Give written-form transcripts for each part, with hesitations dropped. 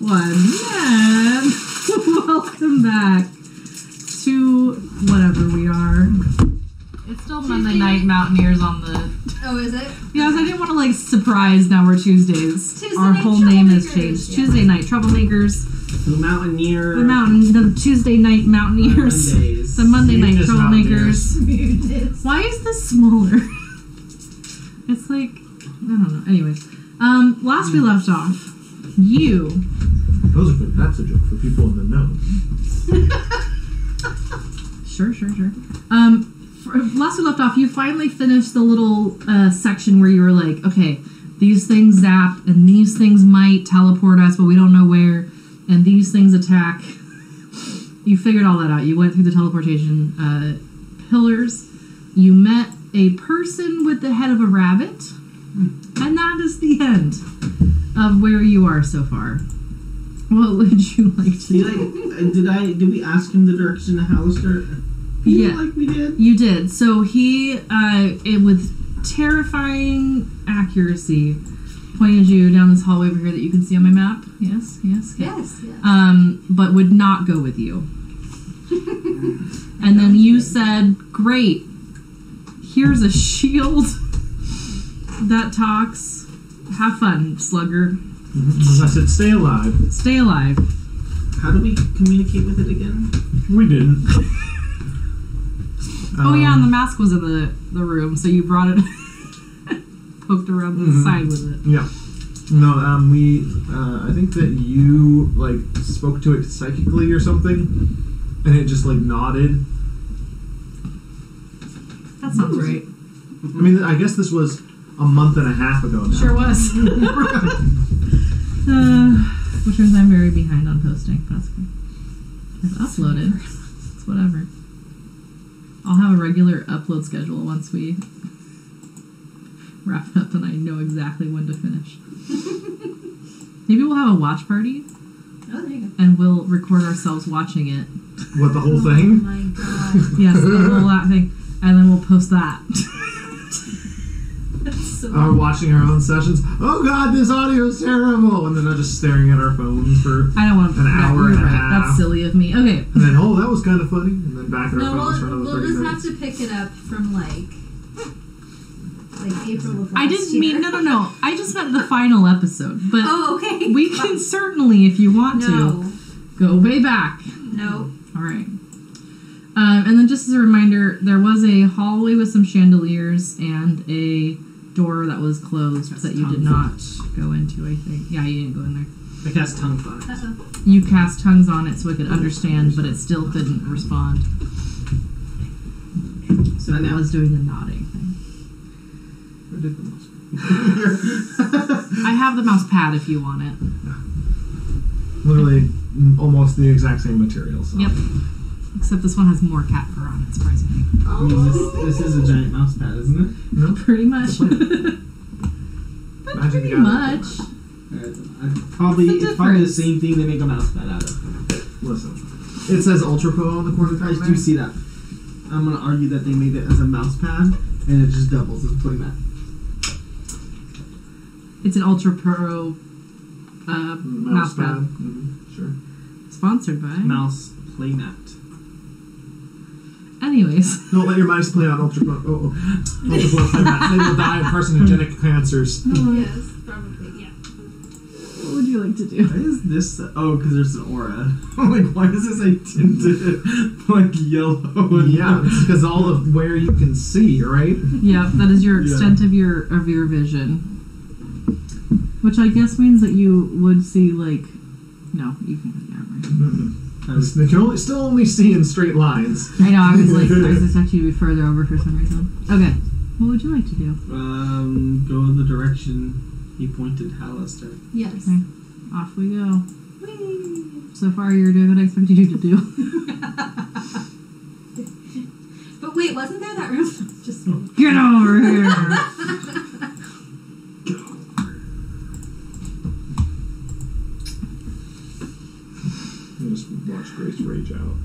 And welcome back to whatever we are. It's still Monday night Mountaineers on the... Oh, is it? Yeah, I didn't want to, like, surprise now we're Tuesdays. Our whole name has changed. Yeah. Tuesday night Troublemakers. The Mountaineer... The Tuesday night Mountaineers. The Monday night Troublemakers. Why is this smaller? It's like... I don't know. Anyways. Last we left off, you... That's a joke for people in the know. Sure. Last we left off, you finally finished the little section where you were like, okay, these things zap, and these things might teleport us, but we don't know where, and these things attack. You figured all that out. You went through the teleportation pillars. You met a person with the head of a rabbit, and that is the end of where you are so far. What would you like to do? Did we ask him the direction to Hallister? Yeah, like we did. You did. So he, with terrifying accuracy, pointed you down this hallway over here that you can see on my map. Yes. But would not go with you. And then you said, "Great. Here's a shield that talks. Have fun, slugger." I said, "Stay alive." Stay alive. How do we communicate with it again? We didn't. Oh yeah, and the mask was in the room, so you brought it, poked around the side with it. Yeah. No, I think that you, like, spoke to it psychically or something, and it just, like, nodded. That sounds right. I mean, I guess this was a month and a half ago now. Sure was. Which means I'm very behind on posting. That's good. It's uploaded. It's whatever. I'll have a regular upload schedule once we wrap it up and I know exactly when to finish. Maybe we'll have a watch party. Oh, there you go. And we'll record ourselves watching it. What, the whole thing? Oh my god. Yes, the whole thing. And then we'll post that. So watching our own sessions. Oh god, this audio is terrible! And then just staring at our phones for I don't want an hour and a half. That's silly of me. Okay. And then, that was kind of funny. And then back at our phones for another 30 we'll just minutes. have to pick it up from like April of last I didn't year. mean no. I just meant the final episode. But oh, okay. We can certainly, if you want to, go way back. No. All right. And then just as a reminder, there was a hallway with some chandeliers and a door that was closed that you did not go into, I think. Yeah, you didn't go in there. I cast tongues on it. You cast tongues on it so it could understand, but it still didn't respond. So it was doing the nodding thing. Where did the mouse I have the mouse pad if you want it. Literally almost the exact same material. So. Yep. Except this one has more cat fur on it, surprisingly. I mean, this is a giant mouse pad, isn't it? No. Pretty much. Pretty much. It's probably the same thing they make a mouse pad out of. Listen. It says Ultra Pro on the corner. I do see that. I'm going to argue that they made it as a mouse pad, and it just doubles as a playmat. It's an Ultra Pro mouse pad. Mm-hmm. Sure. Sponsored by Mouse Playmat. Anyways. Don't let your mice play on Ultra Pro. Ultra Pro playmat. They will die of carcinogenic cancers. Yes, probably, yeah. What would you like to do? Why is this... Oh, because there's an aura. I'm like, why is this like tinted like yellow? Yeah, it's because all of where you can see, right? Yeah, that is your extent of your vision. Which I guess means that you would see, like... No, you can... Yeah, right. Mm-hmm. They can still only see in straight lines. I know, I was expecting you to be further over for some reason. Okay, what would you like to do? Go in the direction he pointed Hallister. Yes. Okay, off we go. Whee! So far you're doing what I expected you to do. But wait, wasn't there that room? Just Get over here! Just watch Grace rage out.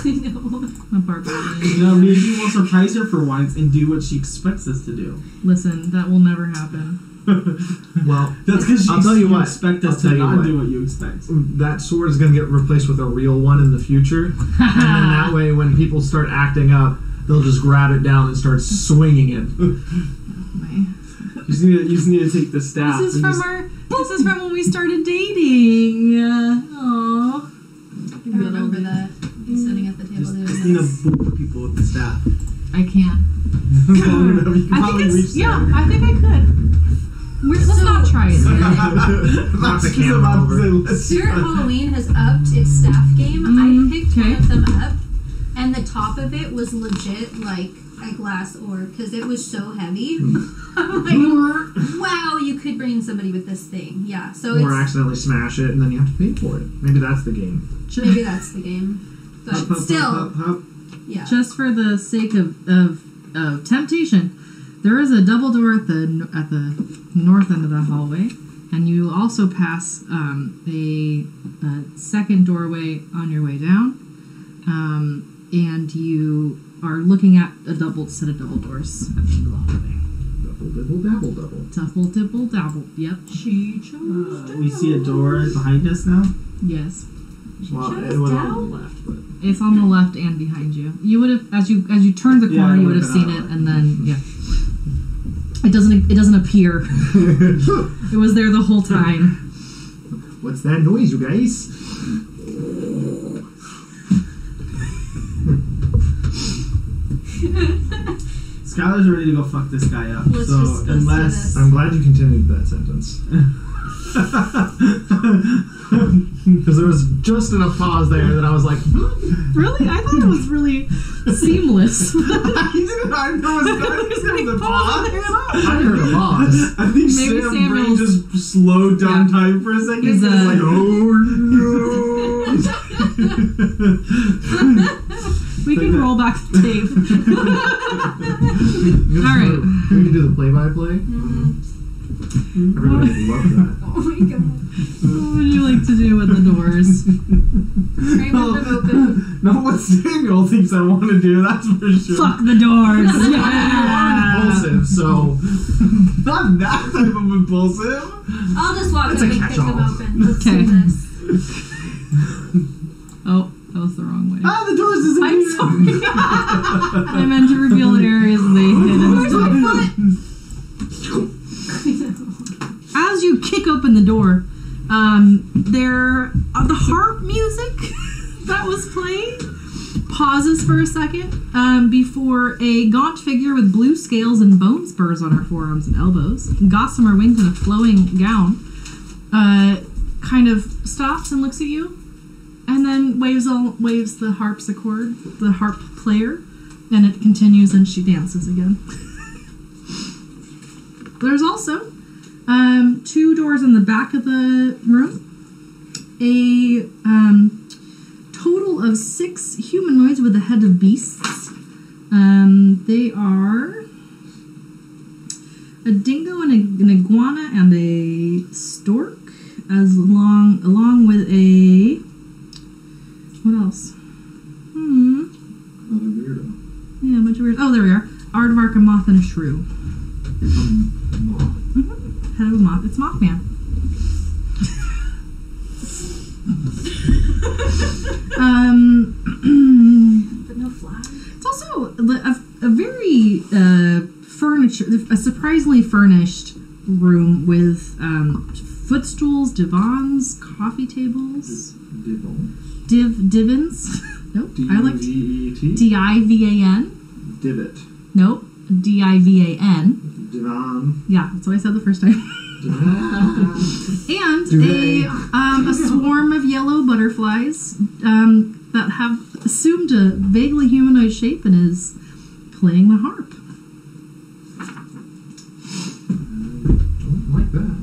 I know. A barbarian. Maybe we'll surprise her for once and do what she expects us to do. Listen, that will never happen. Well, That's because I'll tell you what. expect I'll us tell to you not what. do what you expect. That sword is going to get replaced with a real one in the future, and then that way, when people start acting up, they'll just grab it down and start swinging it. You just need to take the staff. This is and from just, this is from when we started dating. Aww. I remember that. You sitting at the table doing Christina this. boop people with the staff. I can't. You can I probably think reach it's yeah. there. I think I could. Let's not try it. Knock the camera over. Spirit Halloween has upped its staff game. I picked one of them up, and the top of it was legit like a glass orb because it was so heavy. I'm like, wow, you could bring somebody with this thing. Yeah, so Or it's accidentally smash it, and then you have to pay for it. Maybe that's the game. maybe that's the game, but Hup, hup, still, hup, hup, hup. yeah. Just for the sake of temptation, there is a double door at the north end of the hallway, and you also pass a second doorway on your way down, and you are looking at a set of double doors at the end of the hallway. Double, dibble, dabble, double. Double, dibble, dabble. Yep. She chose. We see a door behind us now. Yes. Well, Shut it us was down? on the left, but... It's on the left and behind you. You would have, as you turned the Yeah, corner, I you would have looked seen it it, up. and then yeah. It doesn't appear. It was there the whole time. What's that noise, you guys? Skylar's ready to go fuck this guy up. Let's so just- let's do unless this. I'm glad you continued that sentence. Because there was just enough pause there that I was like, Really? I thought it was really seamless. he didn't. I know there was a pause. I heard a pause. I think Maybe Sam's brain Samuel's- just slowed down Yeah. time for a second. He's, It's like, Oh no! We can roll back the tape. All right. We can do the play-by-play. Everybody would love that. Oh my god. What would you like to do with the doors? Frame them open. Not what Samuel thinks I want to do. That's for sure. Fuck the doors. You are Yeah. impulsive, so Not that type of impulsive. I'll just walk It's up a and kick them catch-all. open. Let's Okay. do this. Oh, that was the wrong way. Ah, the doors disappeared. I'm sorry. I meant to reveal the areas they hid Where's my instead. foot? As you kick open the door, the harp music that was playing pauses for a second before a gaunt figure with blue scales and bone spurs on her forearms and elbows, gossamer wings and a flowing gown, kind of stops and looks at you, and then waves the harpsichord, the harp player, and it continues and she dances again. There's also two doors in the back of the room. A total of 6 humanoids with the head of beasts. They are a dingo and an iguana and a stork, along with a what else? another weirdo. Yeah, a bunch of weird. Oh, there we are. Aardvark, a moth, and a shrew. Head of a moth. It's Mothman. But no flies. It's also a very a surprisingly furnished room with footstools, divans, coffee tables, divans. Nope. I like D-I-V-E-T? D-I-V-A-n. Divot. Nope. D-I-V-A-n. Divan. Yeah, that's what I said the first time. And a swarm of yellow butterflies that have assumed a vaguely humanoid shape and is playing the harp. Don't like that.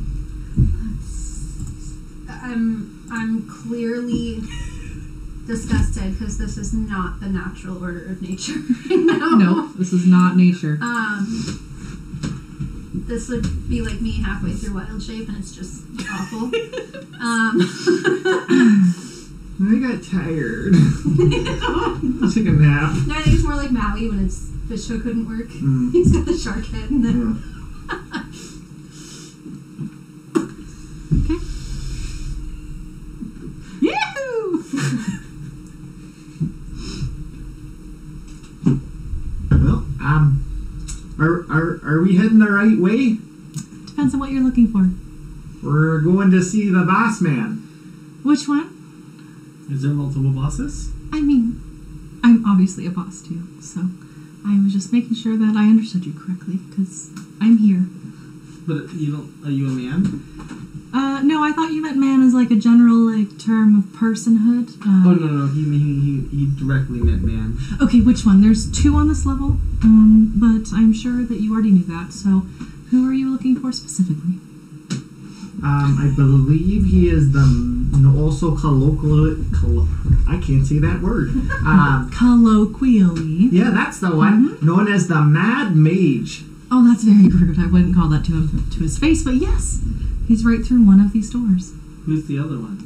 I'm clearly disgusted because this is not the natural order of nature. No, this is not nature. This would be like me halfway through Wild Shape, and it's just awful. I got tired. I'll take a nap. No, I think it's more like Maui when his fish hook couldn't work. Mm. He's got the shark head, and then Are we heading the right way? Depends on what you're looking for. We're going to see the boss man. Which one? Is there multiple bosses? I mean, I'm obviously a boss too, so I was just making sure that I understood you correctly, because I'm here. But you don't. Are you a man? No, I thought you meant man as like a general like term of personhood. Oh no, he directly meant man. Okay, which one? There's 2 on this level, but I'm sure that you already knew that. So, who are you looking for specifically? I believe he is the also I can't say that word. Colloquially. Yeah, that's the one. Known as the Mad Mage. Oh, that's very rude. I wouldn't call that to him to his face, but yes, he's right through one of these doors. Who's the other one?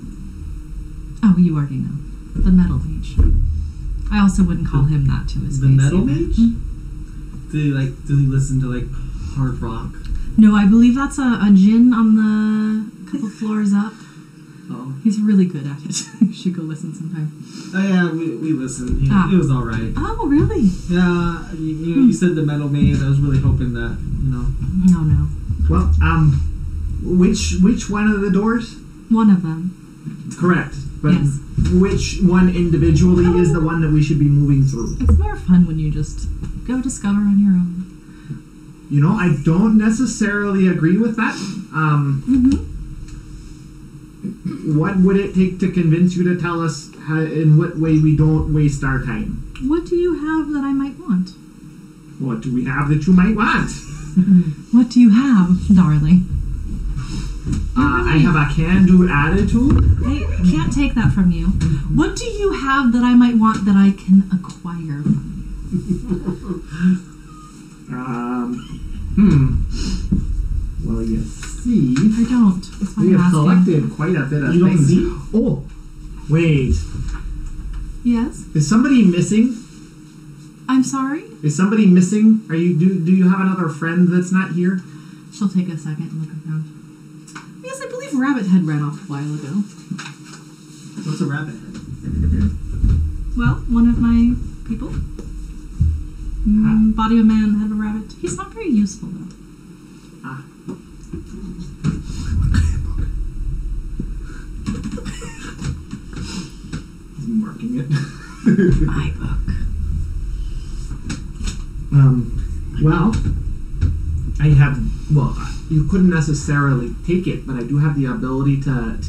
Oh, you already know. The Metal Mage. I also wouldn't call him that to his The face. Metal either. Mage? Does he listen to like hard rock? No, I believe that's a djinn on the couple floors up. Oh. He's really good at it. You should go listen sometime. Oh yeah, we listened. It was all right. Oh, really? Yeah, you said the Metal Mage. I was really hoping that No. Well, which one of the doors? One of them. Correct. But Yes. which one individually is the one that we should be moving through? It's more fun when you just go discover on your own. You know, I don't necessarily agree with that. What would it take to convince you to tell us in what way we don't waste our time? What do you have that I might want? What do we have that you might want? What do you have, darling? I have a can-do attitude. I can't take that from you. What do you have that I might want that I can acquire? Well, you see, I don't. That's why we I'm have asking. selected quite a bit of You don't things. see? Oh, wait. Yes? Is somebody missing? I'm sorry? Is somebody missing? Do you have another friend that's not here? She'll take a second and look around. Yes, I believe Rabbit Head ran off a while ago. What's a rabbit head? Well, one of my people. Body of a man, head of a rabbit. He's not very useful, though. He's marking it. My book. Well, I have. Well, you couldn't necessarily take it, but I do have the ability to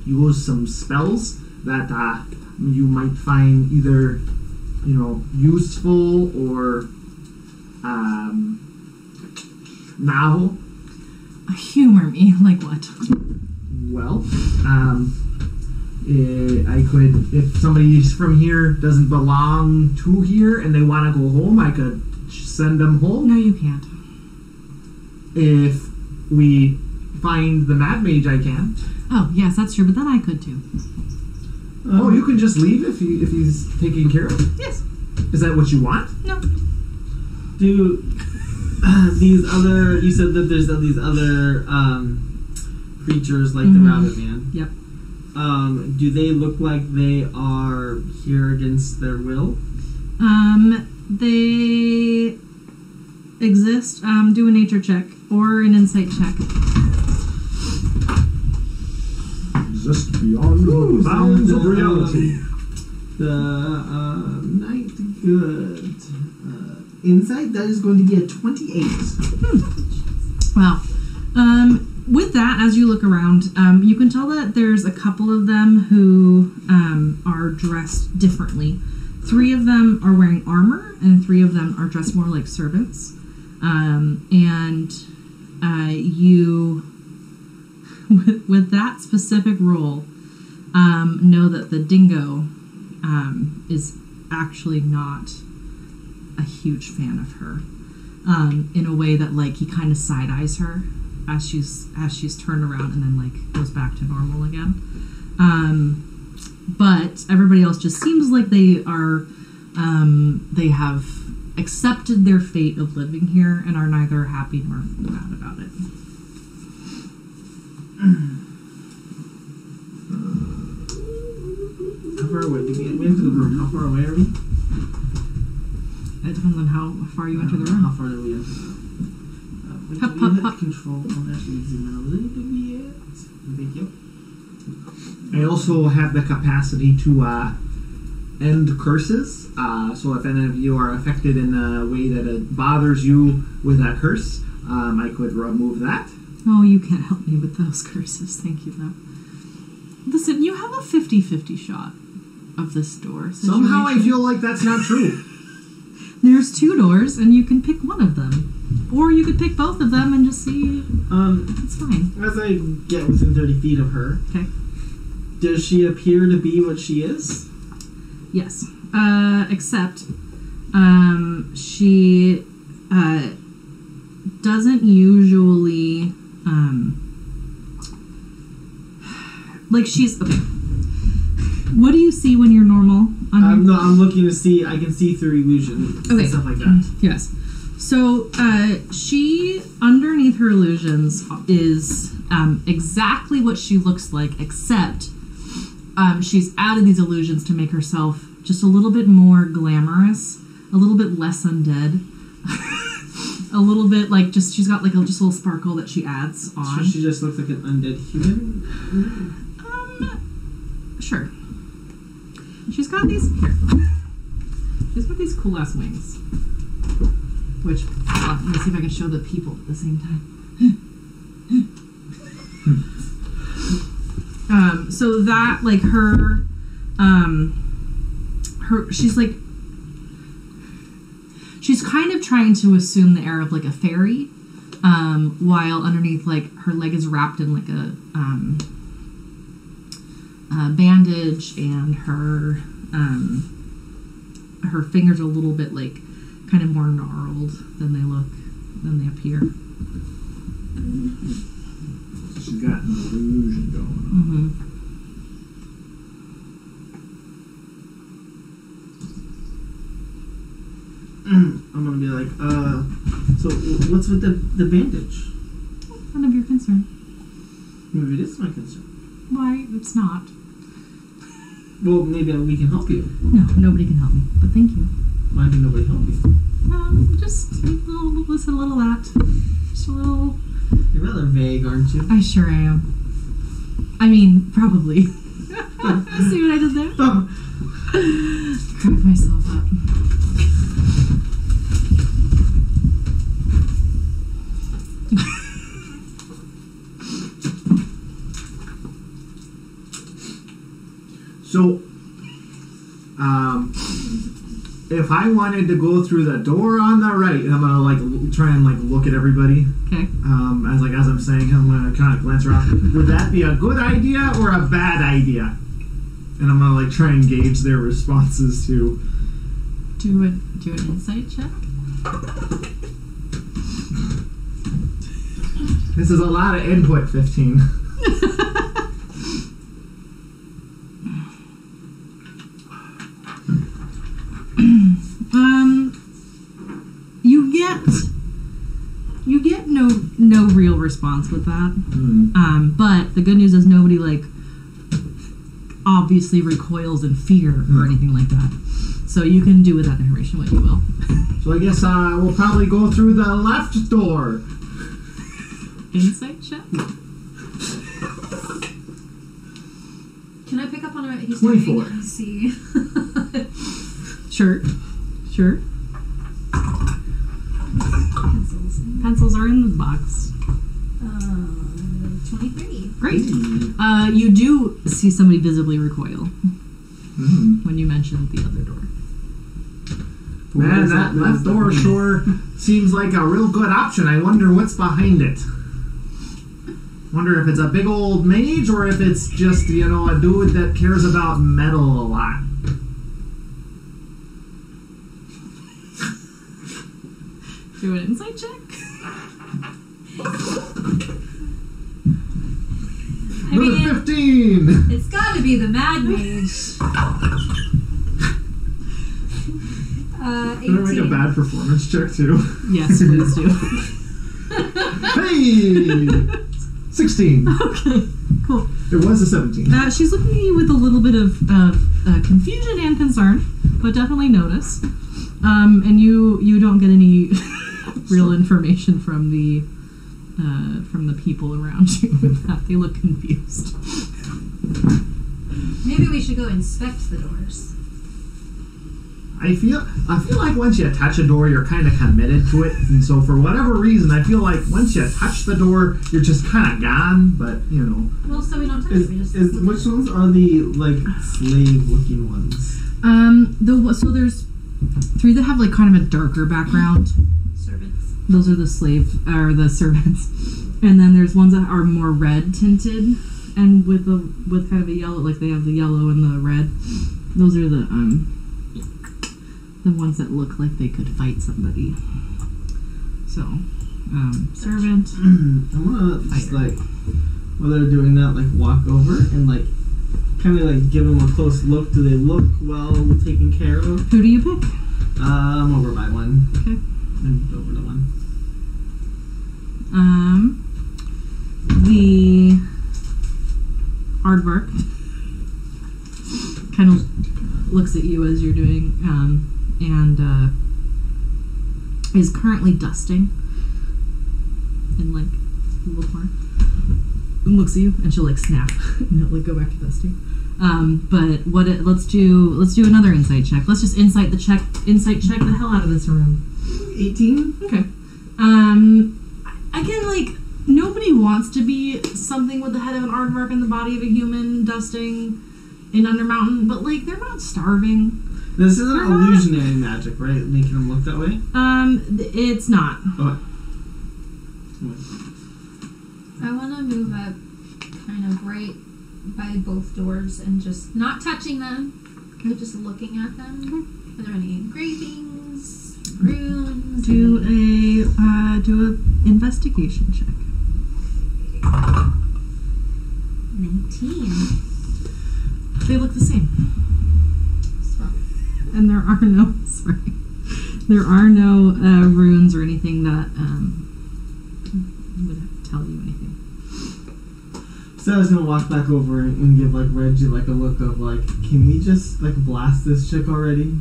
use some spells that you might find either, useful or novel. Humor me. Like what? Well, I could, if somebody from here doesn't belong to here and they want to go home, I could send them home. No, you can't. If we find the Mad Mage, I can. Oh, yes, that's true, but then I could too. Oh, you can just leave if he's taken care of? Yes. Is that what you want? No. Do these other? You said that there's these other creatures like the Rabbit Man. Yep. Do they look like they are here against their will? They exist. Do a nature check or an insight check. Just beyond the bounds of reality. Night good. Insight, that is going to be a 28. Well, with that, as you look around, you can tell that there's a couple of them who are dressed differently. 3 of them are wearing armor, and 3 of them are dressed more like servants. You, with that specific role, know that the dingo is actually not a huge fan of her. In a way that he kind of side eyes her as she's turned around and then goes back to normal again. But everybody else just seems like they have accepted their fate of living here and are neither happy nor mad about it. How far away? We have to go from how far away are we? It depends on how far you enter the room. How far do we enter? Hup, hup, hup. Control. I'll actually zoom in a little bit. Thank you. I also have the capacity to end curses. So if any of you are affected in a way that it bothers you with that curse, I could remove that. Oh, you can't help me with those curses. Thank you, though. Listen, you have a 50-50 shot of this door. Somehow I situation. feel like that's not true. There's 2 doors, and you can pick one of them. Or you could pick both of them and just see. It's fine. As I get within 30 feet of her, Okay. does she appear to be what she is? Yes. Except, she, doesn't usually, like she's, okay. What do you see when you're normal? No, I'm looking to see, I can see through illusion and stuff like that. Yes. So, she, underneath her illusions, is exactly what she looks like, except she's added these illusions to make herself just a little bit more glamorous, a little bit less undead, a little bit like just, she's got like just a little sparkle that she adds on. So she just looks like an undead human? Sure. She's got these, here. She's got these cool ass wings. Which, let me see if I can show the people at the same time. So that, like, her, she's like, she's kind of trying to assume the air of, like, a fairy, while underneath, like, her leg is wrapped in, like, a bandage, and her fingers are a little bit, like, kind of more gnarled than they appear. She's got an illusion going on. Mm-hmm. I'm gonna be like, so what's with the bandage? None of your concern. Maybe it is my concern. Why? It's not. Well, maybe we can help you. No, nobody can help me, but thank you. Why can nobody help you? Just a little that. Just a little... You're rather vague, aren't you? I sure am. I mean, probably. See what I did there? Crack myself up. So, if I wanted to go through the door on the right, I'm gonna like try and like look at everybody. Okay. As I'm saying, I'm gonna kind of glance around. Would that be a good idea or a bad idea? And I'm gonna like try and gauge their responses to. Do an insight check. This is a lot of input. 15. You get no real response with that. But the good news is nobody like obviously recoils in fear or anything like that. So you can do with that information what you will. So I guess we'll probably go through the left door. Insight check. Can I pick up on what he's 24. doing and see? Sure. Pencils are in the box. 23. Great. You do see somebody visibly recoil when you mentioned the other door. Man, that left door sure seems like a real good option. I wonder what's behind it. Wonder if it's a big old mage or if it's just, a dude that cares about metal a lot. Do an insight check. I mean, 15! it's got to be the Mad Mage. 18. Can I make a bad performance check too? Yes, please do. Hey! 16. Okay, cool. It was a 17. She's looking at you with a little bit of confusion and concern, but definitely notice. And you don't get any real information from the people around you with that. They look confused. Maybe we should go inspect the doors. I feel like once you touch a door, you're kind of committed to it, and so for whatever reason, I feel like once you touch the door, you're just kind of gone. But you know, Well, so we don't touch it. We just Which ones are the like slave-looking ones? So there's 3 that have like kind of a darker background. servants. Those are the the servants, and then there's ones that are more red tinted and with kind of a yellow, like they have the yellow and the red. Those are the ones that look like they could fight somebody. So, servant. I'm gonna just like while they're doing that, like walk over and like kind of like give them a close look. Do they look well taken care of? Who do you pick? I'm over by one. Okay. And over to one. The aardvark kind of looks at you as you're doing, and is currently dusting in like a little corner. And looks at you, and she'll like snap and he'll like go back to dusting. But let's do another insight check. Let's just insight check the hell out of this room. 18. Okay. Again, like, nobody wants to be something with the head of an aardvark and the body of a human dusting in Undermountain, but, like, they're not starving. This isn't illusionary magic, right? Making them look that way? It's not. Okay. I want to move up kind of right by both doors and just not touching them, but just looking at them. Are there any engravings, runes? Do a investigation check. 19. They look the same. Swell. And there are no runes or anything that would tell you anything. So I was gonna walk back over and give like Reggie like a look of like, can we just like blast this chick already?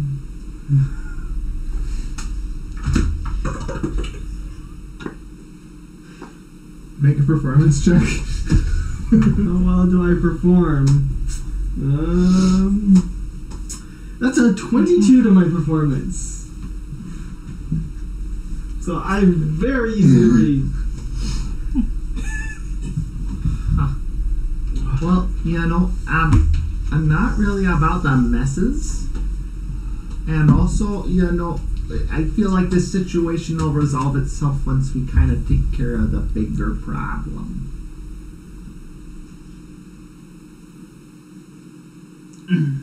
make a performance check. How well do I perform? That's a 22 to my performance. So I'm very easy to read. Well, I'm not really about the messes. And also, I feel like this situation will resolve itself once we kind of take care of the bigger problem. I'm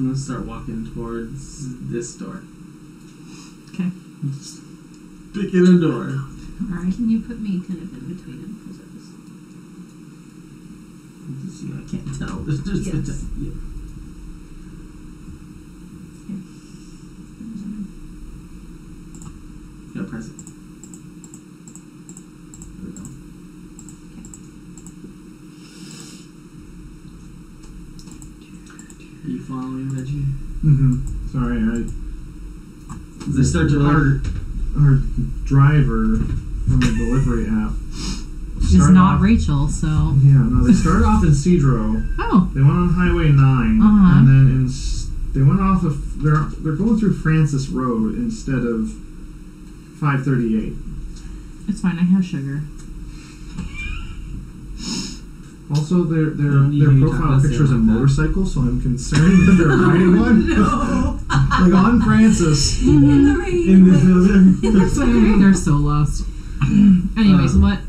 gonna start walking towards this door. Okay. Just picking a door. Alright. Can you put me kind of in between them? Because I can't tell. There's Yes. yeah. Yeah, press it. There we go. Are you following, Reggie? Mm-hmm. Sorry, They start to our driver from the delivery app It's started not off- Rachel, so. Yeah, no, they started off in Cedro. Oh. They went on Highway 9, Uh-huh. and then they went off of. They're going through Francis Road instead of 538. It's fine, I have sugar. Also, their Don't need any profile chocolate picture is a like that. motorcycle, so I'm concerned that they're riding one. no. Like on Francis. In the rain. in the building. They're so lost. Anyways, what?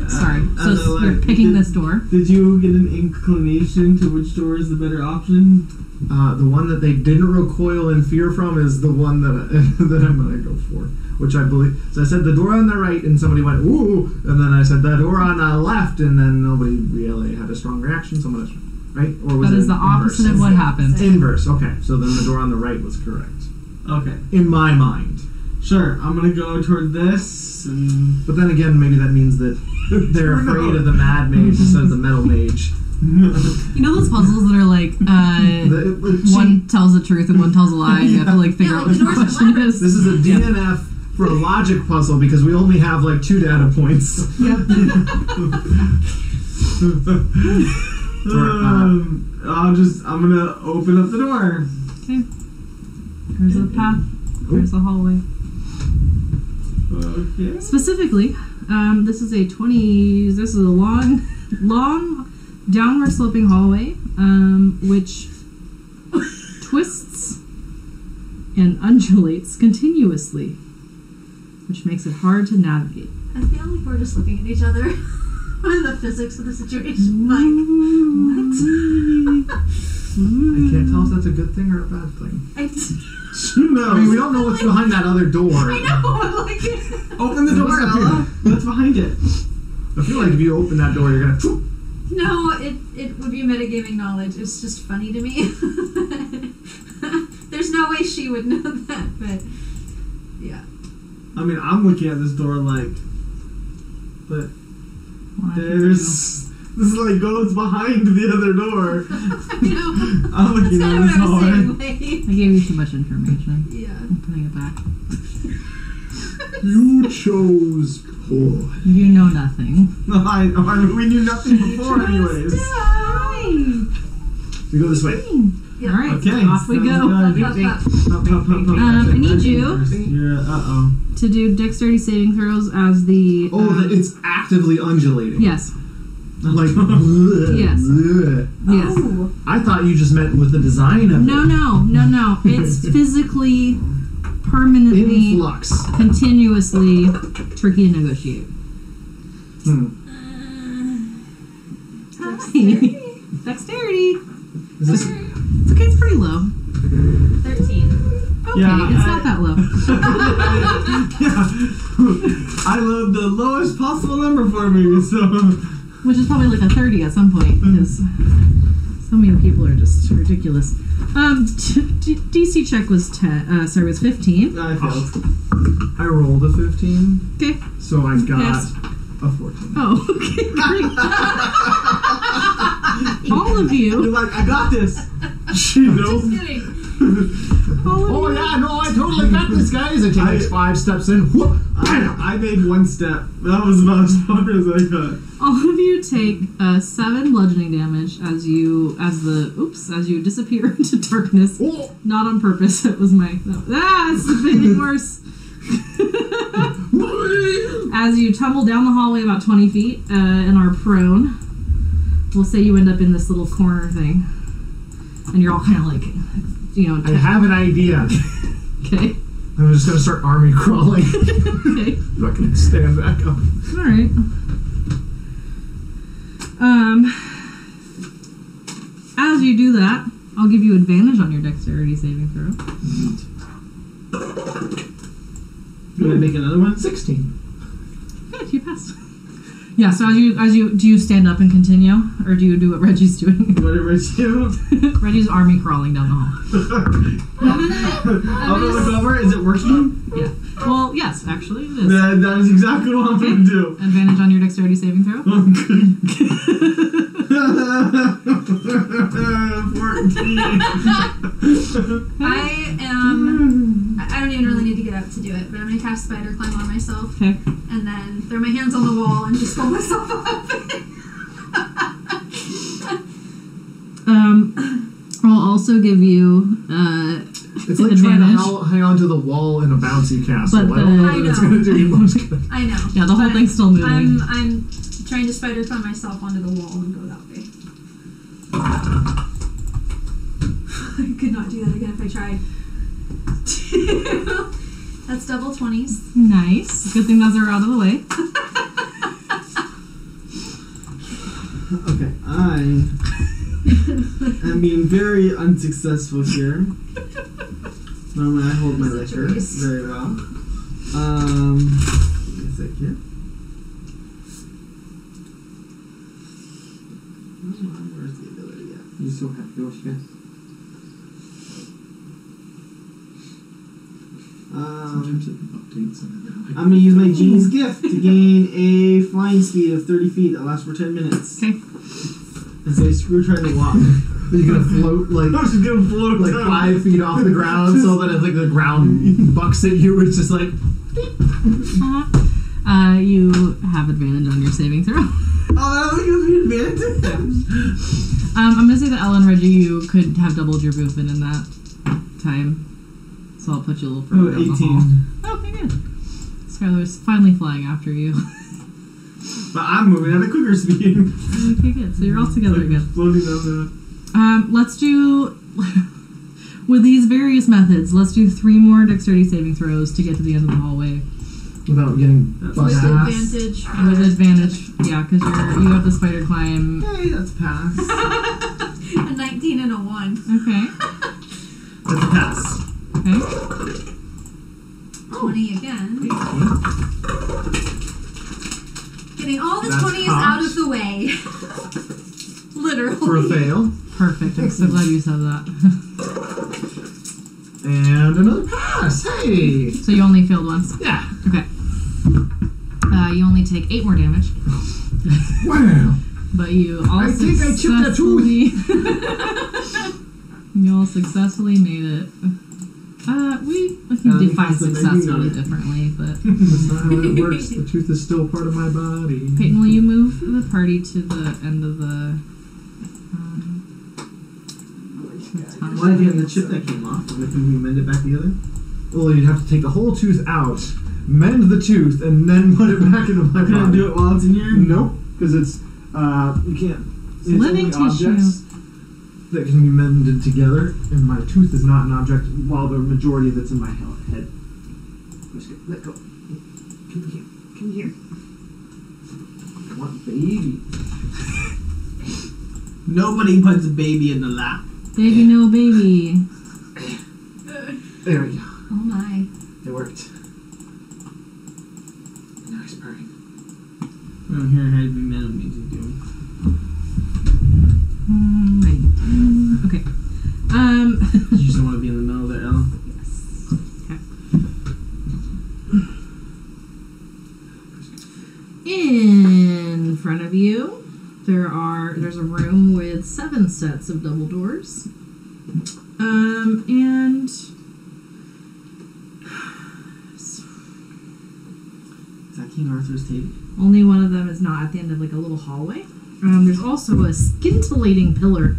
Sorry. So you're picking this door. Did you get an inclination to which door is the better option? The one that they didn't recoil in fear from is the one that that I'm gonna go for, which I believe. So I said the door on the right, and somebody went ooh, and then I said the door on the left, and then nobody really had a strong reaction. So I'm gonna, right? Or was That it is the opposite inverse? of what happened. Inverse. Okay, so then the door on the right was correct Okay. in my mind. Sure, I'm gonna go toward this, and But then again, maybe that means that they're afraid of the mad mage instead of the metal mage. You know those puzzles that are like one tells the truth and one tells a lie, and you have to like figure out which question it is. This is a DNF for a logic puzzle because we only have like 2 data points. Yep. I'm gonna open up the door. Okay. There's the path. There's the hallway. Okay. Specifically, this is a long, downward sloping hallway, which twists and undulates continuously, which makes it hard to navigate. I feel like we're just looking at each other. What are the physics of the situation? Like, what? I can't tell if that's a good thing or a bad thing. Who knows? I mean, we don't know what's behind that other door. I know, like... Open the door, Ella. What's behind it? I feel like if you open that door, you're gonna... No, it would be metagaming knowledge. It's just funny to me. There's no way she would know that, but... Yeah. I mean, I'm looking at this door like... But... This like goes behind the other door. I know. I'm looking at this hallway. I gave you too much information. Yeah. I'm putting it back. You chose poor. You know nothing. No, I mean, we knew nothing before anyways. We go this way. Yeah. Alright, Okay. off we go. Up, up, up. I need you Yeah, to do dexterity saving throws as the... it's actively undulating. Yes. Like, Yes. Yes. Oh. I thought you just meant with the design of No. It's physically, it. permanently, In flux. continuously tricky to negotiate. Dexterity. Is this... It's okay, it's pretty low. 13. Okay, Yeah, it's not that low. I love the lowest possible number for me, so... Which is probably like a 30 at some point, because so many people are just ridiculous. DC check was 15. I failed. I rolled a 15, Okay. so I got Yes. a 14. Oh, okay, great. All of You're you. like, I got this. You know? Just kidding. All of Oh you. yeah, no, I totally got this, guys. I take like 5 steps in. Whoop, I made 1 step. That was about as far as I got. All of you take 7 bludgeoning damage as you disappear into darkness. Oh. Not on purpose. It was my. It's getting worse. As you tumble down the hallway about 20 feet and are prone, we'll say you end up in this little corner thing, and you're all kind of like, I have an idea. Okay. I'm just gonna start army crawling. Okay. I'm not gonna stand back up. All right. As you do that, I'll give you advantage on your dexterity saving throw. Do I make another one? 16. Good, you passed. Yeah. So do you stand up and continue, or do you do what Reggie's doing? What did Rich do? Reggie's army crawling down the hall. I'm gonna look over. Is it working? Yeah. Well, yes, actually, it is. That is exactly what I'm gonna do. Advantage on your dexterity saving throw. 14. I don't even really need to get up to do it, but I'm gonna cast spider climb on myself. Okay. And then throw my hands on the wall and just pull myself up. I'll also give you It's like trying advantage. to hang on to the wall in a bouncy castle. But I don't know I if it's know. gonna do you much good. I know. Yeah, the whole but thing's still moving. I'm trying to spider climb myself onto the wall and go that way. I could not do that again if I tried. That's double 20s. Nice. Good thing those are out of the way. Okay, I am being very unsuccessful here. Normally I hold my liquor very well. Give me a sec here. Where's the ability at? You so happy with you? Sometimes it updates and I'm gonna use my genie's gift to gain a flying speed of 30 feet that lasts for 10 minutes. Okay. And say, screw trying to walk. You're gonna float like I'm just gonna float like down. 5 feet off the ground, so that if like the ground bucks at you, it's just like. You have advantage on your saving throw. Oh, that gives me advantage. I'm gonna say that Ellen Reggie, you could have doubled your movement in that time. So I'll put you a little further down the 18. hall. Okay, good. Skylar's finally flying after you. But I'm moving at a quicker speed. Okay, good. So you're all together again. Floating down Let's do, with these various methods, let's do 3 more dexterity saving throws to get to the end of the hallway. Without getting With busted. advantage. With advantage, yeah, because you have the spider climb. Hey, that's a pass. A 19 and a 1. Okay. That's a pass. Okay. 20 again. Getting all the That's 20s hot. out of the way. Literally. For a fail. Perfect. I'm so glad you said that. And another pass. Hey! So you only failed once. Yeah. Okay. You only take 8 more damage, Wow. but you all I think I chipped a successfully. You all successfully made it. We can define successfully differently, but That's not how it works. The tooth is still part of my body. Peyton, will you move the party to the end of the? Why did you have the chip that came off? Can we mend it back together? Well, you'd have to take the whole tooth out, mend the tooth, and then put it back into my Can I body. do it while it's in here? Nope, because it's you can't. It's Living only objects that can be mended together, and my tooth is not an object. While the majority of it's in my head. Just let go. Come here. Come here. I want baby. Nobody puts a baby in the lap. Baby, no baby. There we go. Oh my. It worked. Now he's purring. I don't hear how to be metal music doing. Okay. You just don't want to be in the middle there, Ellen? Yes. Okay. In front of you, there's a room with 7 sets of double doors. And Is that King Arthur's tape? only one of them is not at the end of like a little hallway. There's also a scintillating pillar.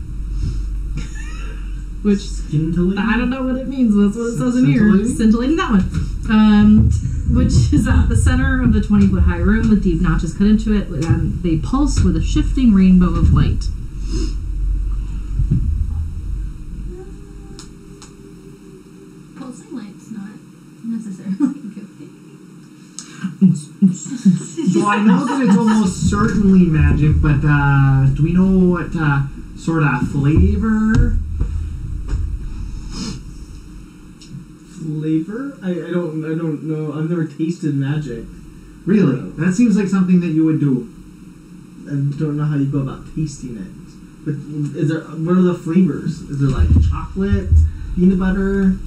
Which Scintillating? I don't know what it means, but that's what it says in here. Scintillating? Scintillating, that one. Which is at the center of the 20-foot high room with deep notches cut into it, and they pulse with a shifting rainbow of light. Pulsing light's not necessarily a good thing. So I know that it's almost certainly magic, but do we know what sort of flavor? Flavor? I don't know. I've never tasted magic. Really? That seems like something that you would do. I don't know how you go about tasting it. But what are the flavors? Is there like chocolate, peanut butter?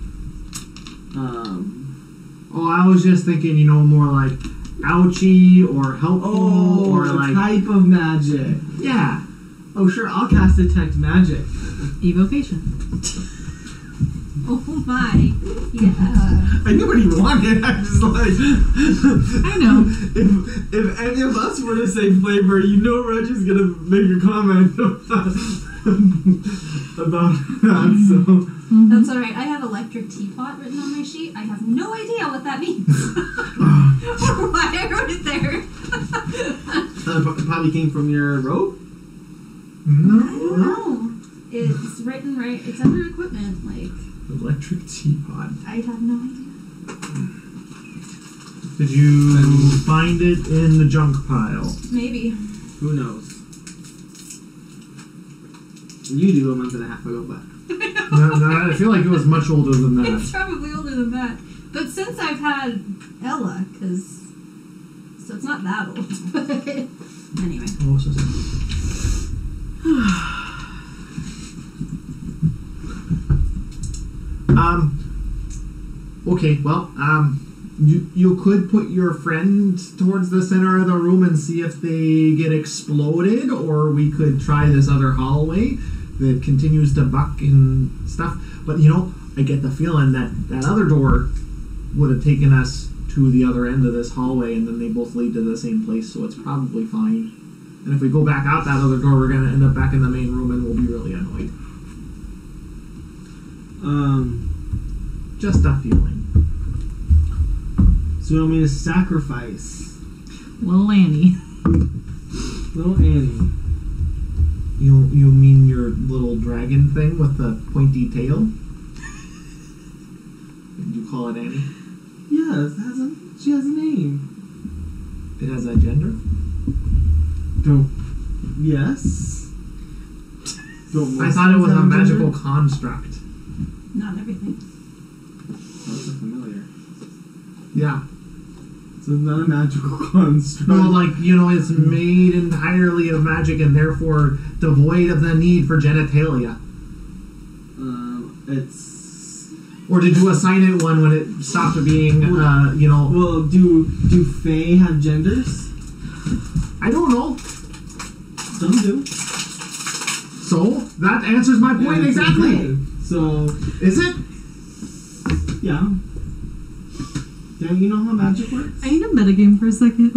Oh, I was just thinking, more like ouchy or helpful or a like type of magic. yeah. Oh, sure, I'll cast Detect Magic. Evocation. Oh my. Yeah. I knew what he wanted. I'm just like, I know. If any of us were to say flavor, Reggie's gonna make a comment about that. So That's alright. I have electric teapot written on my sheet. I have no idea what that means. Or why I wrote it there. that probably came from your robe. No. It's written right. It's under equipment. Like, Electric teapot. I have no idea. Did you find it in the junk pile? Maybe. Who knows? You do a month and a half ago, but No, I feel like it was much older than It's that. probably older than that. But since I've had Ella, so it's not that old. But anyway. Oh, so Okay, well, You could put your friend towards the center of the room and see if they get exploded, or we could try this other hallway that continues to buck and stuff. But I get the feeling that that other door would have taken us to the other end of this hallway, and then they both lead to the same place, so it's probably fine. And if we go back out that other door, we're going to end up back in the main room, and we'll be really annoyed. Just a feeling. So you want me to sacrifice Little Annie. little Annie? You mean your little dragon thing with the pointy tail? Did you call it Annie? Yes, she has a name. It has a gender? Yes. I thought it was a magical construct. Not everything. That's a familiar. Yeah. So it's not a magical construct. Well, it's made entirely of magic and therefore devoid of the need for genitalia. It's... Or did you assign it one when it stopped being, Well, do Fae have genders? I don't know. Some do. So, that answers my point And it's a exactly. Fae. So, Is it? yeah. Don't you know how magic works? I need a metagame for a second.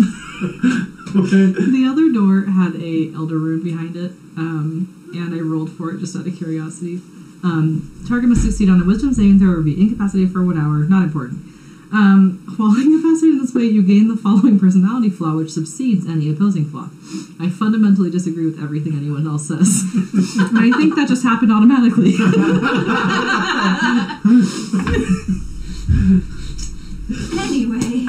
Okay. The other door had a elder rune behind it, and I rolled for it just out of curiosity. Target must succeed on a wisdom saving throw or be incapacitated for 1 hour. Not important. While incapacitated in this way, you gain the following personality flaw, which subsedes any opposing flaw. I fundamentally disagree with everything anyone else says. I think that just happened automatically. Anyway.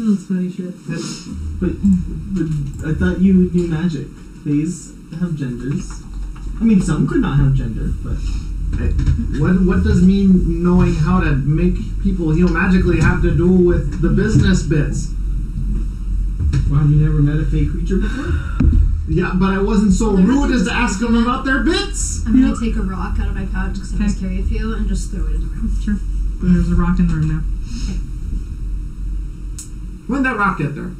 That's funny shit. But I thought you knew magic. Faes have genders. I mean, some could not have gender, but... What does mean knowing how to make people heal magically have to do with the business bits? Well, have you never met a Fae creature before? Yeah, but I wasn't so rude as to ask them about their bits. I'm gonna take a rock out of my pouch because I always carry a few and just throw it in the room. Sure. There's a rock in the room now. When did that rock get there?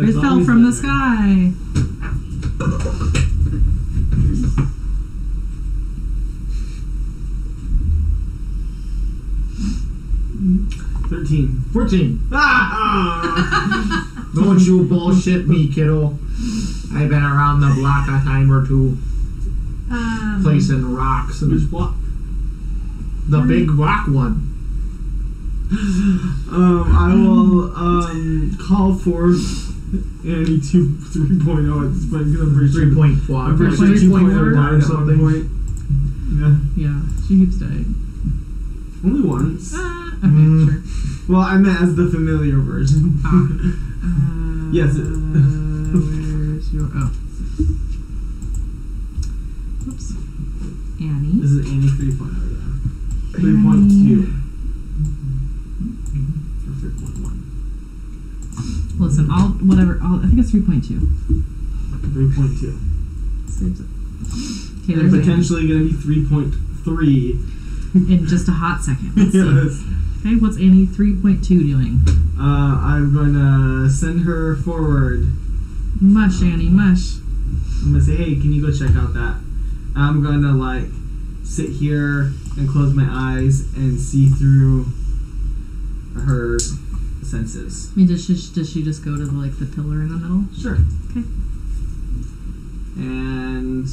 It fell from the sky. $13. 14. Ah! Don't you bullshit me, kiddo. I've been around the block a time or two, placing rocks. And Which block? the big rock one. I will call for Annie to 3.0 at this point because I'm pretty sure 3.4. I'm pretty sure 2.0 died or at one something. point. Yeah. Yeah, she keeps dying. Only once. Okay, sure. Well, I meant as the familiar version. Yes. Where's your... Oh. Oops. Annie. This is Annie 3.0, yeah. 3.2. Or 3.1. Listen, I think it's 3.2. 3.2. Saves it. Okay, And there's Annie. potentially going to be 3.3. In just a hot second. Let's see. Yes. Okay, what's Annie 3.2 doing? I'm going to send her forward. Mush, Annie, mush. I'm going to say, hey, can you go check out that? I'm going to, sit here and close my eyes and see through her senses. I mean, does she just go to the pillar in the middle? Sure. Okay. And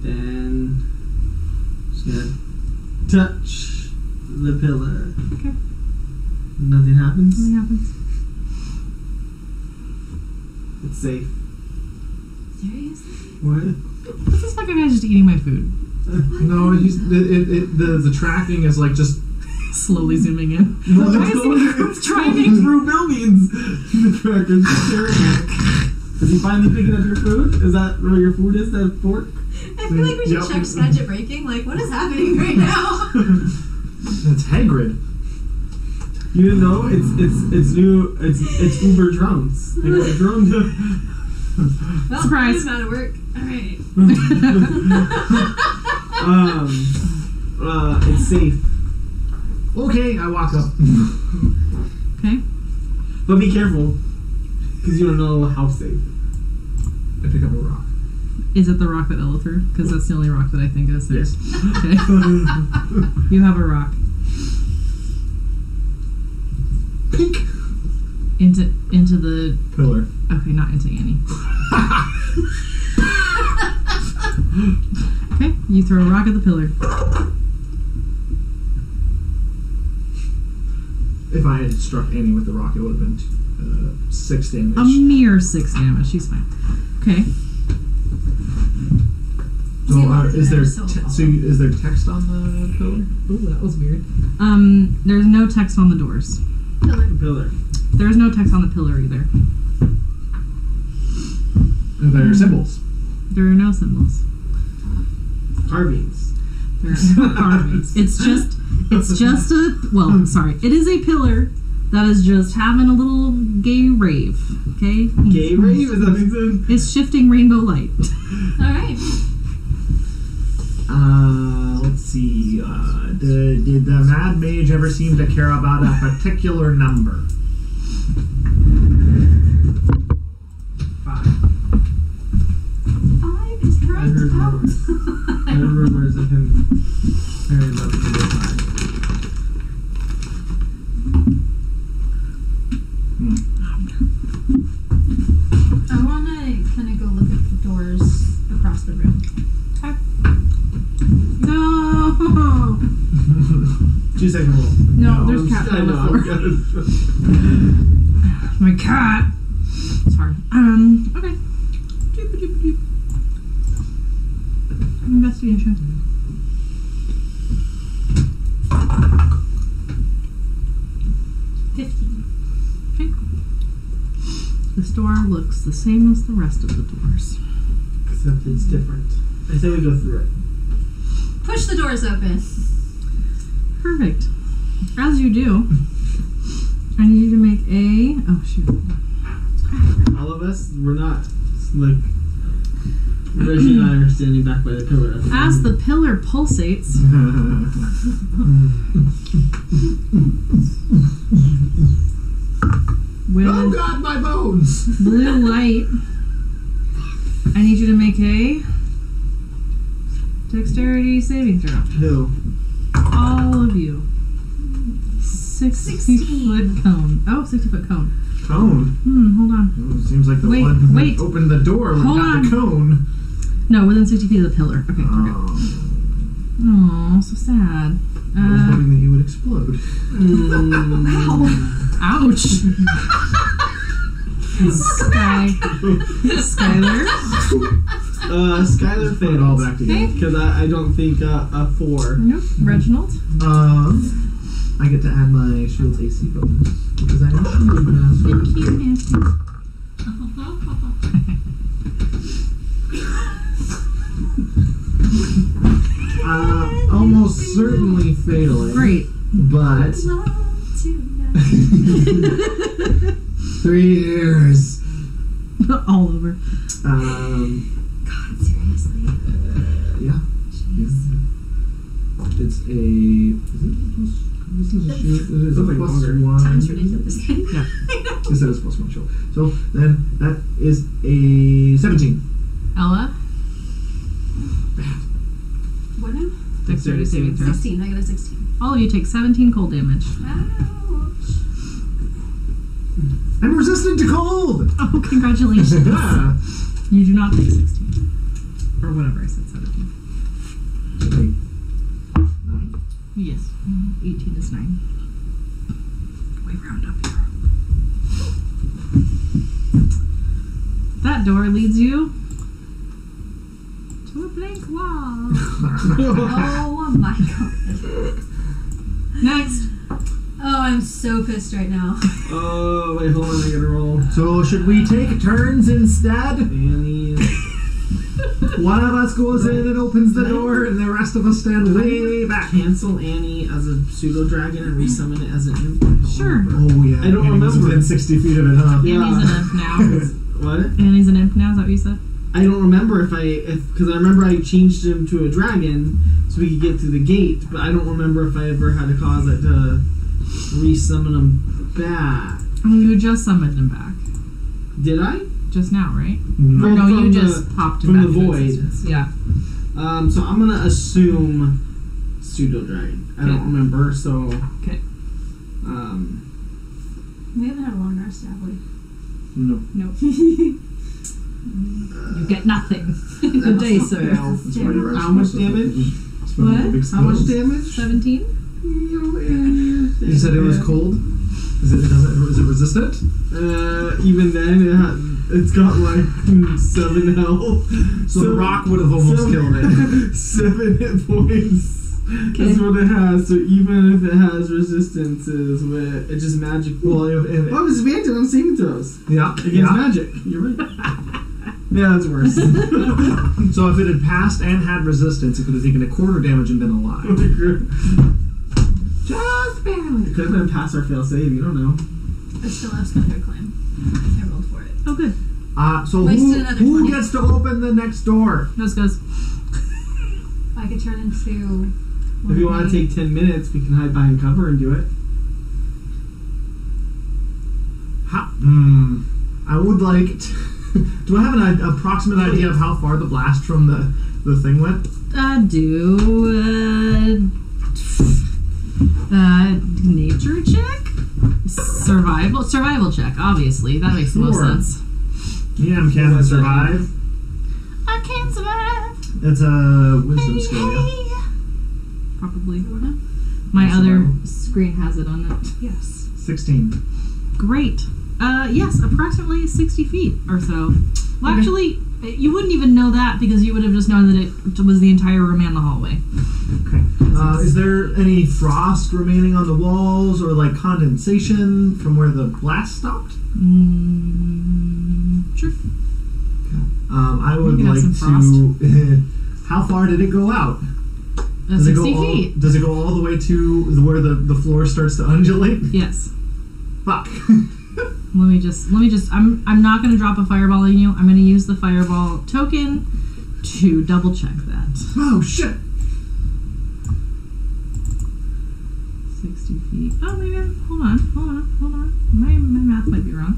then just gonna touch the pillar. Okay. Nothing happens. Nothing happens. It's safe. Seriously? What? What's this fucking guy just eating my food? No, the tracking is just Slowly zooming in. No, Why it's is going he driving through buildings. The tracker's staring at it. Is he finally picking up your food? Is that where your food is? That fork? I feel like we should Yep. check Skagit Breaking. What is happening right now? It's Hagrid. You didn't know? It's new. It's Uber drones. They got a drone. Well, Surprise. I'm out of work. Alright. It's safe. Okay, I walk up. Okay. But be careful. Because you don't know how safe. I pick up a rock. Is it the rock that Ella threw? Because that's the only rock that I think is there. Yes. Okay. You have a rock. Pink. Into the... Pillar. Okay, not into Annie. Okay, you throw a rock at the pillar. If I had struck Annie with the rock, it would have been 6 damage. A mere 6 damage. She's fine. Okay. So, is there So is there text on the pillar? Ooh, that was weird. There's no text on the doors. Pillar. There's no text on the pillar either. Are there symbols? There are no symbols. Carvings. There are no carvings. It's just a, well, sorry. It is a pillar that is just having a little gay rave. Okay? Gay rave? Is that what it says? It's shifting rainbow light. Alright. Let's see. Did the Mad Mage ever seem to care about a particular number? 5. 5 is the I right heard count. rumors. I heard rumors of him caring about the number 5. I want to kind of go look at the doors across the room. No! 2-second roll. No, there's cat I on the know, floor. My cat! Sorry. Okay. Doop, doop, doop. Investigation. Okay. This door looks the same as the rest of the doors. Except it's different. I say we go through it. Push the doors open. Perfect. As you do, I need you to make a... Oh, shoot. All of us, we're not, like, Reggie and I are standing back by the pillar. As the pillar pulsates... with Oh God, my bones! blue light, I need you to make a dexterity saving throw. Who? All of you. 60-foot cone. Oh, 60-foot cone. Cone? Hold on. It seems like the Wait, one who wait. opened the door would Hold have on. the cone. No, within 60 feet of the pillar. Okay, we're good. Oh, Aw, so sad. I was hoping that you would explode. Ouch. Skylar. Skylar Put it all back together. Because I don't think a 4. Nope. Reginald. I get to add my shield's AC bonus because I am shield master. Almost certainly fatally. Great. But 3 years. All over. God, seriously? Yeah. It's a. This is a shield. It is a Something plus longer. 1. Sounds ridiculous. Yeah. It says plus 1 shield. So then that is a 17. Ella. What now? Dexterity saving throw. 16. I got a 16. All of you take 17 cold damage. Ouch. I'm resistant to cold! Oh, congratulations. Yeah. You do not take 16. Or whatever I said, 17. 9. Yes. 18 is 9. We round up here. That door leads you to a blank wall. Oh my god. Next. Oh, I'm so pissed right now. Oh, wait, hold on, I gotta roll. So should we take turns instead? Annie. One of us goes in and opens the door, and the rest of us stand way back. Cancel Annie as a pseudo dragon and resummon it as an imp. Sure. Oh yeah, I don't Annie was remember. within 60 feet of it, huh? Yeah. Annie's an imp now. What? Annie's an imp now, is that what you said? I don't remember because I remember I changed him to a dragon so we could get through the gate, but I don't remember if I ever had to cause it to re-summon him back. Oh, you just summoned him back. Did I? Just now, right? No, Or no, from you just popped him from back the into void. existence. Yeah. So I'm gonna assume pseudo dragon. I don't remember, so. Okay. We haven't had a long rest, have we? No. Nope. You get nothing. Good day, sir. That's why you're How much damage? What? How much damage? 17? You said it was cold? Is it resistant? Even then, it's got like 7 health. So the rock would have almost killed it. 7 hit points. That's what it has. So even if it has resistances, with it's just magic. Well, if Oh, it's advantage on saving throws yeah, against magic. You're right. Yeah, that's worse. So if it had passed and had resistance, it could have taken a quarter damage and been alive. Just barely. It could have been pass or fail save. You don't know. I still have Skylar Climb. I rolled for it. Oh, good. So Wasted another who 20. gets to open the next door? Nose goes. I could turn into. If you want to take 10 minutes, we can hide behind cover and do it. I would like. Do I have an approximate idea of how far the blast from the thing went? Nature check? Survival check, obviously. That makes the most Sure. sense. Yeah, can What's that survive. I can survive. It's a wisdom skill. Yeah. Probably. My That's other survival. screen has it on it. Yes. 16. Great. Yes, approximately 60 feet or so. Well, Okay. actually, you wouldn't even know that because you would have just known that it was the entire room and the hallway. Okay. Is there any frost remaining on the walls or like condensation from where the blast stopped? Sure. I would You can have like some to. How far did it go out? Does it 60 go all, feet. Does it go all the way to where the floor starts to undulate? Yes. Fuck. Let me just I'm not gonna drop a fireball on you. I'm gonna use the fireball token to double check that. Oh shit. 60 feet. Oh, maybe hold on. My math might be wrong.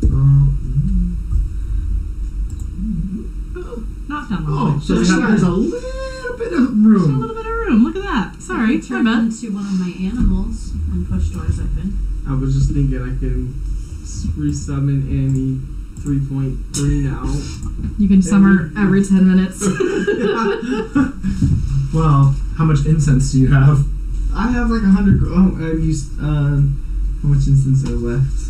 Oh, not down the hallway. So there's a little bit of Just a room. little bit of room. Look at that. Sorry, I my turn bad. into one of my animals and push doors open. I was just thinking I can resummon Annie 3.3 now. You can summon every 10 minutes. Well, how much incense do you have? I have like 100. Oh, I've used. How much instance I left?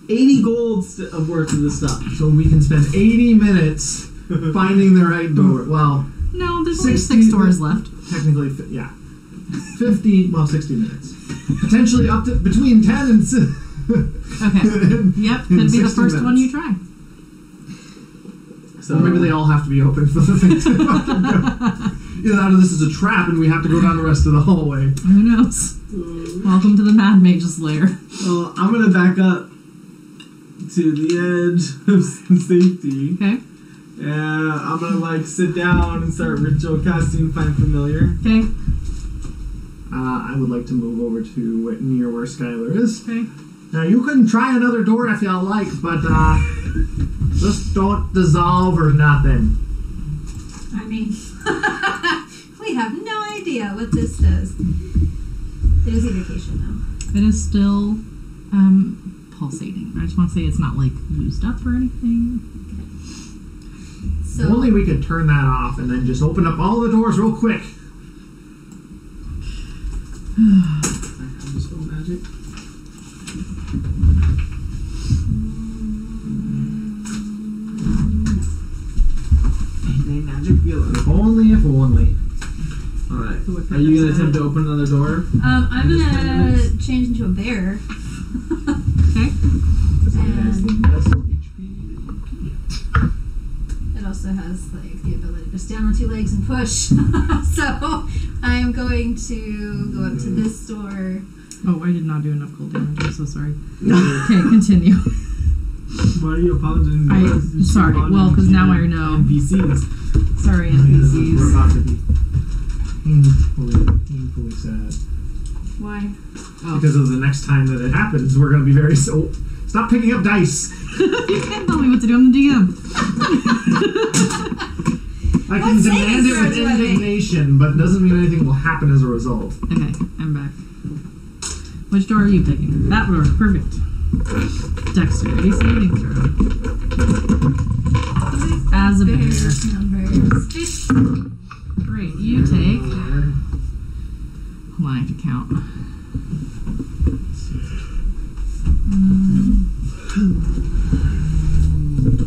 80 gold of worth of this stuff. So we can spend 80 minutes finding the right door. Well, No, there's only 60 6 doors left. technically, yeah. 60 minutes. Potentially up to between 10 and Okay. Yep, could be the 60 first one minutes. you try. So Or maybe they all have to be open for the thing to fucking go. Either that or this is a trap and we have to go down the rest of the hallway. Who knows? Welcome to the Mad Mage's lair. Well, I'm gonna back up to the edge of safety. Okay. And I'm gonna like sit down and start ritual casting Find Familiar. Okay. I would like to move over to near where Skylar is. Okay. Now you can try another door if y'all like, but just don't dissolve or nothing. I mean, we have no idea what this does. It is evocation, though. It is still pulsating. I just want to say it's not like used up or anything. So If only we could turn that off and then just open up all the doors real quick. I have this spell magic. Magic healer. If only. Alright. Are you gonna attempt to open another door? I'm gonna change into a bear. Okay. It also has like the ability to stand on 2 legs and push. So I'm going to go up to this door Oh, I did not do enough cold damage. I'm so sorry. Okay, continue. Why are you apologizing? I'm sorry. Well, because now I know. NPCs. Sorry, We're NPCs. about to be painfully sad. Why? Because of the next time that it happens, we're going to be very so. Stop picking up dice. You can't tell me what to do. I'm the DM. I can demand it with indignation, but it doesn't mean anything will happen as a result. Okay, I'm back. Which door are you picking? That door. Perfect. Dexterity saving throw. As a bear. Numbers. Great. You take. Hold on, I have to count.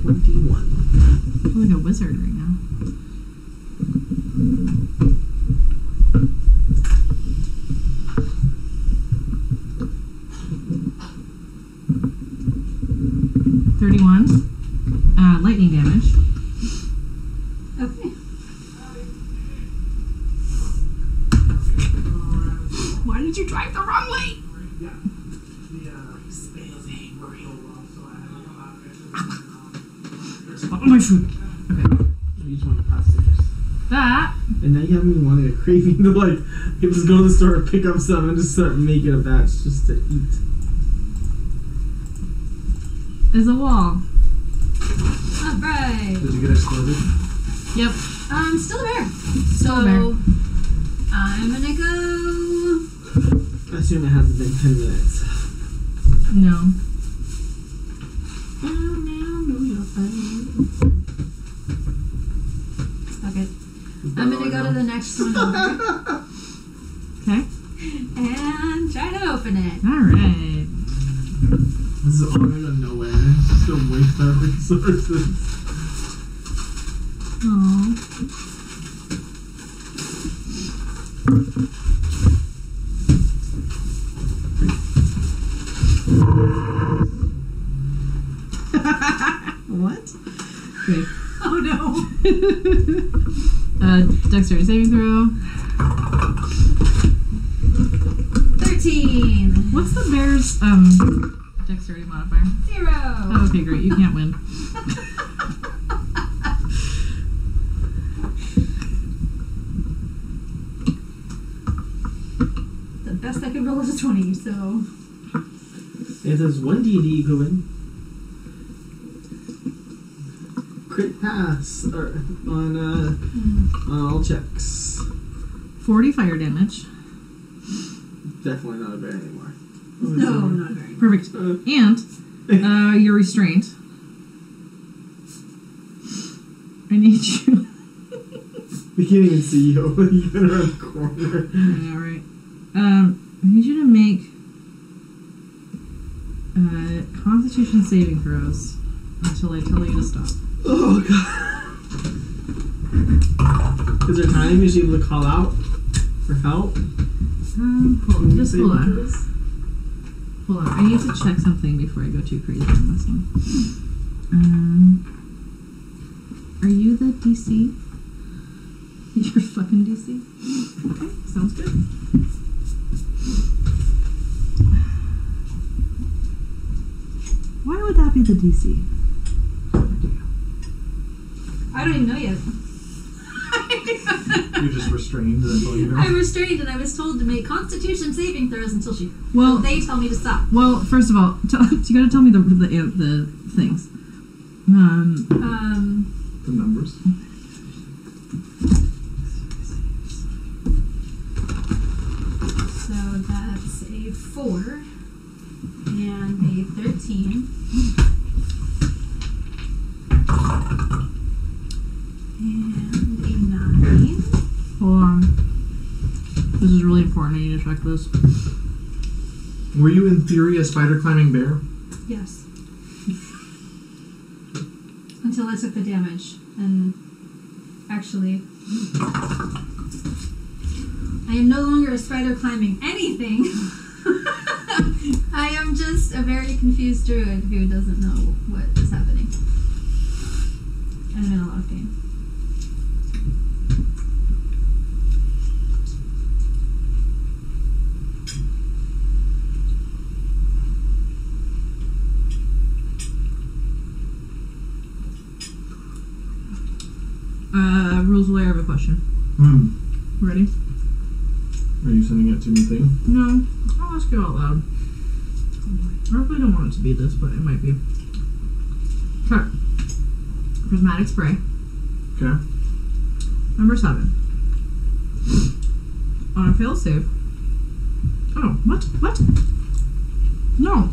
21. I feel like a wizard right now. Lightning damage. Okay. Why did you drive the wrong way? Oh, my shoe. Okay. You just want to pass it. That. And now you have me wanting a craving to like, just go to the store and pick up some and just start making a batch just to eat. Is a wall. Alright. Did you get exploded? Yep. Still there. Still a bear. I'm gonna go. I assume it hasn't been 10 minutes. No. Okay. I'm gonna go to the next one over. Okay. And try to open it. Alright. This is all out of nowhere. Just don't waste our resources. Aww. What? Wait. Oh no. Dexterity saving throw. 13. What's the bear's dexterity modifier? 0. Oh, okay, great. You can't win. The best I could roll is a 20, so. If there's one D&D you could win. Crit pass on all checks. 40 fire damage. Definitely not a bear anymore. No, not very. Perfect. And you're restrained. I need you. We can't even see you. You've been around the corner. Alright. I need you to make Constitution saving throws until I tell you to stop. Oh god. Is there time you're able to call out for help? Hold on. Just hold on. Hold on. I need to check something before I go too crazy on this one. Are you the DC? You're fucking DC? Okay, sounds good. Why would that be the DC? I don't even know yet. You're just restrained, that's all you know? I'm restrained and I was told to make Constitution saving throws until they tell me to stop. Well, first of all, you gotta tell me the things. The numbers. So that's a 4 and a 13 and a 9. Hold on. This is really important. I need to check this. Were you in theory a spider climbing bear? Yes. Until I took the damage. And actually, I am no longer a spider climbing anything. I am just a very confused druid who doesn't know what is happening. And I'm in a lot of pain. Rules Away, I have a question. Ready? Are you sending it to me thing? No. I'll ask you out loud. I really don't want it to be this, but it might be. Okay. Prismatic spray. Okay. Number 7. On a fail save. Oh, what? What? No.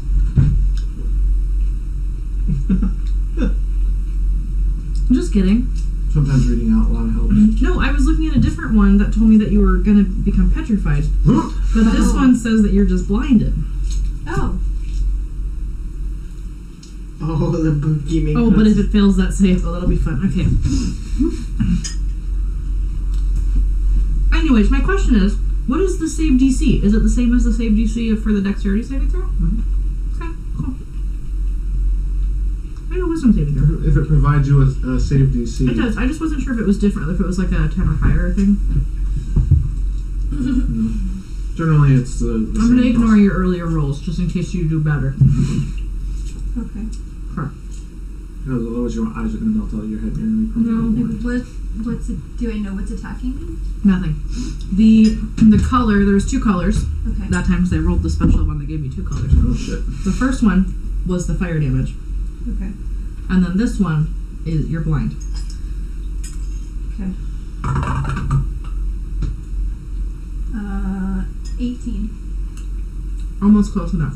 I'm just kidding. Sometimes reading out loud helps. No, I was looking at a different one that told me that you were going to become petrified. But this one says that you're just blinded. Oh. Oh, the boogeyman. Oh, but if it fails that save, oh, that'll be fun. Okay. Anyways, my question is, what is the save DC? Is it the same as the save DC for the dexterity saving throw? Okay, cool. I know wisdom saving throw. If it provides you with a save DC. It does. I just wasn't sure if it was different, if it was like a 10 or higher thing. Generally, it's the I'm going to ignore your earlier rolls, just in case you do better. Okay. Because otherwise your eyes are going to melt out of your head and you're going to be And what's it, do I know what's attacking me? Nothing. The color, there's 2 colors. Okay. That time, because I rolled the special one that gave me 2 colors. Oh shit. The first one was the fire damage. Okay. And then this one is you're blind. Okay. 18. Almost close enough.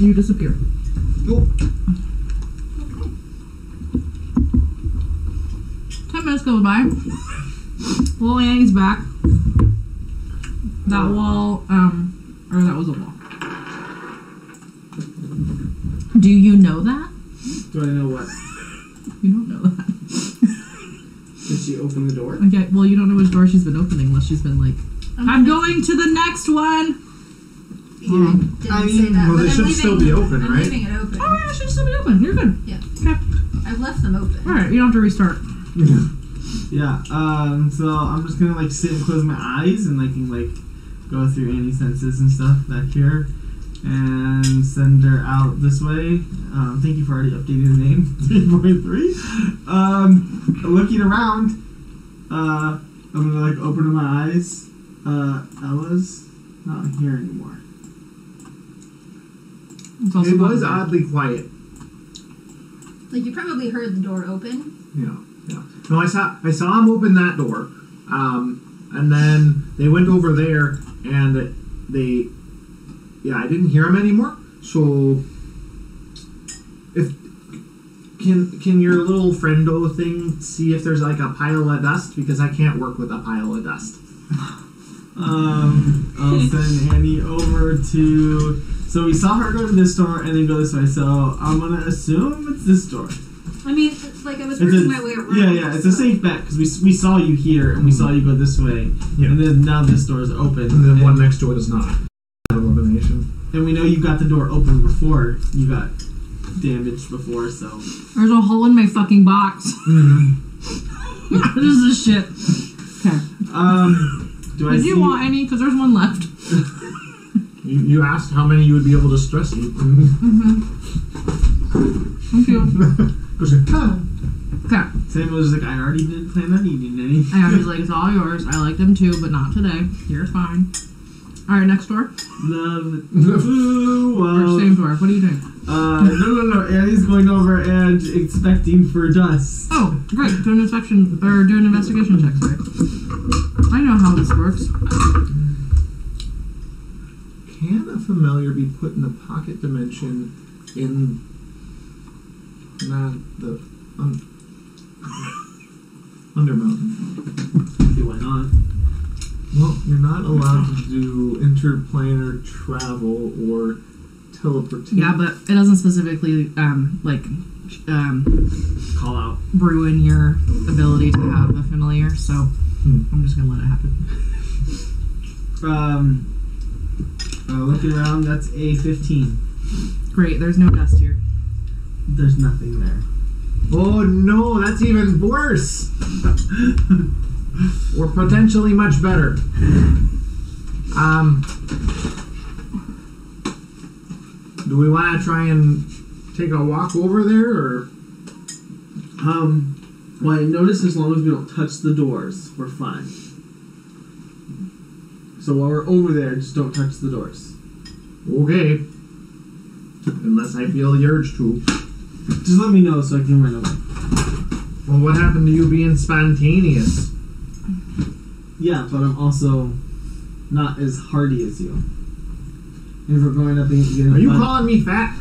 You disappear. Oh. Okay. 10 minutes goes by. Little Annie's back. That wall, or that was a wall. Do you know that? Do I know what? You don't know that. Did she open the door? Okay, well, you don't know which door she's been opening unless she's been like, I'm going to the next one! Yeah, I didn't say that. Well, but they I'm should leaving, still be open, I'm right? leaving it open. Oh, yeah, it should still be open. You're good. Yeah. Okay. I've left them open. Alright, you don't have to restart. Yeah. So I'm just gonna like sit and close my eyes and go through Annie's senses and stuff back here, and send her out this way. Thank you for already updating the name 3.3. Looking around, I'm gonna open my eyes. Ella's not here anymore. It's also It was not oddly quiet. Like, you probably heard the door open. Yeah. No, I saw him open that door, and then they went over there, and I didn't hear him anymore. So, can your little friendo thing see if there's like a pile of dust, because I can't work with a pile of dust. I'll send Annie over to. So we saw her go to this door and then go this way. So I'm gonna assume it's this door. I mean, like, I was working my way around. Yeah, it's a safe bet because we saw you here and we saw you go this way, and then now this door is open, And then one next to it is not. Elimination. and we know you got the door open before you got damaged before. So There's a hole in my fucking box. This is shit. Okay. Did you want any? Because there's one left. You asked how many you would be able to stress eat. Thank you. Okay. Sam was like, I already didn't plan on eating any. And he's like, it's all yours. I like them too, but not today. You're fine. Alright, next door. Love it. Ooh, Or same door. What are you doing? No. Annie's going over and expecting for dust. Oh, great. Do an inspection, or do an investigation check, sorry. I know how this works. Can a familiar be put in a pocket dimension in the Undermountain? Okay, why not? Well, you're not allowed to do interplanar travel or teleportation. Yeah, but it doesn't specifically, Call out. ruin your ability to have a familiar, so I'm just gonna let it happen. Looking around, that's a 15. Great, there's no dust here. There's nothing there. Oh no, that's even worse. Or potentially much better. Do we want to try and take a walk over there, or? Well, I noticed as long as we don't touch the doors, we're fine. So while we're over there, just don't touch the doors. Okay. Unless I feel the urge to. Just let me know so I can run away. Well, what happened to you being spontaneous? Yeah, but I'm also not as hardy as you. If we're going up and getting Are you fun- calling me fat?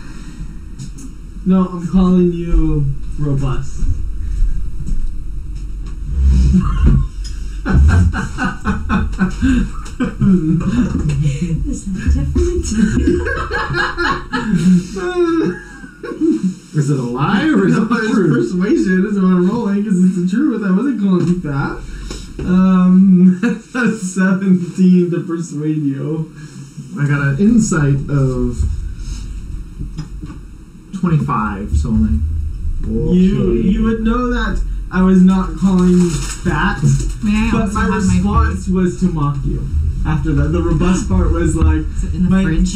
No, I'm calling you robust. Is that different? Is it a lie or is it the It's truth? persuasion is what I'm rolling because it's the truth. I wasn't calling you fat. That's 17 to persuade you. I got an insight of 25, so I'm like, okay. You would know that I was not calling you fat, May I but also my have response was to mock you. After that, the robust part was like Is it in the my fridge?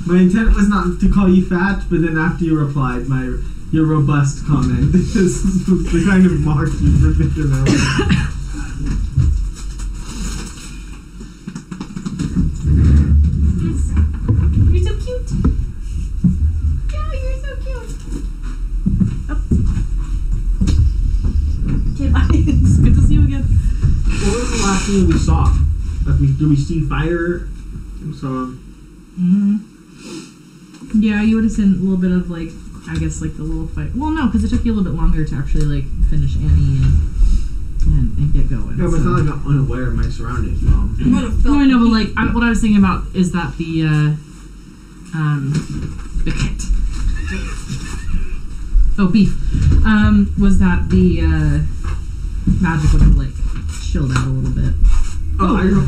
my intent was not to call you fat, but then after you replied, your robust comment is to kind of mock you for thinking that. You're so cute. Yeah, you're so cute. Okay, bye. It's good to see you again. What was the last thing we saw? Like, did we see fire? So. Yeah, you would have seen a little bit of like, I guess like the little fight. Well, no, because it took you a little bit longer to actually like finish Annie and get going. Yeah, but it's not like I'm unaware of my surroundings, Mom. No, I know, but like what I was thinking about is that the cat. Oh, beef. Was that the magic would have like chilled out a little bit.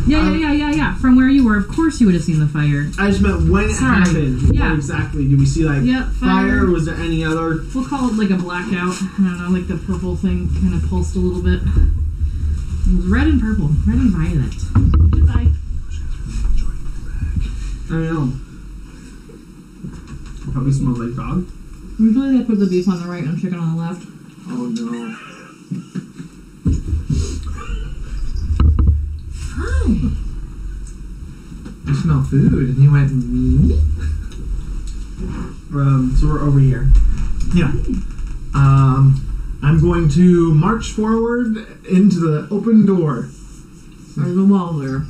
Yeah. From where you were, of course you would have seen the fire. I just meant when it Sorry. happened. Yeah. What exactly? Did we see like fire? Was there any other? We'll call it like a blackout. I don't know, like the purple thing kind of pulsed a little bit. It was red and purple, red and violet. Goodbye. I don't know. Probably smells like dog. Usually they put the beef on the right and chicken on the left. Oh no. Hi. You smell food and you went, me? So we're over here. Yeah. I'm going to march forward into the open door. There's a wall there.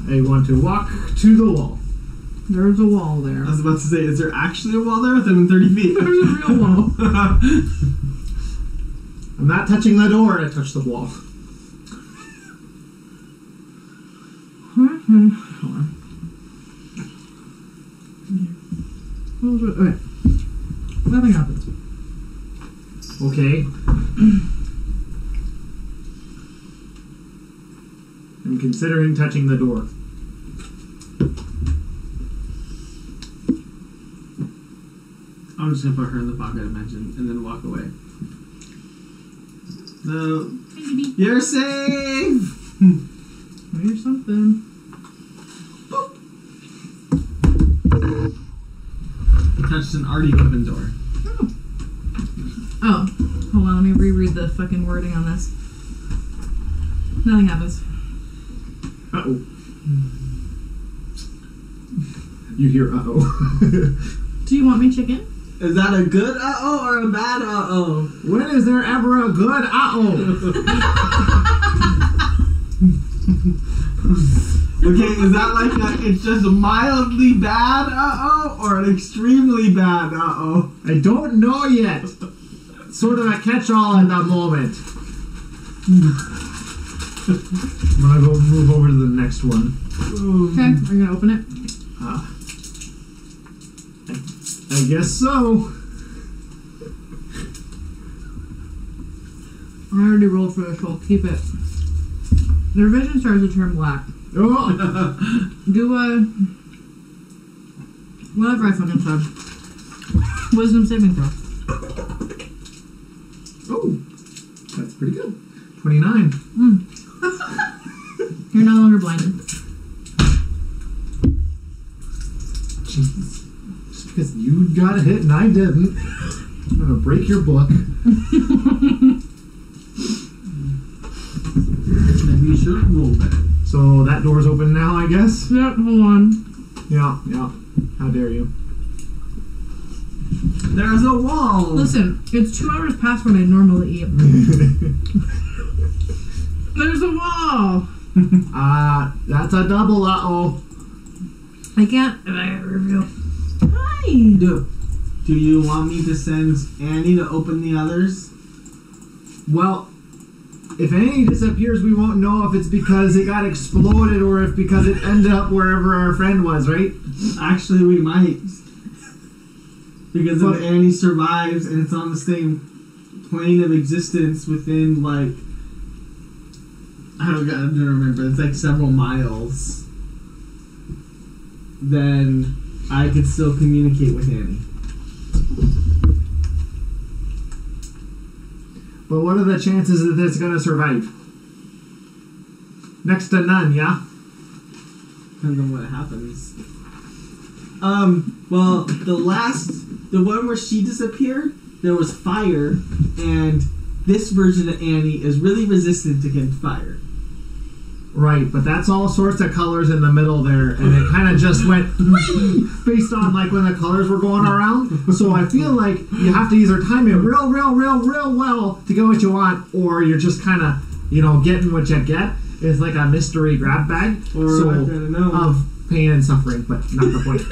I want to walk to the wall. There's a wall there. I was about to say, is there actually a wall there within 30 feet? There's a real wall. I'm not touching the door, I touch the wall. Hold on. Okay. Nothing happens. Okay. I'm considering touching the door. I'm just gonna put her in the pocket I mentioned and then walk away. No. You're safe! Here's something. Touched an already open door. Oh. Hold on, let me reread the fucking wording on this. Nothing happens. Uh-oh. You hear uh-oh. Do you want me chicken? Is that a good uh-oh or a bad uh-oh? When is there ever a good uh-oh? Okay, is that like it's just a mildly bad uh-oh or an extremely bad uh-oh? I don't know yet. Sort of a catch-all at that moment. I'm gonna go move over to the next one. Okay, are you gonna open it? I guess so. I already rolled for this, so I'll keep it. Their vision starts to turn black. Oh. Do whatever I fucking said. Wisdom saving throw. Oh, that's pretty good. 29. You're no longer blinded. Jesus. Just because you got a hit and I didn't, I'm gonna break your book. Then you should roll that. So that door's open now, I guess? Yep, hold on. Yeah. How dare you? There's a wall! Listen, it's 2 hours past when I normally eat. There's a wall! That's a double, uh-oh. I can't reveal. Hi! Do you want me to send Annie to open the others? Well, if Annie disappears, we won't know if it's because it got exploded or if because it ended up wherever our friend was, right? Actually, we might. Because if Annie survives and it's on the same plane of existence within, like, I don't remember, it's like several miles, then I could still communicate with Annie. But what are the chances that it's going to survive? Next to none, yeah? Depends on what happens. Well, the one where she disappeared, there was fire, and this version of Annie is really resistant against fire. Right, but that's all sorts of colors in the middle there, and it kind of just went based on like when the colors were going around. So I feel like you have to either time it real well to get what you want, or you're just kind of, getting what you get. It's like a mystery grab bag of pain and suffering, but not the point.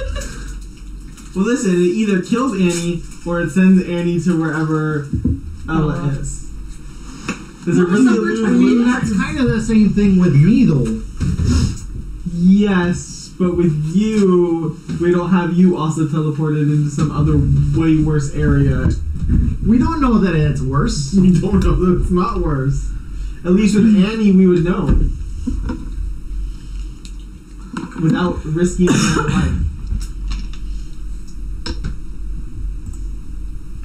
Well, listen, it either kills Annie or it sends Annie to wherever Ella is. Does it really lose? That's kind of the same thing with me, though. Yes, but with you, we don't have you also teleported into some other way worse area. We don't know that it's worse. We don't know that it's not worse. At least with Annie, we would know. Without risking her life.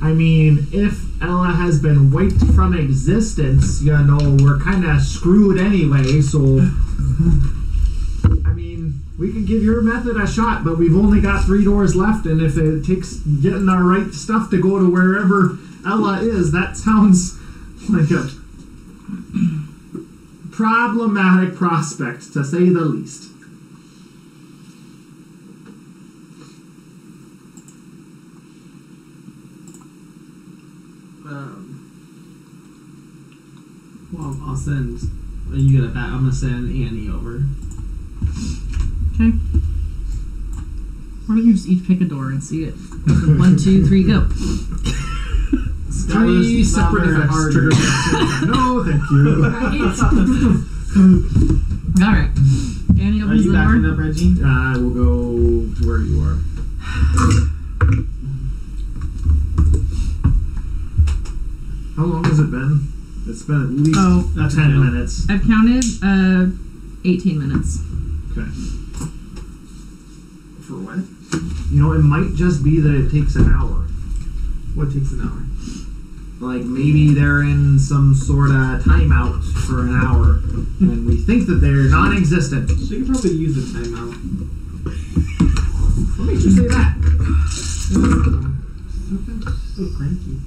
I mean, if Ella has been wiped from existence, we're kind of screwed anyway, so... I mean, we can give your method a shot, but we've only got 3 doors left, and if it takes getting our right stuff to go to wherever Ella is, that sounds like a problematic prospect, to say the least. Well, I'll send. You get it back. I'm gonna send Annie over. Okay. Why don't you just each pick a door and see it? 1, 2, 3, go. 3 separate effects triggered. No, thank you. All right. Annie Are opens you the door. backing up, Reggie? I will go to where you are. How long has it been? It's been at least 10 minutes. I've counted 18 minutes. Okay. For what? It might just be that it takes an hour. What takes an hour? Like, maybe they're in some sort of timeout for an hour, and we think that they're non-existent. She could probably use a timeout. What makes you say that? So cranky.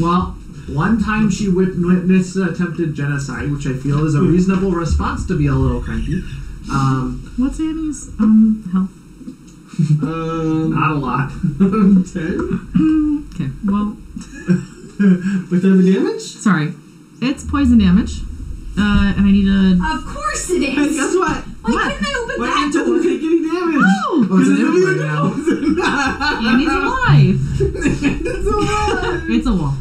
Well, one time she witnessed attempted genocide, which I feel is a reasonable response to be a little cranky. What's Annie's health? Not a lot. 10? Okay, well... With the damage? Sorry. It's poison damage. And I need a... Of course it is! Hey, guess what? Why couldn't I open Why that didn't you door? take any damage? Oh! It's an imp right now. Annie's alive! It's alive! It's a wall.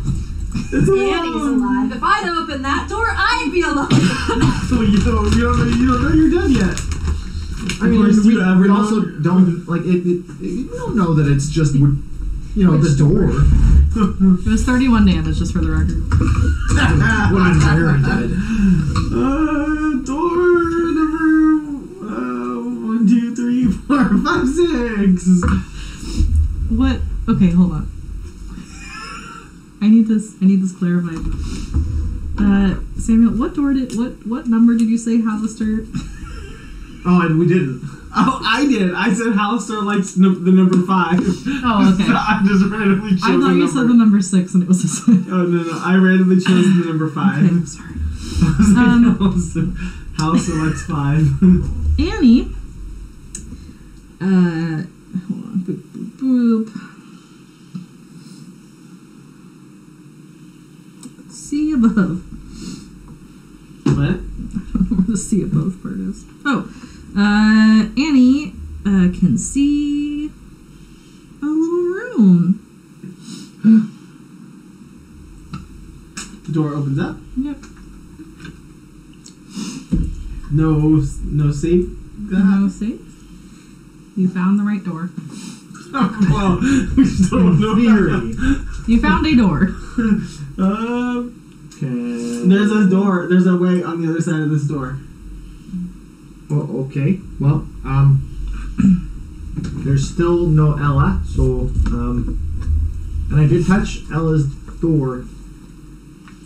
It's Annie's alive. If I'd opened that door, I'd be alive. So you don't know you're dead yet. I mean, we also don't, like, you don't know that it's just, the door. It was 31 damage, just for the record. When I'm very dead. Door number 1, 2, 3, 4, 5, 6. What? Okay, hold on. I need this clarified. Samuel, what number did you say Hallister? Oh, and we didn't. Oh, I did. I said Halister likes the number 5. Oh, okay. I just randomly chose I thought you said the number 6 and it was this one. Oh, no. I randomly chose the number 5. Okay, I'm sorry. I was like, Halister likes 5. Annie. Hold on. Boop, boop, boop. See above. What? I don't know where the see above part is. Oh. Annie can see a little room. The door opens up. Yep. No safe. No safe. You found the right door. Well, we still don't know. You found a door. There's a door. There's a way on the other side of this door. Oh, okay. Well, there's still no Ella, so, and I did touch Ella's door.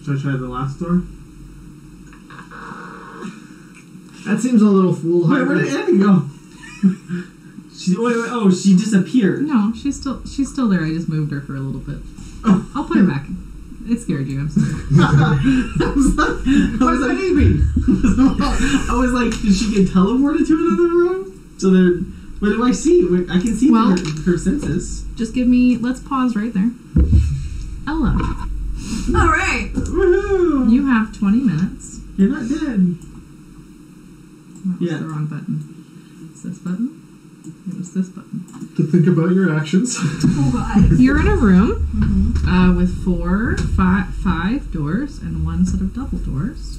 Should I try the last door? That seems a little Wait, foolhardy. where did Annie go? Wait, oh, she disappeared. No, she's still there. I just moved her for a little bit. Oh. I'll put her back. It scared you. I'm sorry. I was like, did she get teleported to another room? So there, what do I see? I can see her senses. Just give me. Let's pause right there. Ella, All right. Woohoo! you have 20 minutes. You're not dead. That was Yeah. the wrong button. It's this button. It was this button. To think about your actions. Oh god. You're in a room Mm-hmm. with five doors and one set of double doors.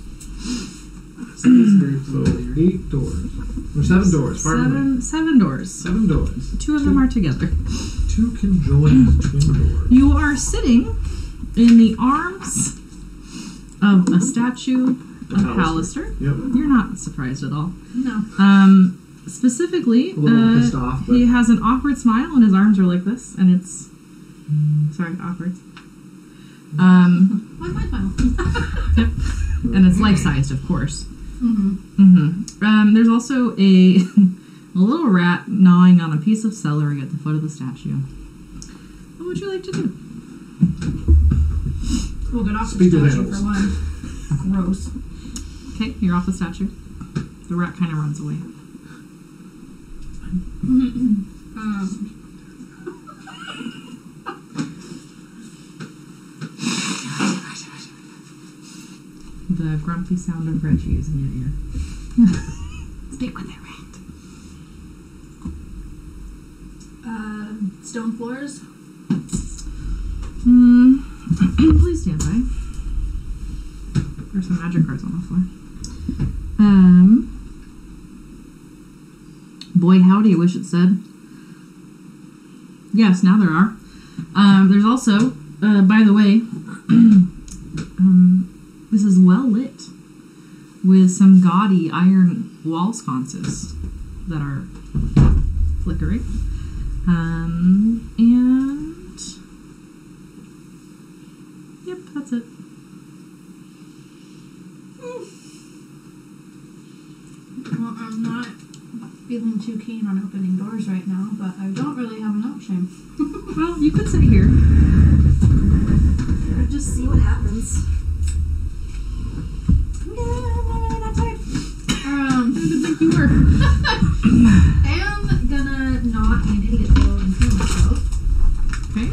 Sounds very So, familiar. 8 doors. Or 7 doors, pardon me. Seven doors. 7 doors. 2 of them are together. 2 conjoined twin doors. You are sitting in the arms of a statue of Halister. Yep. You're not surprised at all. No. Specifically, A little pissed off, but he has an awkward smile and his arms are like this, and it's awkward. Like my smile. Yep, and it's life-sized, of course. Mm-hmm. There's also a little rat gnawing on a piece of celery at the foot of the statue. What would you like to do? We'll get off Speak the of statue animals. for one. Gross. Okay, you're off the statue. The rat kind of runs away. The grumpy sound of Reggie is in your ear. Speak with the rat. Stone floors. Please stand by. There's some magic cards on the floor. Boy, howdy, I wish it said. Yes, now there are. There's also, by the way, this is well lit with some gaudy iron wall sconces that are flickering. And yep, that's it. Well, I'm not feeling too keen on opening doors right now, but I don't really have an option. Well, you could sit here. Just see what happens. Yeah, I'm not really that type. I didn't think you were. I am gonna not be an idiot though and heal myself. Okay.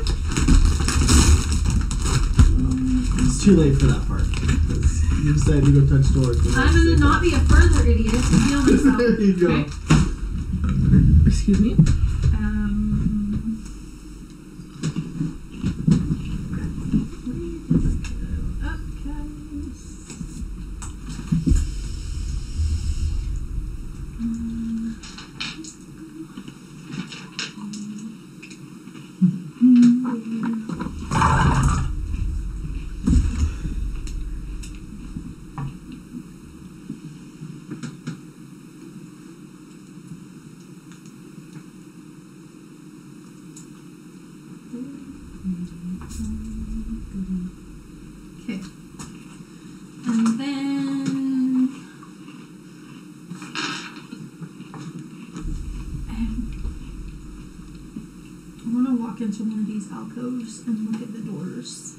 It's too late for that part. Because you decided to go touch doors. I'm gonna not be a further idiot and heal myself. There you go. Okay. Excuse me. Okay. And then walk into one of these alcoves and look at the doors.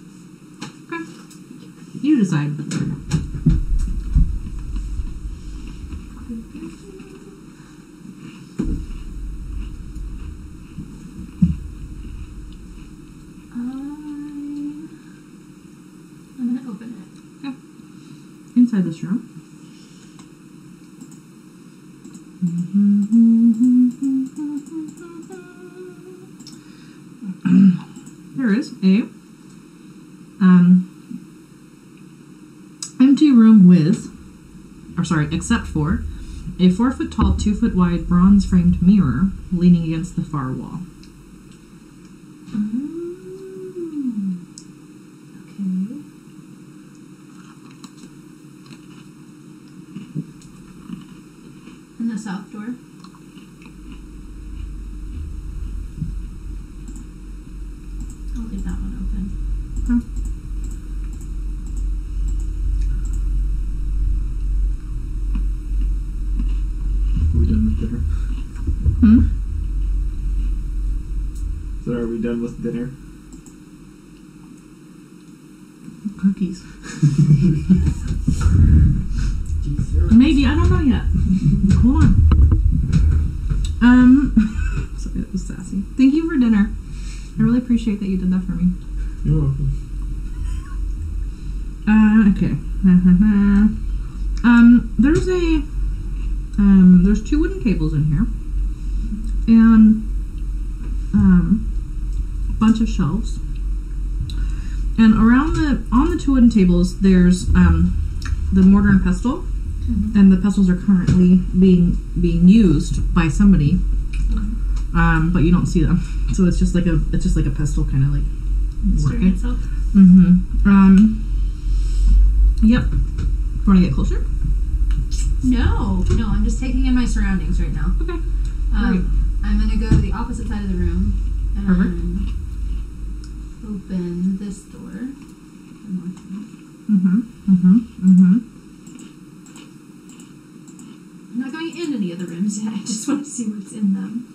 Okay. You decide. I'm gonna open it. Okay. Inside this room. There is a empty room with, except for a 4-foot tall, 2-foot wide bronze framed mirror leaning against the far wall. Okay. And the south door. I'll leave that one open. Okay. Are we done with dinner? So are we done with dinner? Cookies. Maybe, I don't know yet. Hold on. Sorry, that was sassy. Thank you for dinner. I really appreciate that you did that for me. You're welcome. Okay. There's 2 wooden tables in here. And, a bunch of shelves. And on the 2 wooden tables, there's, the mortar and pestle. Mm-hmm. And the pestles are currently being used by somebody. But you don't see them. So it's just like a pestle kind of like Stirring working. itself. Yep. You want to get closer? No, I'm just taking in my surroundings right now. Okay. I'm gonna go to the opposite side of the room and Perfect. open this door. I'm not going in any of the rooms yet. I just want to see what's in them.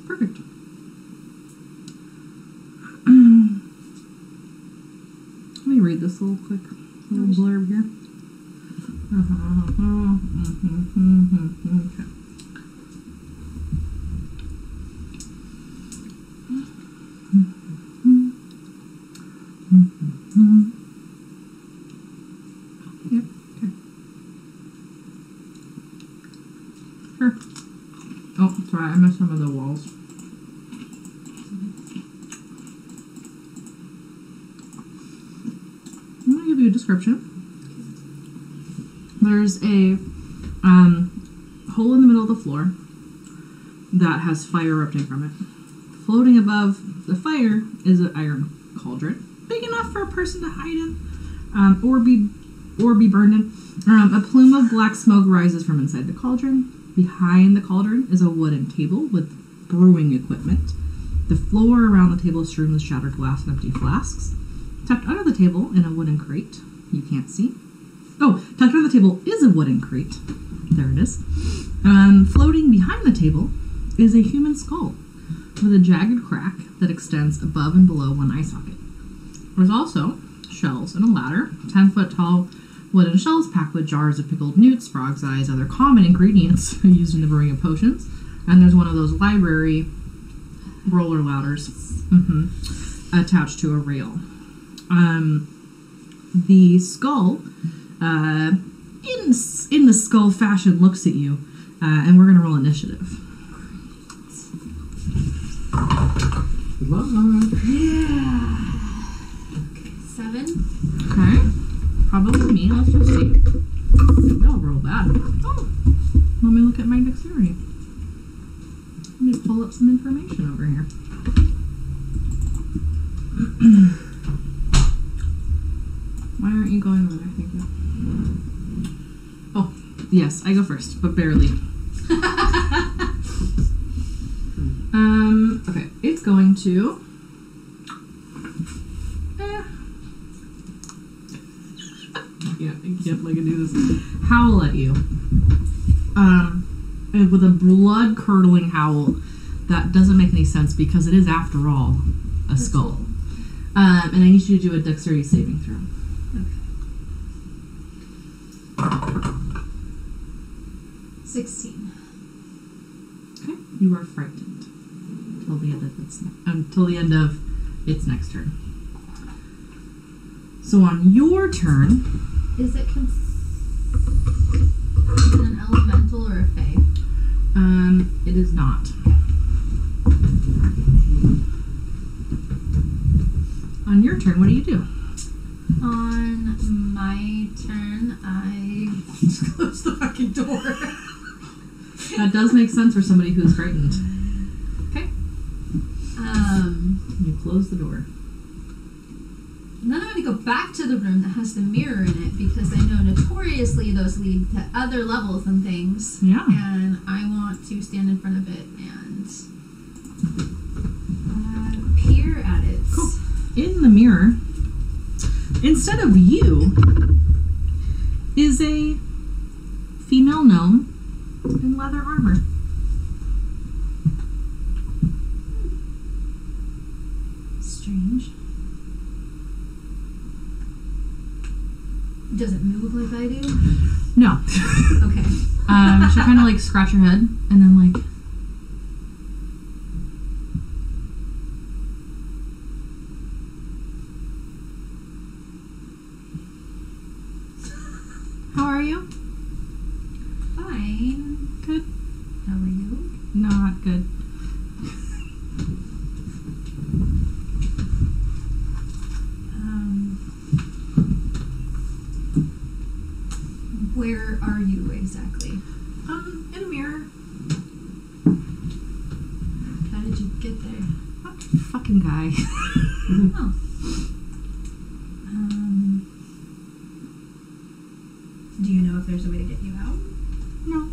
Perfect. Let me read this little quick blurb here. Okay. Yep. Okay. Sure. Oh, sorry, I missed some of the walls. I'm gonna give you a description. There's a hole in the middle of the floor that has fire erupting from it. Floating above the fire is an iron cauldron, big enough for a person to hide in, or be burned in. A plume of black smoke rises from inside the cauldron. Behind the cauldron is a wooden table with brewing equipment. The floor around the table is strewn with shattered glass and empty flasks. Tucked under the table in a wooden crate, you can't see. Oh, tucked under the table is a wooden crate. There it is. Floating behind the table is a human skull with a jagged crack that extends above and below one eye socket. There's also shelves and a ladder, 10-foot tall wooden shelves packed with jars of pickled newts, frog's eyes, other common ingredients used in the brewing of potions. And there's one of those library roller ladders attached to a rail. The skull, in the skull fashion, looks at you, and we're going to roll initiative. Good luck. Yeah. Okay, 7. Okay. Probably me. Let's just see. They'll roll bad. Oh. Let me look at my dexterity. Let me pull up some information over here. Why aren't you going over there? Thank you. Oh, yes, I go first, but barely. Okay, it's going to... I can't do this. Howl at you. with a blood-curdling howl that doesn't make any sense because it is, after all, a skull. And I need you to do a dexterity saving throw. Okay. 16. Okay. You are frightened till the end of its next turn. So on your turn, Is it an elemental or a fae? it is not. On your turn, what do you do? On my turn, I just close the fucking door. That does make sense for somebody who's frightened. Okay. You close the door. Then I'm going to go back to the room that has the mirror in it because I know notoriously those lead to other levels and things. Yeah. And I want to stand in front of it and peer at it. Cool. In the mirror, instead of you, is a female gnome in leather armor. Strange. Does it move like I do? No. Okay. She'll kind of like scratch her head and then like. How are you? Fine. Good. How are you? Not good. Where are you exactly? In a mirror. How did you get there? Fucking guy. Oh. Do you know if there's a way to get you out? No.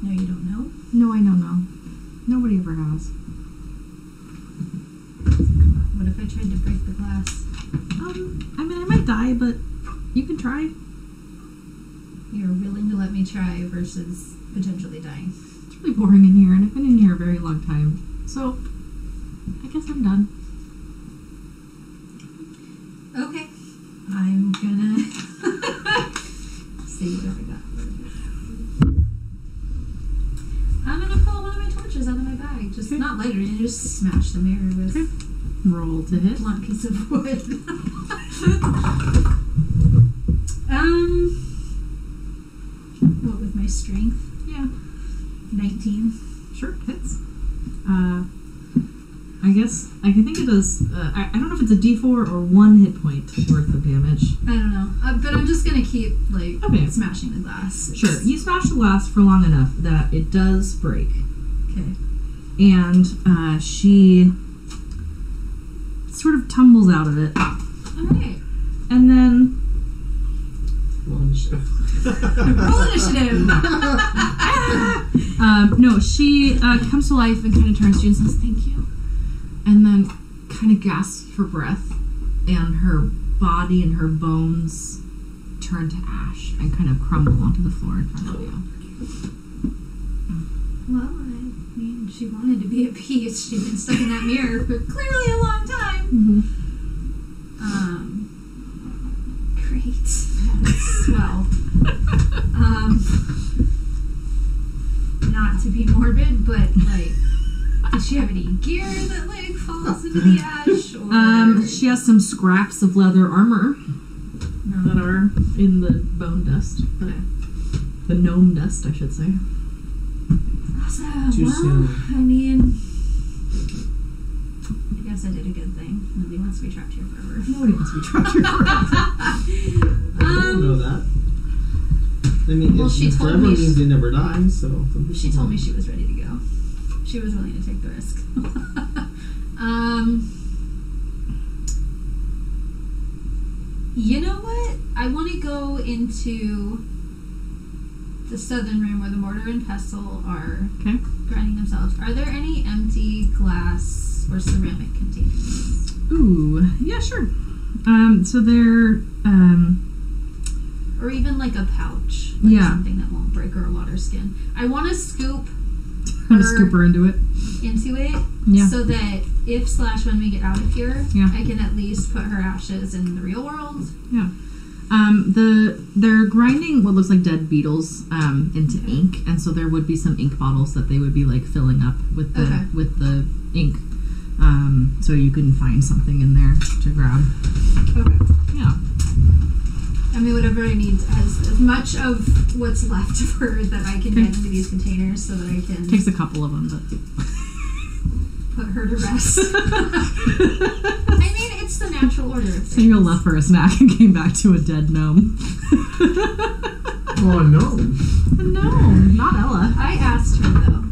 No, you don't know? No, I don't know. Nobody ever has. What if I tried to break the glass? I mean, I might die, but you can try. You're willing to let me try versus potentially dying. It's really boring in here, and I've been in here a very long time. So, I guess I'm done. Okay. I'm gonna see what I got. I'm gonna pull one of my torches out of my bag. Just not light it, and just smash the mirror with a Roll to hit. blunt piece of wood. What with my strength? Yeah. 19. Sure, hits. I guess I can think it does. I don't know if it's a D4 or 1 hit point worth of damage. I don't know, but I'm just gonna keep smashing the glass. Sure, you smash the glass for long enough that it does break, Okay. and she sort of tumbles out of it, Alright. and then Roll initiative! no, she comes to life and kind of turns to you and says, "Thank you," and then kind of gasps for breath, and her body and her bones turn to ash and kind of crumble onto the floor in front of you. Well, I mean, she wanted to be at peace. She's been stuck in that mirror for clearly a long time. Mm-hmm. Great. That's swell. Not to be morbid, but, like, does she have any gear that, like, falls into the ash? Or... She has some scraps of leather armor No. that are in the bone dust. The gnome dust, I should say. Awesome. Too soon. I mean, I guess I did a good thing. Nobody wants to be trapped here forever. Nobody wants to be trapped here forever. I don't know that. I mean, Well, she told forever me means they never die, so... She told me she was ready to go. She was willing to take the risk. You know what? I want to go into the southern room where the mortar and pestle are grinding themselves. Are there any empty glass or ceramic containers? Ooh, yeah, sure. So they're or even like a pouch, something that won't break her water skin. I want to scoop her into it, so that if/when we get out of here, I can at least put her ashes in the real world. Yeah. They're grinding what looks like dead beetles into ink, and so there would be some ink bottles that they would be like filling up with the ink. So you can find something in there to grab. Okay. Yeah. I mean, whatever I need, as much of what's left of her that I can get into these containers so that I can... Takes a couple of them, but... put her to rest. I mean, it's the natural order of things. So you left for a snack and came back to a dead gnome. Oh, no. No, not Ella. I asked her, though.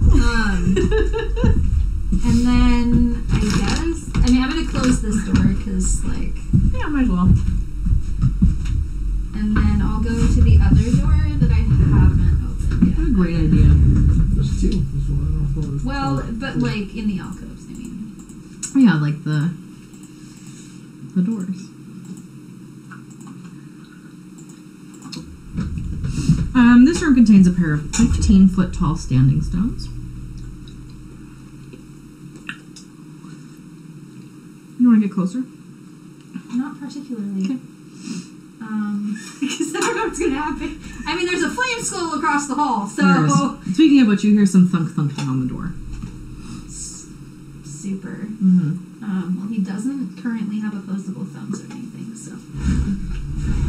And then, I guess... I mean, I'm going to close this door, because, like... Yeah, might as well. And then I'll go to the other door that I haven't opened yet. What a great idea. There's two. There's one. Well, but like in the alcoves, I mean. Yeah, like the doors. This room contains a pair of 15-foot tall standing stones. You want to get closer? Not particularly. Okay. Because I don't know what's going to happen. I mean, there's a flame skull across the hall, so... Speaking of which, you hear some thunk-thunking on the door. Super. Mm-hmm. Well, he doesn't currently have opposable thumbs or anything, so...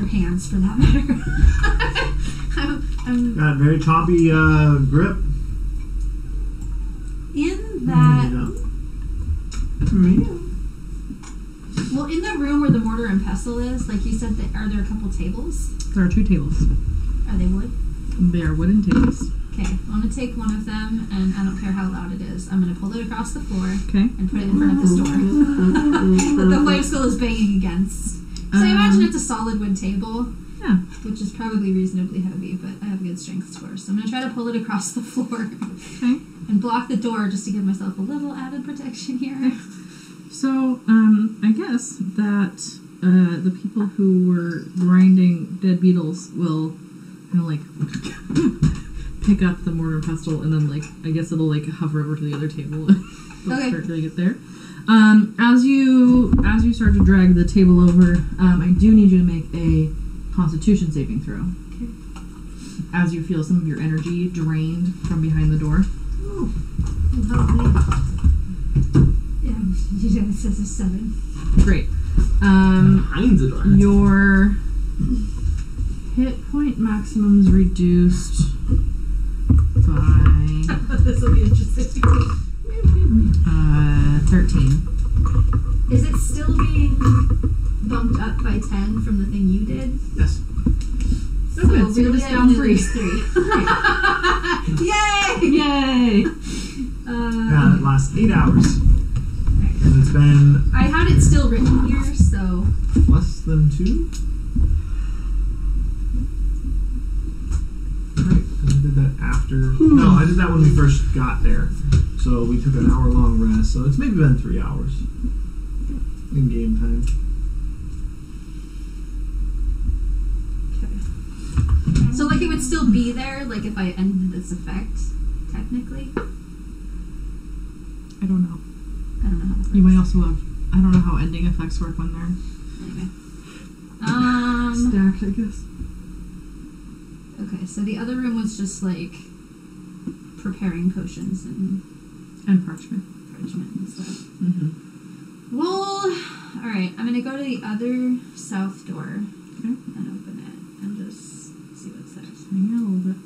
Or hands, for that matter. I'm got very choppy grip. in that... Well, in the room where the mortar and pestle is, like you said, are there a couple tables? There are 2 tables. Are they wood? They are wooden tables. Okay, I'm going to take one of them, and I don't care how loud it is. I'm going to pull it across the floor and put it in front of this door that the flame skull is banging against. So I imagine it's a solid wood table, which is probably reasonably heavy, but I have a good strength score. So I'm going to try to pull it across the floor and block the door just to give myself a little added protection here. So, I guess that the people who were grinding dead beetles will kind of like pick up the mortar and pestle, and then like I guess it'll like hover over to the other table and start doing it there. As you start to drag the table over, I do need you to make a Constitution saving throw. Okay. As you feel some of your energy drained from behind the door. Oh, it says a 7. Great. Your hit point maximum is reduced by... This will be interesting. 13. Is it still being bumped up by 10 from the thing you did? Yes. So really just down 3. 3. Yay! Yay! It lasts 8 hours. And it's been... I had it still written here, so... less than 2? Right, and I did that after... No, I did that when we first got there. So we took an hour-long rest, so it's maybe been 3 hours in game time. Okay. So, like, it would still be there, like, if I ended this effect, technically? I don't know. I don't know how that works. You might also have... I don't know how ending effects work when they're... Anyway. stacked, I guess. Okay, so the other room was just, like, preparing potions and parchment. And stuff. Mm-hmm. Well, alright, I'm gonna go to the other south door Okay. and open it and just see what it says. Hang out a little bit.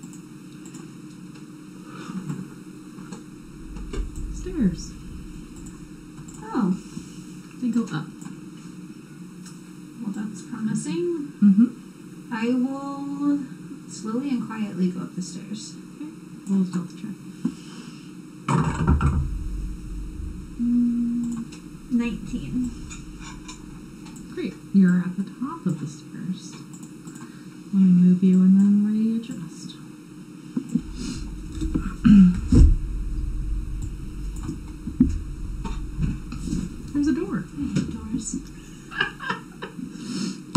Stairs. Oh, They go up. well, that's promising. Mm-hmm. I will slowly and quietly go up the stairs. Okay. Roll a stealth check. 19. Great. You're at the top of the stairs. Let me move you and then readjust. There's a door. I hate doors.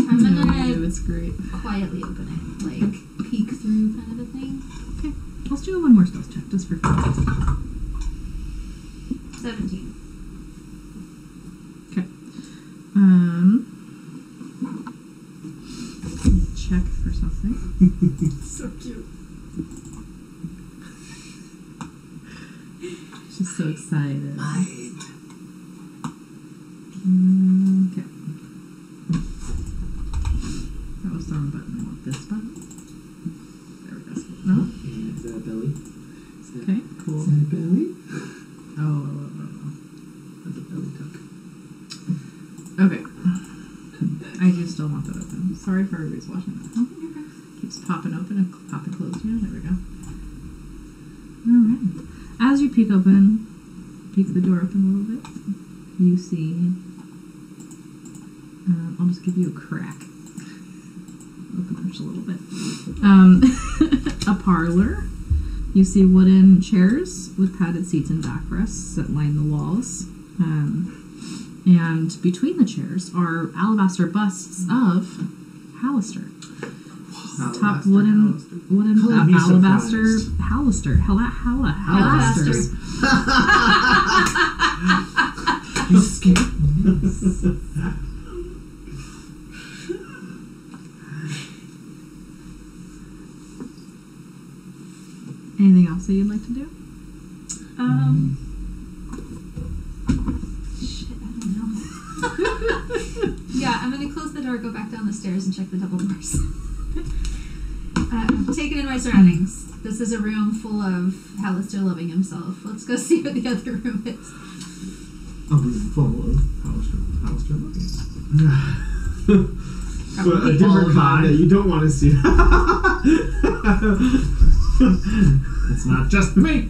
I'm gonna... It's great. quietly open it, like peek through kind of a thing. Okay, let's do one more stealth check just for fun. 17. Okay. Check for something. So cute. She's so excited. Okay. That was the wrong button. I want this button. There we go. No? Yeah, is that a belly? Okay, cool. Is that a belly? Oh. That's a belly tuck. Okay. I do still want that open. Sorry for everybody's watching that. Oh, you're okay. Keeps popping open and popping closed. Yeah, there we go. Alright. As you peek the door open a little bit, you see, I'll just give you a crack. Open just a little bit. A parlor. You see wooden chairs with padded seats and backrests that line the walls. And between the chairs are alabaster busts of Hallister. Top wooden alabaster Hallister. Halasters. You scared? Anything else that you'd like to do? Shit, I don't know. Yeah, I'm gonna close the door, go back down the stairs, and check the double doors. Taking in my surroundings. This is a room full of Hallister loving himself. Let's go see what the other room is. A room full of Hallister looking. But a different kind that you don't want to see. It's not just me.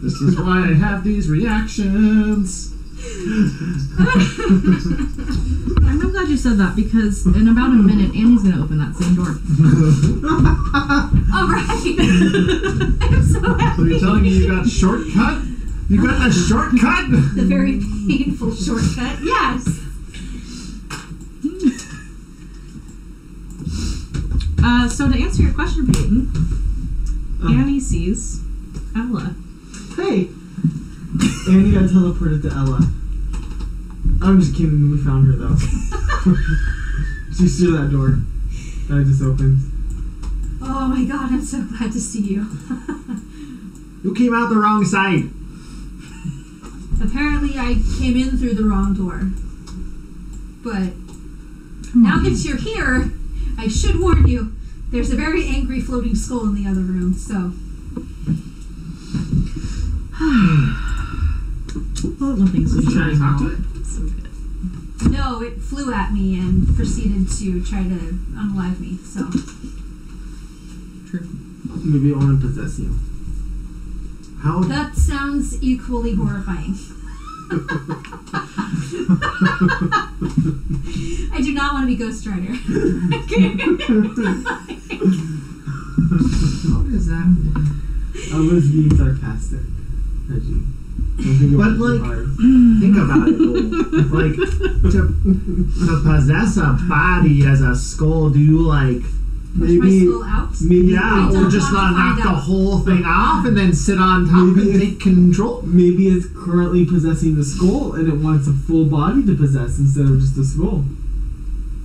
This is why I have these reactions. I'm so glad you said that because in about a minute, Annie's going to open that same door. All right. I'm so happy. So you're telling me you got shortcut? You got a shortcut? The very painful shortcut. Yes. So to answer your question, Peyton, Annie sees Ella. Hey! Annie got teleported to Ella. I'm just kidding, we found her though. She's through that door that I just opened. Oh my god, I'm so glad to see you. You came out the wrong side. Apparently I came in through the wrong door. But now that you're here, I should warn you, there's a very angry floating skull in the other room, so... Well, one thing's Did you try to talk to it? So good. No, it flew at me and proceeded to try to unalive me, so... True. Maybe it want to possess you. How? That sounds equally horrifying. I do not want to be Ghost Rider. How is that? I was being sarcastic. Reggie. But like, think about it though. Like, to possess a body as a skull, do you like... Push my skull out? Maybe, Yeah, or just not knock the whole thing off and then sit on top and take control? Maybe it's currently possessing the skull and it wants a full body to possess instead of just a skull.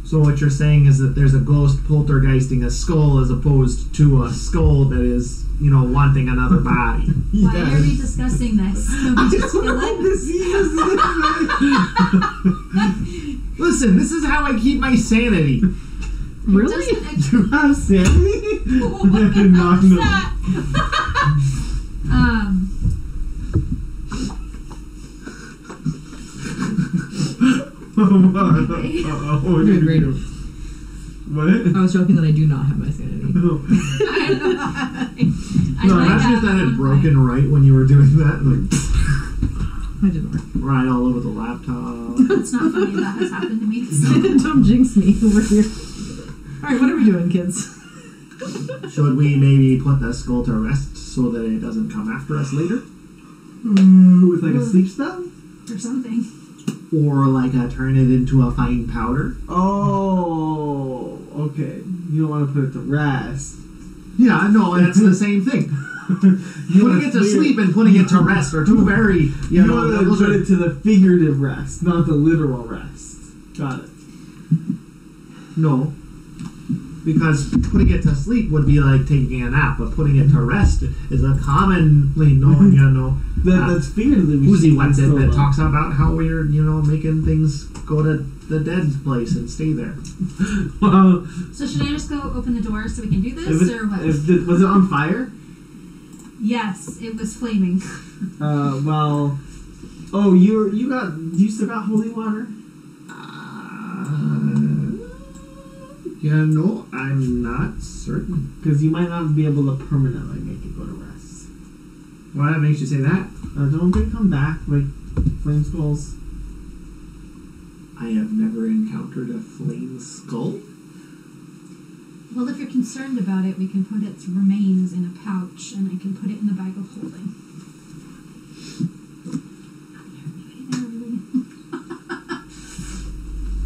So what you're saying is that there's a ghost poltergeisting a skull as opposed to a skull that is, you know, wanting another body. Why are we discussing this? Can we just kill it? Listen, this is how I keep my sanity. Really? You have sanity? What I did not was know. that? What did Great. you do? What? I was joking that I do not have my sanity. I No, like imagine if that had one broken right when you were doing that. Like, I didn't work. right all over the laptop. It's not funny that has happened to me. So. Don't jinx me over here. Alright, what are we doing, kids? Should we maybe put the skull to rest so that it doesn't come after us later? With like a sleep spell? Or something. or like turn it into a fine powder. Oh, okay. You don't want to put it to rest. Yeah, no, it's the same thing. Putting it to sleep and putting it to rest are two very, you know, want to put it to the figurative rest, not the literal rest. Got it. No. Because putting it to sleep would be like taking a nap, but putting it to rest is a commonly known, that's figuratively. Uzi Wet that talks about how we're, making things go to the dead place and stay there. Well, So should I just go open the door so we can do this, or what? Was it on fire? Yes, it was flaming. Well. Oh, you still got holy water? No, I'm not certain. Because you might not be able to permanently make it go to rest. Why makes you say that? Don't they come back like flame skulls? I have never encountered a flame skull. Well, if you're concerned about it, we can put its remains in a pouch, and I can put it in the bag of holding.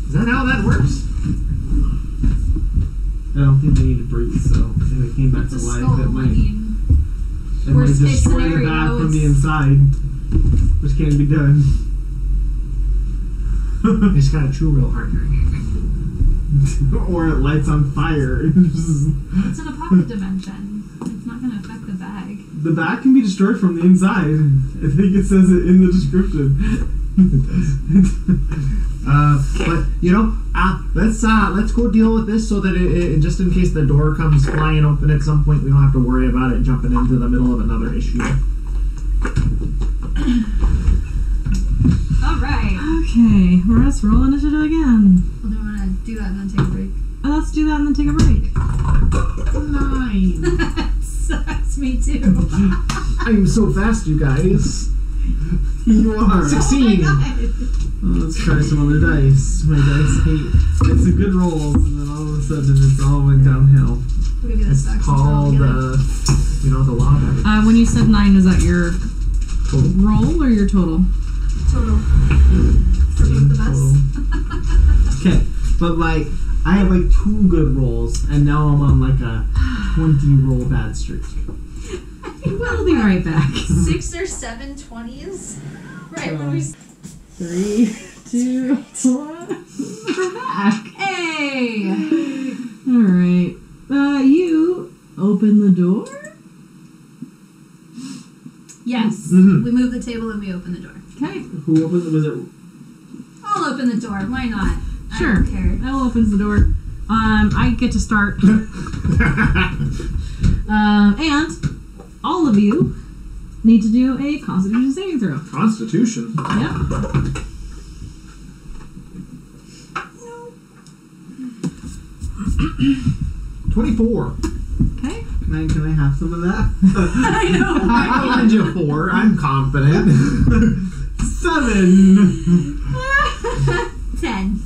Is that how that works? I don't think they need to breathe, so if it came back to life, it might worst case destroy the scenario, bag from the inside, which can't be done. It's gotta chew real hard. Or it lights on fire. It's in a pocket dimension. It's not going to affect the bag. The bag can be destroyed from the inside. I think it says it in the description. But let's go deal with this so that it just in case the door comes flying open at some point, we don't have to worry about it jumping into the middle of another issue. All right. Okay, let's roll initiative again. Well, do we want to do that and then take a break? Let's do that and then take a break. 9. Sucks, me too. I'm so fast, you guys. You are. 16. Oh Let's try some other dice. My dice hate. It's a good roll, and then all of a sudden it's all went downhill. We'll give you this back. It's called, the law of averages. When you said 9, is that your Total. roll or your total? Total. For both of us. Okay, but like I have like 2 good rolls, and now I'm on like a 20 roll bad streak. We'll be right back. 6 or 7 20s. Right when we. 3, 2, 1. We're back. Hey. All right. You open the door. Yes. Mm-hmm. We move the table and we open the door. Okay. Who opened it? Was it? I'll open the door. Why not? Sure. I don't care. Elle opens the door. I get to start. And all of you need to do a Constitution saving throw. Constitution? Yep. 24. Okay. Can I have some of that? I know. I'll lend you 4. I'm confident. 7. 10.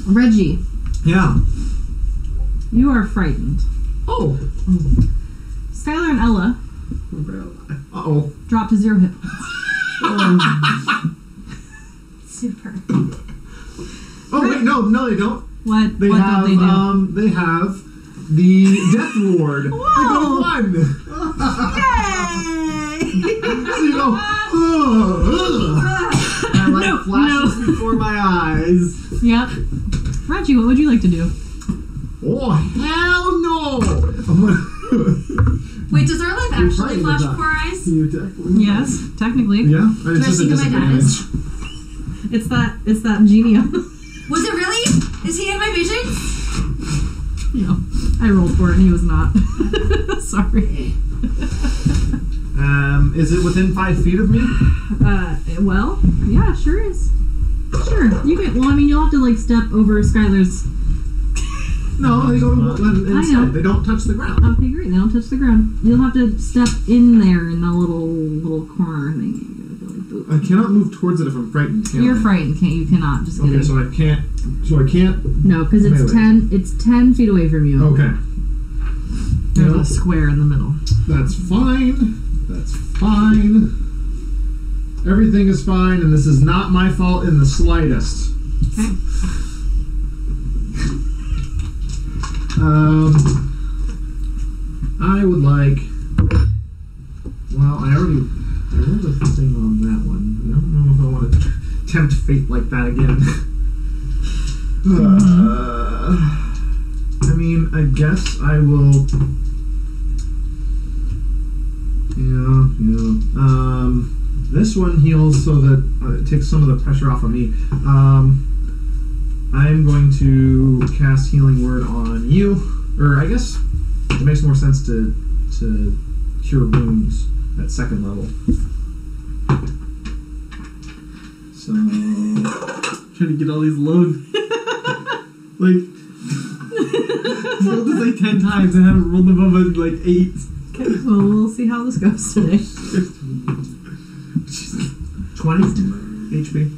Reggie, Yeah. you are frightened. Oh. Skylar and Ella Uh-oh. drop to 0 hit points. Super. Oh, wait, no, they don't. What They don't have, they do? they have the Death Ward. They go Whoa. 1. Yay! So you go, And like flashes before my eyes. Yep. Reggie, what would you like to do? Oh, hell no! Wait, does our life You're actually frightened flash of that. before our eyes? Can you attack me? Yes, technically. Yeah, and Do I it's just a see who my dad disadvantage. It's that genius. Was it really? Is he in my vision? No. I rolled for it and he was not. Sorry. Is it within 5 feet of me? Well, yeah, sure is. Sure. You can, well, I mean, you'll have to, like, step over Skylar's. No, they go inside. I know. They don't touch the ground. Okay, great. They don't touch the ground. You'll have to step in there in the little corner thing. You gotta go like boop. I cannot move towards it if I'm frightened, can You're I? frightened. You cannot. Just Okay, kidding. so I can't. No, because it's Melee. 10 feet away from you. Okay. There's Yeah. a square in the middle. That's fine. That's fine. Everything is fine, and this is not my fault in the slightest. Okay. I would like. Well, I rolled a thing on that one. I don't know if I want to tempt fate like that again. I mean, I guess I will. Yeah. This one heals so that it takes some of the pressure off of me. I'm going to cast Healing Word on you, or I guess it makes more sense to cure wounds at second level. So Trying to get all these loads. Like, I rolled this like 10 times and haven't rolled above it like 8. Okay, well, we'll see how this goes today. 20 HP.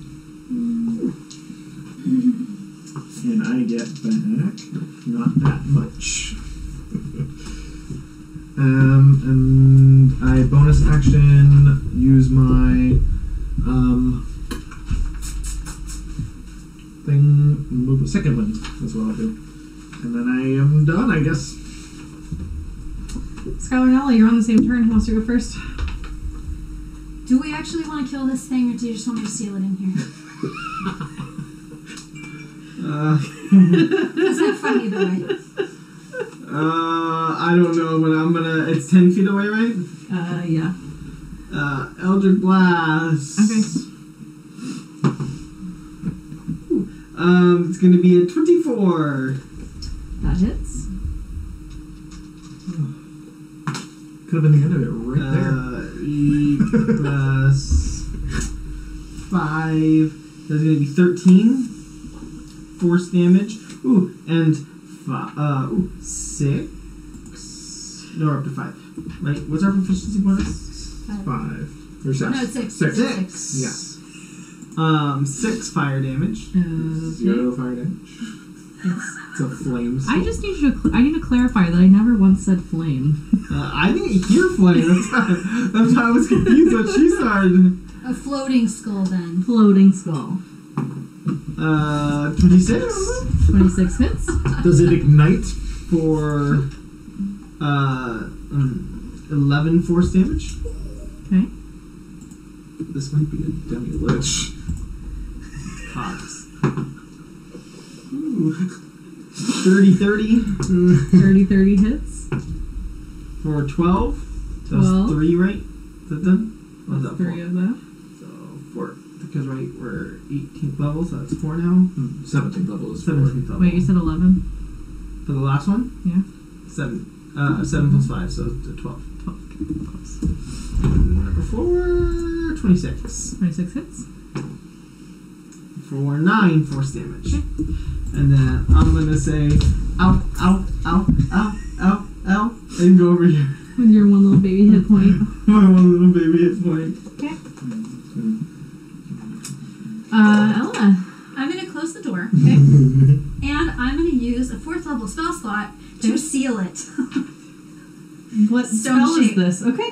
And I get back not that much. And I bonus action use my thing, move a second wind. That's what I'll do. And then I am done, I guess. Skylar and Ella, you're on the same turn. Who wants to go first? Do we actually want to kill this thing, or do you just want me to seal it in here? It's not fun either way. I don't know, but I'm gonna. It's 10 feet away, right? Yeah. Eldritch Blast. Okay. It's gonna be a 24. That hits. Could have been the end of it right there. 8 plus 5. That's gonna be 13. Force damage. Ooh, and 6. No, up to 5. Right? What's our proficiency bonus? 5. Or 6. No, it's 6. 6. Yeah. 6 fire damage. 0 fire damage. Yes. It's a flame. I just need you to. I need to clarify that I never once said flame. I didn't hear flame. That's why I was confused when she started. A floating skull, then. Floating skull. 26 26 hits. Does it ignite? for 11 force damage. Okay. This might be a demi-lich. Cogs. 30 30 hits. for 12. So 12. that's 3, right? Is that done? Or is that 3 4? of that. So 4. Because we're 18th level, so that's 4 now. 17th level is 17th level. Wait, you said 11? For the last one? Yeah. 7. 7 plus 5, so 12. 12. Close. Number 4, 26. 26 hits. For 9 force damage. And then I'm gonna say, ow, ow, ow, ow, ow, ow, and go over here. With your one little baby hit point. My one little baby hit point. Okay. Ella. I'm going to close the door, Okay. and I'm going to use a 4th level spell slot to seal it. What Stone spell shape. is this? Okay.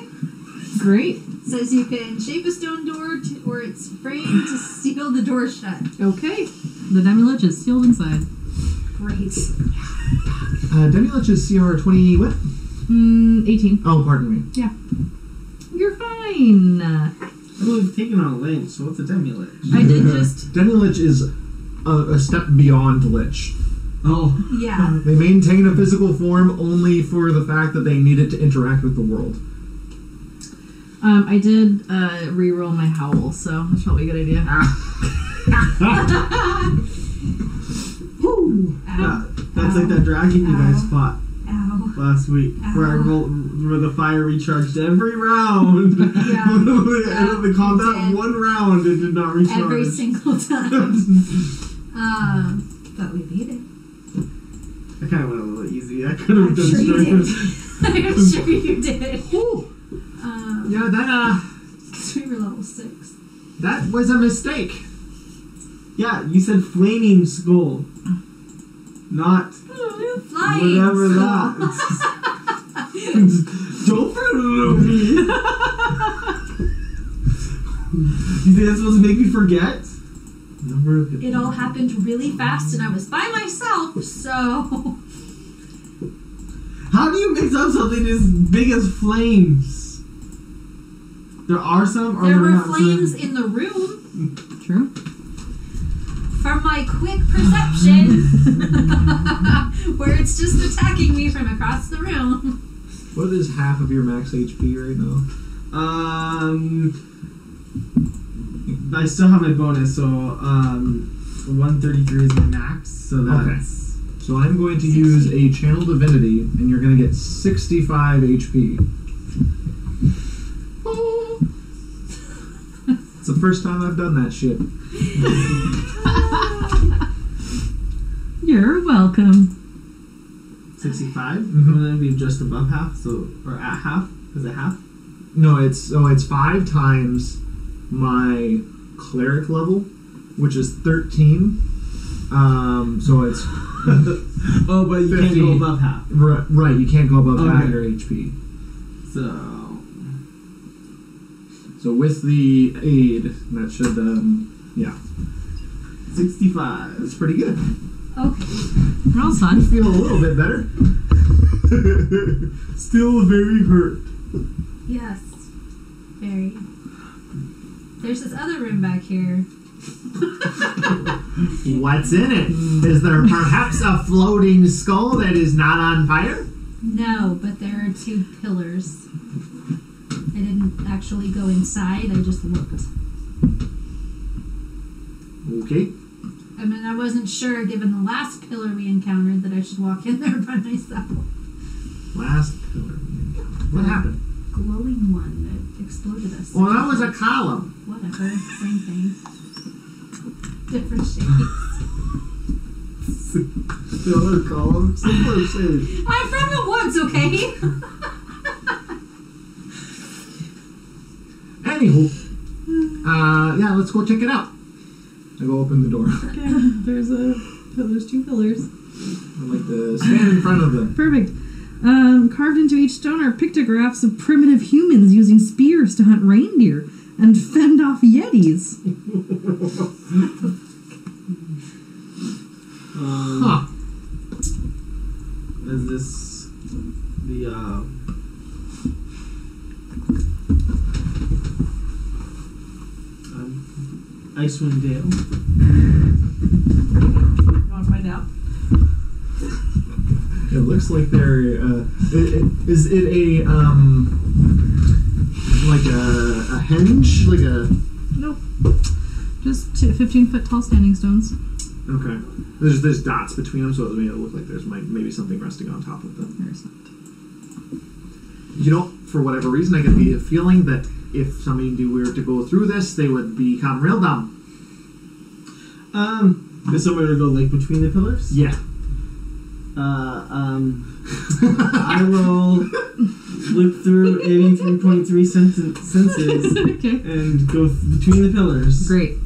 Great. It says you can shape a stone door or its frame to seal the door shut. Okay. The demi-lich is sealed inside. Great. Demi-lich's CR 20 what? 18. Oh, pardon me. Yeah. You're fine. We've taken on a link, so what's a demi-lich? I did just... Demi-lich is a step beyond lich. Oh. Yeah. They maintain a physical form only for the fact that they need it to interact with the world. I did re-roll my howl, so that's probably a good idea. Woo! Ow. That's like that dragon you guys fought Ow. last week, where where the fire recharged every round. Yeah. At the end of the combat, Did. one round it did not recharge. Every single time. But we beat it. I kind of went a little easy. I could have I'm done sure you strength. did. I'm sure you did. Yeah, that Because we were level 6. that was a mistake. Yeah, you said flaming skull, not Flying whatever skull. that. Don't follow me. You think that's supposed to make me forget? Number of It all happened really fast, and I was by myself, so... How do you mix up something as big as flames? There are some, or There there were not flames some? in the room. True. From my quick perception, where it's just attacking me from across the room. What is half of your max HP right now? I still have my bonus, so 133 is my max, so that's... So I'm going to use a Channel Divinity, and you're going to get 65 HP. It's the first time I've done that shit. You're welcome. 65? Mhm. Wouldn't that be just above half? So, or at half? Is it half? No, it's 5 times my cleric level, which is 13. So it's Oh, but you can't 50. go above half. right. You can't go above half Okay. your HP. So, with the aid, that should 65. that's pretty good. Okay. Well I done. feel a little bit better. Still very hurt. Yes. Very. There's this other room back here. What's in it? Is there perhaps a floating skull that is not on fire? No, but there are 2 pillars. I didn't actually go inside, I just looked. Okay. I mean, I wasn't sure, given the last pillar we encountered, that I should walk in there by myself. Last pillar. What happened? Glowing one that exploded us. Well, that was a column. Whatever, same thing. Different shades. Filler column. Similar shade. I'm from the woods, okay? Anywho, let's go check it out. I go open the door. Okay, there's 2 pillars. I like to stand in front of them. Perfect. Carved into each stone are pictographs of primitive humans using spears to hunt reindeer and fend off yetis. Huh. Is this the Icewind Dale? You want to find out? It looks like they're. Is it a like a henge, like a? Nope. Just 15-foot tall standing stones. Okay. There's dots between them, so it made it look like there's maybe something resting on top of them. There's not. You know, for whatever reason, I get the feeling that if somebody were to go through this, they would become real dumb. Is somewhere to go like between the pillars? Yeah. I will look through 83.3 senses Okay. and go between the pillars. Great.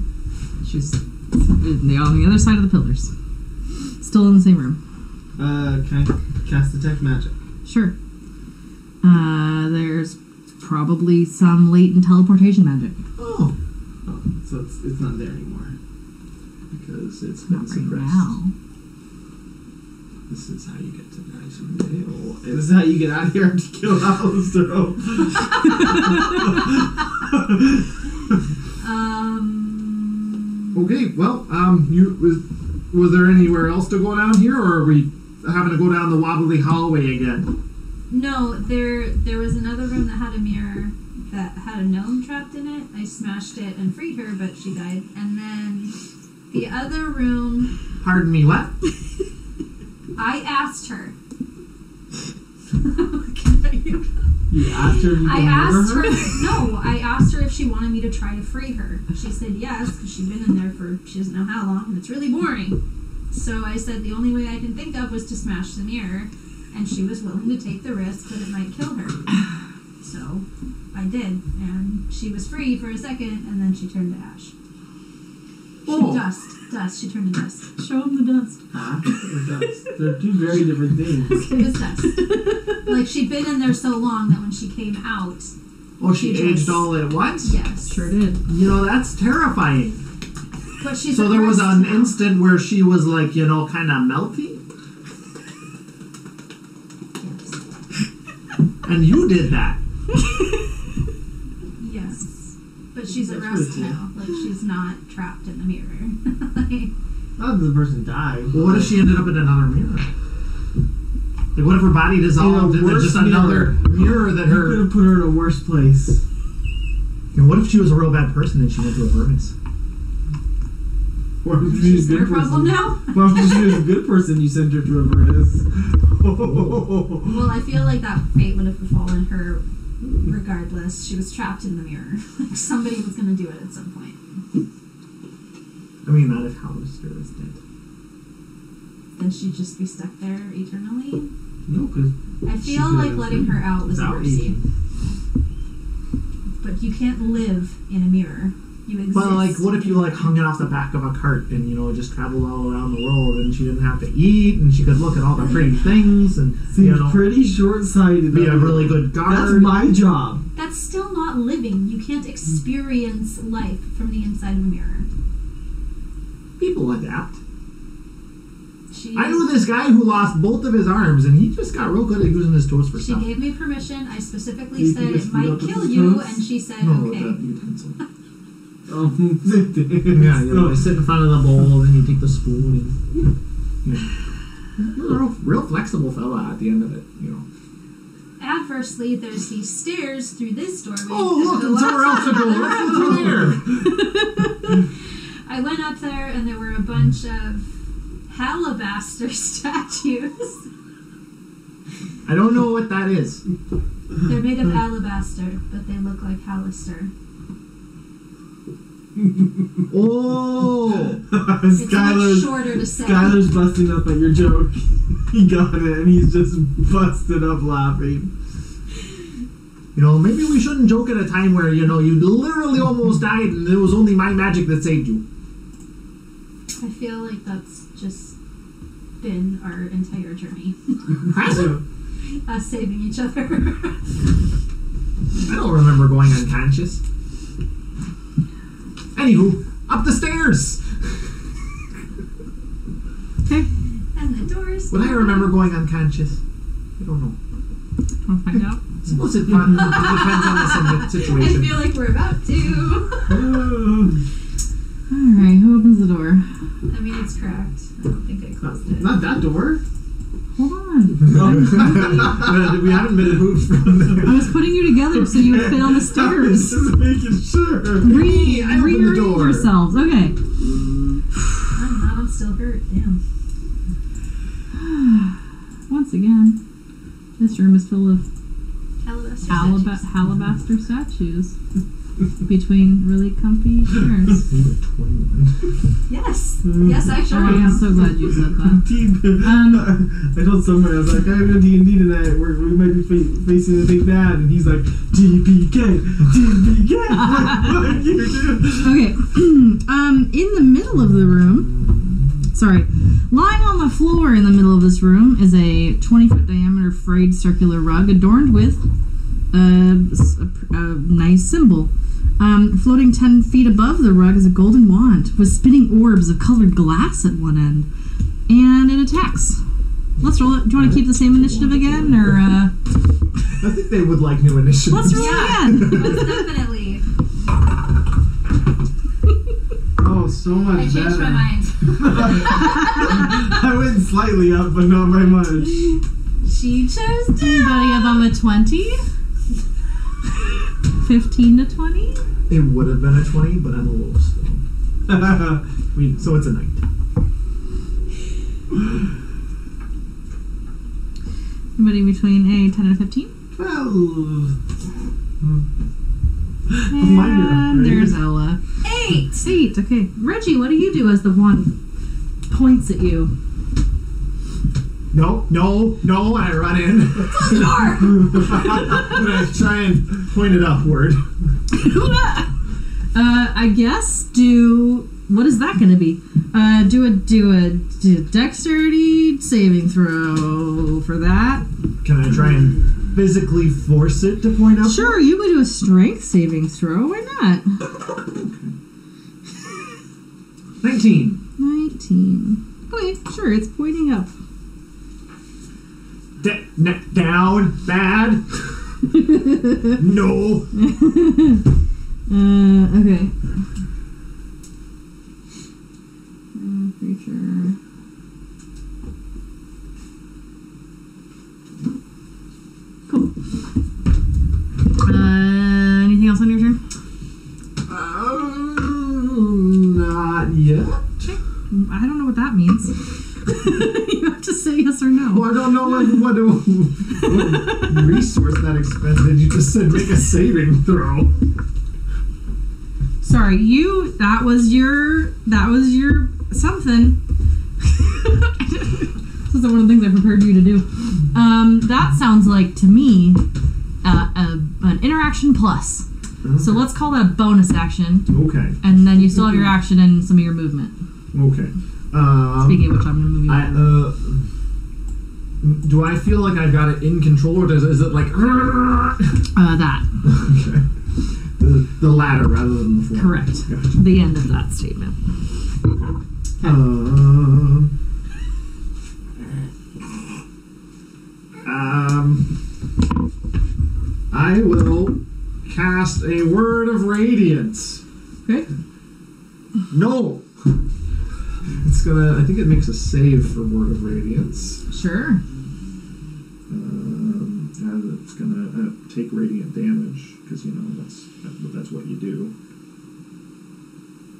She's on the other side of the pillars. Still in the same room. Can I cast detect magic? Sure. There's probably some latent teleportation magic. Oh. So it's not there anymore. Because it's been Not right suppressed. now. This is how you get to Icewind Dale. This is how you get out of here to kill Alistair. Okay, well, was there anywhere else to go down here, or are we having to go down the wobbly hallway again? No, there was another room that had a mirror that had a gnome trapped in it. I smashed it and freed her, but she died. And then the other room, Pardon me, what? I asked her. You asked her if you I can asked murder her. No, I asked her if she wanted me to try to free her. She said yes, because she'd been in there for she doesn't know how long, and it's really boring. So I said the only way I can think of was to smash the mirror, and she was willing to take the risk that it might kill her. So I did, and she was free for a second, and then she turned to ash. Dust. She turned to dust. Show him the dust. Ash or dust? They're two very different things. It was dust. Like, she'd been in there so long that when she came out, Oh, she aged just- all at once? Yes. Sure did. You know, that's terrifying. But she's So there was depressed an now. instant where she was like, you know, kind of melty? Yes. And you did that. Yes. But she's at That's rest pretty now. Like, she's not trapped in the mirror. Like, Not that the person died. Well, what if she ended up in another mirror? Like, what if her body dissolved and then just another mirror that You could her... have put her in a worse place. And what if she was a real bad person and she went to a furnace? Or if she's she's a their good problem person. now? Well, if she was a good person, you sent her to a furnace. Well, I feel like that fate would have befallen her regardless. She was trapped in the mirror. Like, somebody was going to do it at some point. I mean, not if Hollister is dead. Then she'd just be stuck there eternally. No, because I feel like letting her out was a mercy. But you can't live in a mirror. You exist. Well, like, what if you, like, hung it off the back of a cart and, you know, just traveled all around the world and she didn't have to eat and she could look at all the pretty things and, seems you know, pretty short-sighted. be a really good guard? That's my job. That's still not living. You can't experience life from the inside of a mirror. People adapt. She, I knew this guy who lost both of his arms and he just got real good at using his toes for She stuff. gave me permission. I specifically Do you said think it it's might up with kill his you, toes? and she said No, okay. with the utensil. Oh, Yeah, you know, they sit in front of the bowl and you take the spoon and, you know. Real flexible fella at the end of it, you know. Adversely, there's these stairs through this doorway. Oh, that look, go there's somewhere up else to go. Let's go through there. I went up there, and there were a bunch of alabaster statues. I don't know what that is. They're made of alabaster, but they look like Hallister. Oh! It's much Skylar's, shorter to say. Skylar's busting up at your joke. He got it, and he's just busted up laughing. You know, maybe we shouldn't joke at a time where, you know, you literally almost died and it was only my magic that saved you. I feel like that's just been our entire journey. Has it? Us saving each other. I don't remember going unconscious. Anywho, up the stairs! And the doors. Would I remember going unconscious? I don't know. Want to find out? I suppose it depends on the I situation. feel like we're about to. Alright, who opens the door? I mean, it's cracked. I don't think I closed it. Not that door. Hold on. We haven't been moved from there. I was putting you together so you would fit on the I was stairs. just making sure. I opened the Rearrange door. yourselves. Okay. I'm not. I'm still hurt. Damn. Once again, this room is full of Alabaster statues. alabaster statues between really comfy chairs. Yes. Yes, I sure Oh, I'm am. so glad you said that. I told someone, I was like, I'm going to D&D tonight. We might be facing the big bad. And he's like, TPK, TPK. Like you do. Okay. In the middle of the room, lying on the floor in the middle of this room is a 20-foot diameter frayed circular rug adorned with a nice symbol. Floating 10 feet above the rug is a golden wand with spinning orbs of colored glass at one end. And it attacks. Let's roll it. Do you want to keep the same initiative again, or I think they would like new initiative. let's roll Yeah. again? Most definitely. Oh, so much I changed better. my mind. I went slightly up, but not by much. She chose down. Anybody above a 20? 15 to 20? It would have been a 20, but I'm a wolf still. So it's a 9. Anybody between a 10 and 15? 12. And there's Ella. 8. 8, okay. Reggie, what do you do as the wand points at you? No, and I run in. Close the door. And I try and point it upward. I guess what is that going to be? Do a dexterity saving throw for that. Can I try and physically force it to point up? Sure, you could do a strength saving throw. Why not? 19. 19. Okay, sure, it's pointing up. Down. Bad. No. Okay. Creature. Cool. Anything else on your turn? Not yet. Okay. I don't know what that means. You have to say yes or no. Well, I don't know what resource that expended. You just said make a saving throw. Sorry, that was your something. This is one of the things I prepared you to do. That sounds like to me an interaction plus. Okay. So let's call that a bonus action. Okay. And then you still have your action and some of your movement. Okay. Speaking of which, I'm going to move you. Do I feel like I've got it in control, or is it like that? Okay. The latter rather than the former. Correct. Gotcha. The end of that statement. I will cast a word of radiance. Okay. No. It's gonna. I think it makes a save for word of radiance. Sure. And it's gonna take radiant damage because that's what you do.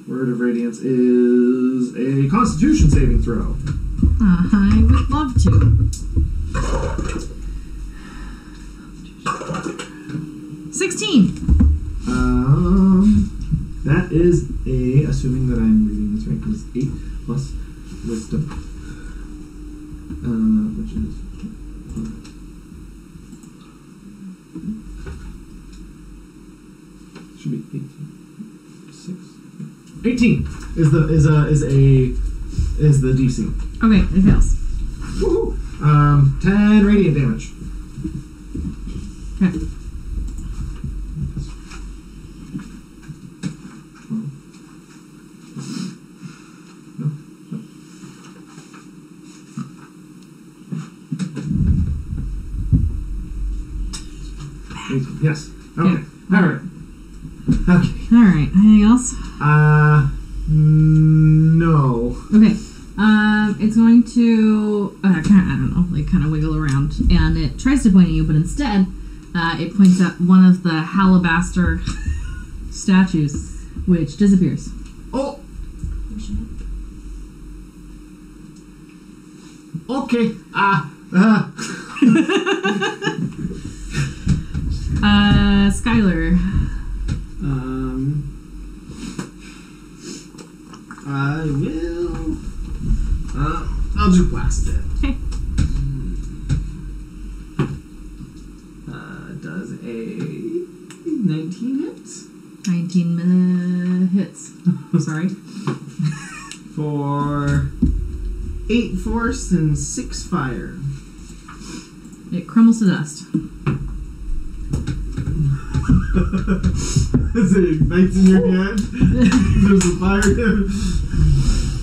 Word of radiance is a Constitution saving throw. I would love to. 16. That is assuming that I'm reading this right, because it's 8 plus wisdom, which is should be 18. 18 is the DC. Okay, it fails. Woohoo! 10 radiant damage. Okay. Yes. Okay. All right. Okay. All right. Anything else? No. Okay. It's going to kind of wiggle around, and it tries to point at you, but instead, it points at one of the Halabaster statues, which disappears. Oh. Okay. Skylar. I will. I'll just blast it. Okay. Does a 19 hit? 19 hits. Sorry. For 8 force and 6 fire. It crumbles to dust. As it ignites in your hand, there's a fire damage.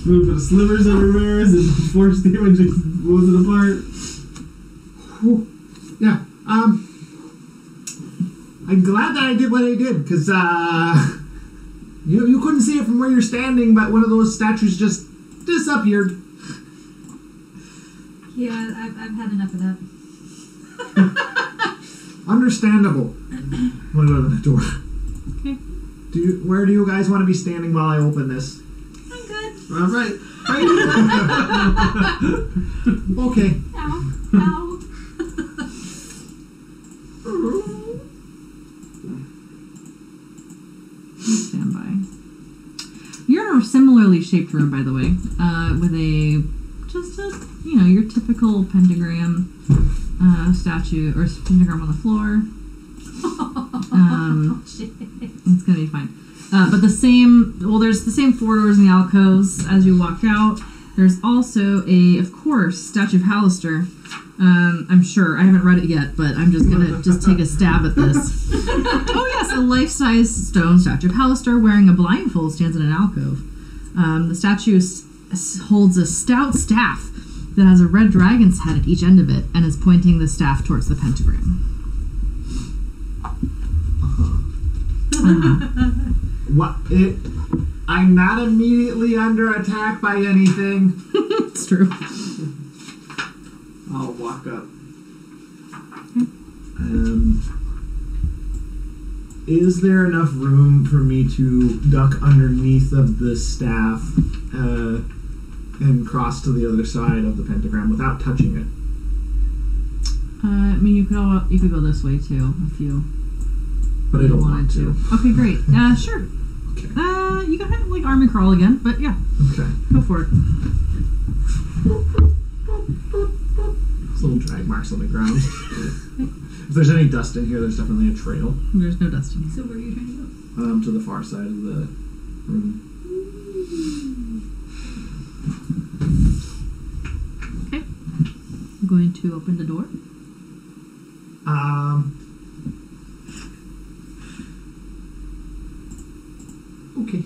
A little bit of slivers everywhere as it force damage blows it apart. Whew. Yeah. I'm glad that I did what I did, because you couldn't see it from where you're standing, but one of those statues just disappeared. Yeah, I've had enough of that. Understandable. I'm gonna go to the door. Okay. Where do you guys want to be standing while I open this? I'm good. All right. Okay. Ow. Ow. Stand by. You're in a similarly shaped room, by the way, with your typical pentagram statue or pentagram on the floor. It's gonna be fine. But there's the same 4 doors in the alcoves as you walk out. There's also of course, statue of Hallister. I'm sure. I haven't read it yet, but I'm just gonna take a stab at this. Oh yes, a life-size stone statue of Hallister wearing a blindfold stands in an alcove. The statue holds a stout staff that has a red dragon's head at each end of it and is pointing the staff towards the pentagram. What? I'm not immediately under attack by anything. It's true. I'll walk up. Is there enough room for me to duck underneath of the staff and cross to the other side of the pentagram without touching it? I mean, you could go this way too if you. But I don't want to. Okay, great. Sure. Okay. You can kind of like army crawl again, but yeah. Okay. Go for it. There's little drag marks on the ground. If there's any dust in here, there's definitely a trail. There's no dust in here. So where are you trying to go? To the far side of the room. Okay. I'm going to open the door. Okay.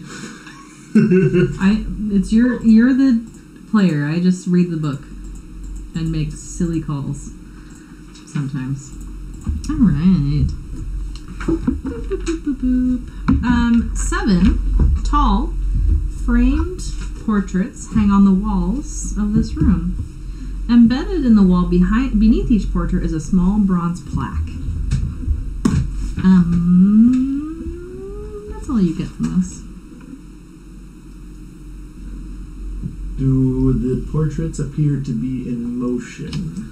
You're the player. I just read the book and make silly calls sometimes. All right. Boop, boop, boop. 7 tall framed portraits hang on the walls of this room. Embedded in the wall beneath each portrait is a small bronze plaque. That's all you get from this. Do the portraits appear to be in motion?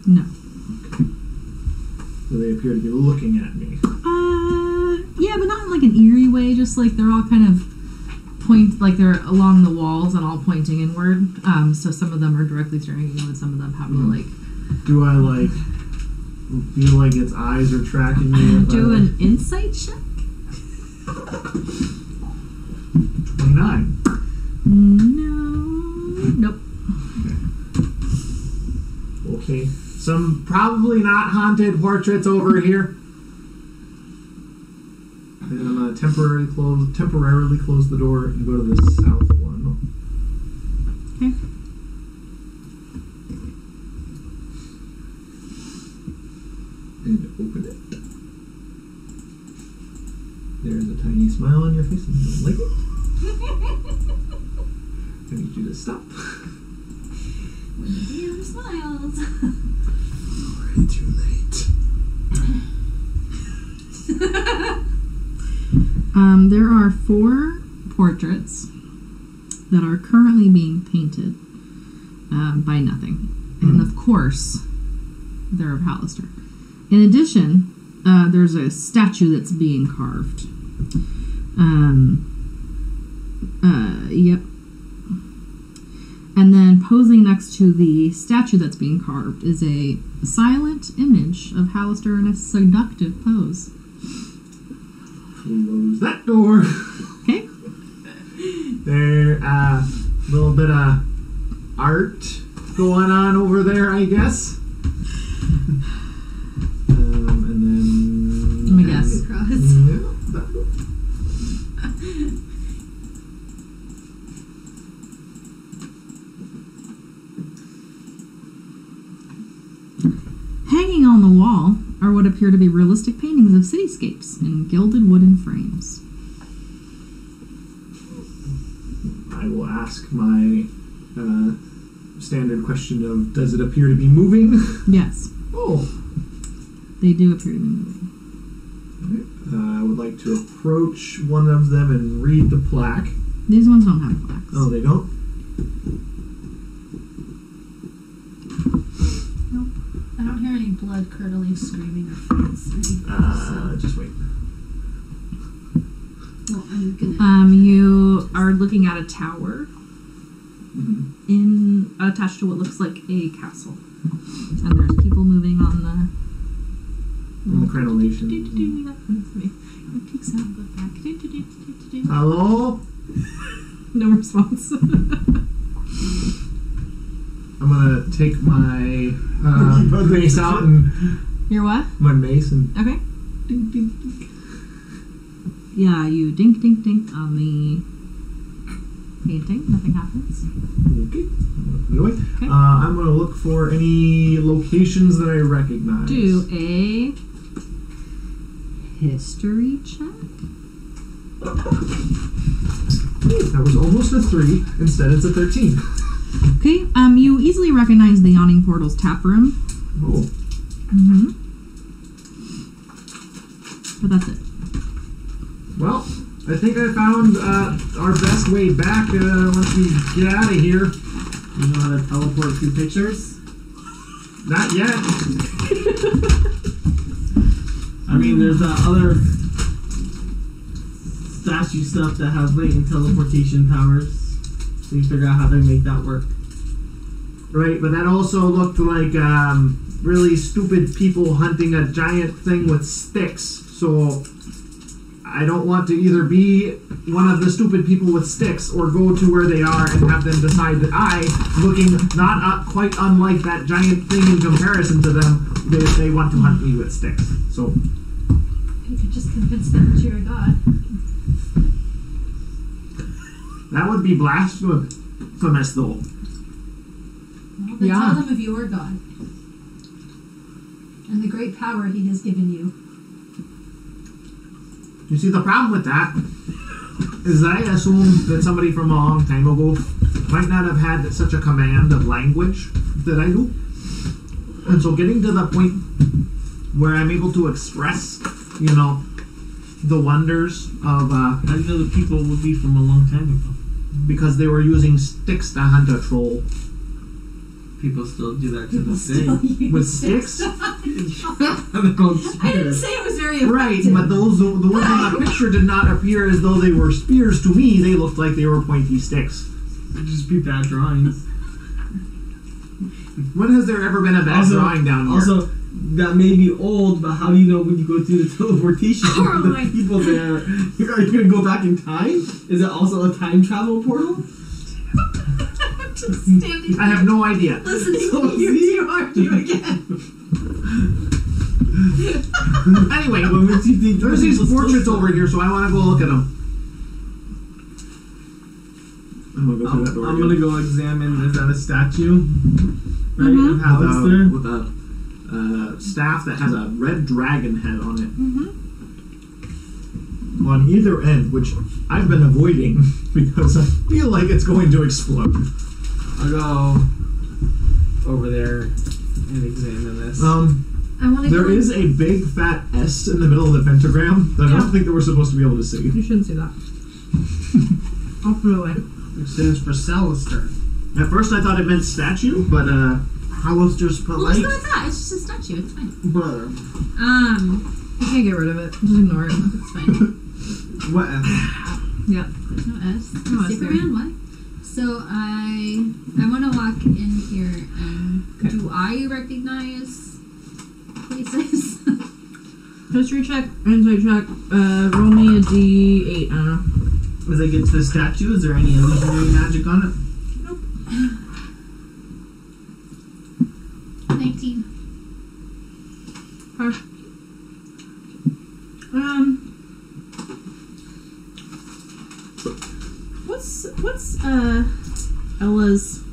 No. Okay. So they appear to be looking at me. Yeah, but not in like an eerie way, just like they're all kind of like they're along the walls and all pointing inward. So some of them are directly staring at you and some of them have like... Do I like feel like its eyes are tracking me? Do an insight check? 29. No. Nope. Okay. Some probably not haunted portraits over here. And I'm gonna temporarily close the door and go to the south one. Okay. And open it. There's a tiny smile on your face and you don't like it. I need you to stop. When you see other smiles. Already too late. There are 4 portraits that are currently being painted by nothing. And of course, they're of Hallister. In addition, there's a statue that's being carved. Yep. And then posing next to the statue that's being carved is a silent image of Hallister in a seductive pose. Close that door. Okay. There, a little bit of art going on over there, I guess. And then... Let me guess. Hanging on the wall are what appear to be realistic paintings of cityscapes in gilded wooden frames. I will ask my standard question of, does it appear to be moving? Yes. Oh. They do appear to be moving. I would like to approach one of them and read the plaque. These ones don't have plaques. Oh, they don't? I don't hear any blood curdling, screaming, or fights. Just wait. Well, I'm gonna. You are looking at a tower attached to what looks like a castle, and there's people moving on the. In the crenellation. That's me. It peeks out the back. Hello? No response. I'm gonna take my mace out and Your what? my mace and Okay. Dink, dink, dink. Yeah, you dink, dink, dink on the painting. Nothing happens. okay. Put it away. Okay. I'm gonna look for any locations that I recognize. Do a history check. That was almost a 3. Instead, it's a 13. Okay. You easily recognize the Yawning Portal's tap room. Oh. Mm-hmm. But that's it. Well, I think I found our best way back once we get out of here. You know how to teleport through pictures? Not yet. I mean, there's other statue stuff that has latent teleportation powers. So you figure out how to make that work. Right, but that also looked like really stupid people hunting a giant thing with sticks. So I don't want to either be one of the stupid people with sticks or go to where they are and have them decide that I, looking not quite unlike that giant thing in comparison to them, they want to hunt me with sticks. So You could just convince them that you're a god. that would be blasphemous, though. Well, then Yeah. tell them of your god. And the great power he has given you. You see, the problem with that is that I assume that somebody from a long time ago might not have had such a command of language that I do. And so getting to the point where I'm able to express, the wonders of, How do you know the people would be from a long time ago? because they were using sticks to hunt a troll. People still do that to People this still day. use With sticks? They're called I didn't spears. say it was very effective. Right, but the ones in the picture did not appear as though they were spears to me. They looked like they were pointy sticks. It'd just be bad drawings. When has there ever been a bad drawing down here? Also, that may be old, but how do you know when you go through the teleportation? Oh the my- people there. Are you going to go back in time? Is it also a time travel portal? I'm just standing I have no idea. listening So to you argue again. Anyway, What makes you think there's these people portraits still- over here, so I want to go look at them. I'm gonna go through that door I'm again. gonna go examine. Is that a statue? Right? Mhm. Of Hallister? with a staff that has a red dragon head on it. On either end, which I've been avoiding because I feel like it's going to explode. I'll go over there and examine this. I want to There go is a big fat S in the middle of the pentagram that I don't think that we're supposed to be able to see. You shouldn't see that. I'll put it away. It stands for Salister. At first I thought it meant statue, but Hallister's Well, that's polite what I thought. It's just a statue. It's fine. brother. You can't get rid of it. Just ignore it. It's fine. What? Yeah. There's no S. No S Superman, what? So I want to walk in here and do I recognize places? History check, insight check, roll me a D8, I don't know. As I get to the statue, is there any illusionary magic on it? 19. Okay. What's Ella's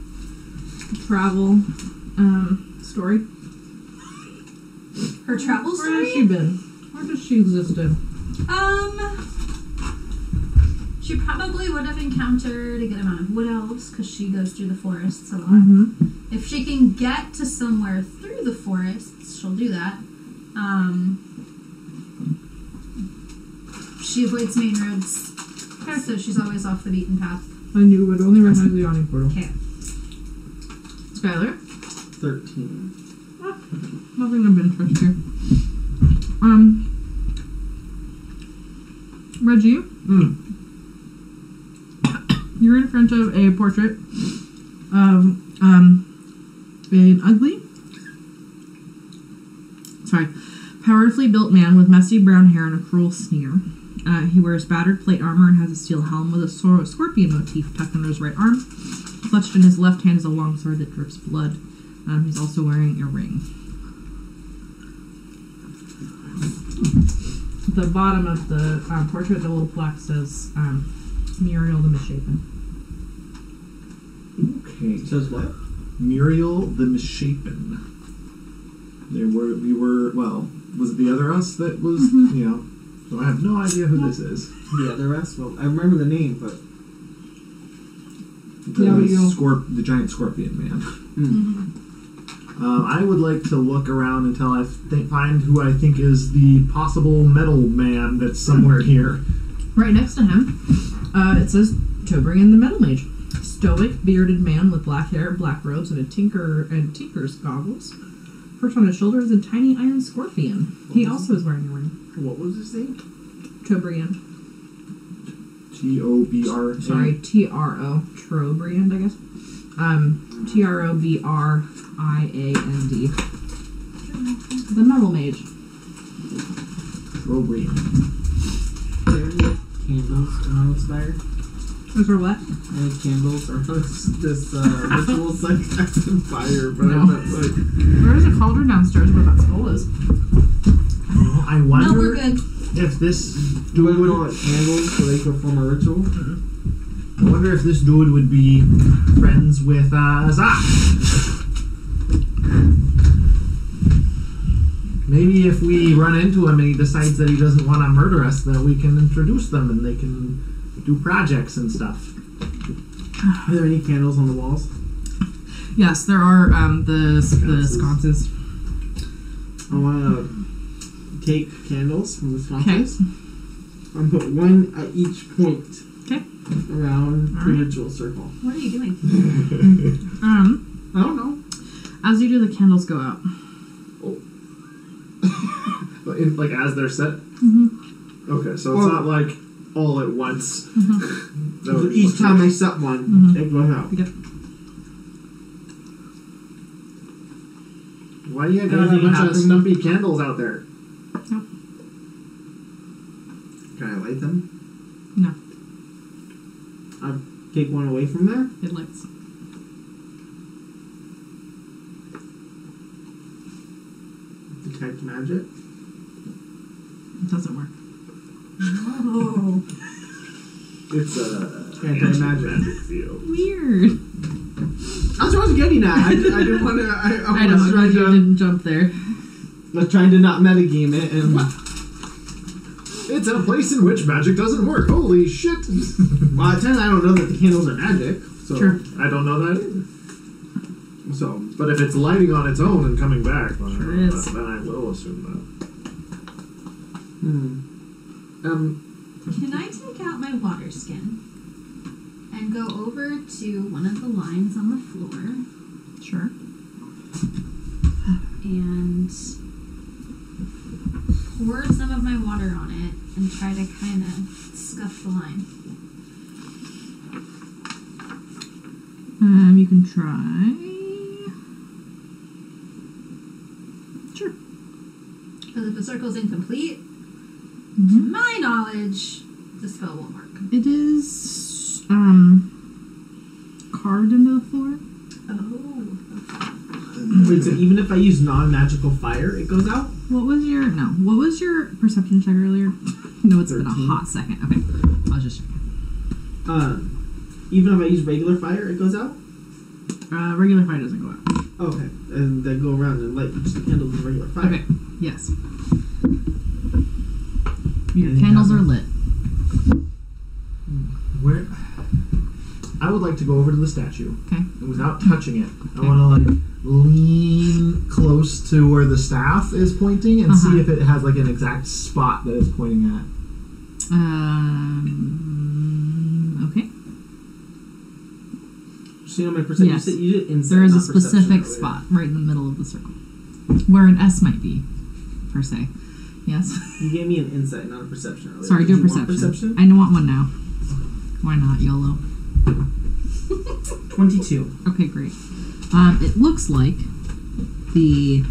travel story? Her travel Where has she story? been? Where does she existed? She probably would have encountered a good amount of wood elves because she goes through the forests a lot. Mm-hmm. If she can get to somewhere through the forests, she'll do that. She avoids main roads, so she's always off the beaten path. And you would only recognize the Yawning Portal. Okay. Skylar? 13. Nothing of interest here. Reggie? You're in front of a portrait of an powerfully built man with messy brown hair and a cruel sneer. He wears battered plate armor and has a steel helm with a scorpion motif tucked under his right arm. Clutched in his left hand is a long sword that drips blood. He's also wearing a ring. The bottom of the portrait, the little plaque says Muriel the Misshapen. Okay. Says what? Muriel the Misshapen. Well, was it the other us that was, so I have no idea who this is. The other rest? Well, I remember the name, but... The giant scorpion man. I would like to look around until I find who I think is the possible metal man that's somewhere here. Right next to him, it says Tobrian the Metal Mage. Stoic, bearded man with black hair, black robes, and tinker's goggles. Perched on his shoulder is a tiny iron scorpion. He also is wearing a ring. What was his name? Tobriand. T-O-B-R. Sorry, T-R-O. Trobriand, I guess. T-R-O-B-R-I-A-N-D. The Metal Mage. Trobriand. Candles on this fire? Those are what? Any candles or this ritual site on fire, but No. I'm not like... There is a cauldron downstairs where that skull is. I wonder No, we're good. if this Do I dude know what candles so they perform a ritual? I wonder if this dude would be friends with Zach. Maybe if we run into him and he decides that he doesn't want to murder us, then we can introduce them and they can do projects and stuff. Are there any candles on the walls? Yes, there are the sconces. I want to take candles from the sconces and put one at each point around the ritual circle. What are you doing? I don't know. As you do, the candles go out. Like as they're set? Mm-hmm. Okay, so it's not like all at once. Mm-hmm. So each time I set one, it goes out. Yep. Why do you got a Anything bunch of happen? stumpy candles out there? Nope. Can I light them? No. I take one away from there? It lights. Detect magic? It doesn't work. Oh. It's a anti-magic field. Weird. That's what I was getting at. I didn't want to... I was trying You to... didn't jump there. I was trying to not metagame it and... It's a place in which magic doesn't work. Holy shit! Well, I don't know that the candles are magic. So, Sure. I don't know that either. So, But if it's lighting on its own and coming back, then, Sure then is. I will assume that. Can I take out my water skin and go over to one of the lines on the floor Sure. and pour some of my water on it and try to kind of scuff the line? You can try. Sure. Because if the circle's incomplete, to Mm-hmm. my knowledge, the spell won't work. It is carved into the floor. Oh. wait, so even if I use non-magical fire, it goes out? What was your perception check earlier? No, it's been a 13. hot second. Okay, I'll just check. Even if I use regular fire, it goes out? Regular fire doesn't go out. Okay, and then go around and light each of the candles with regular fire. Okay, yes. Your Anything candles are happen? lit. Where? I would like to go over to the statue. Okay. And without touching it, I want to lean close to where the staff is pointing and see if it has an exact spot that it's pointing at. Okay. So you know my perception. Yes. You did insight, There is a not perception specific earlier. spot right in the middle of the circle where an S might be, per se. Yes. You gave me an insight, not a perception earlier. Sorry, Did do a you want perception. I want one now. Why not, YOLO? 22. Okay, great. It looks like the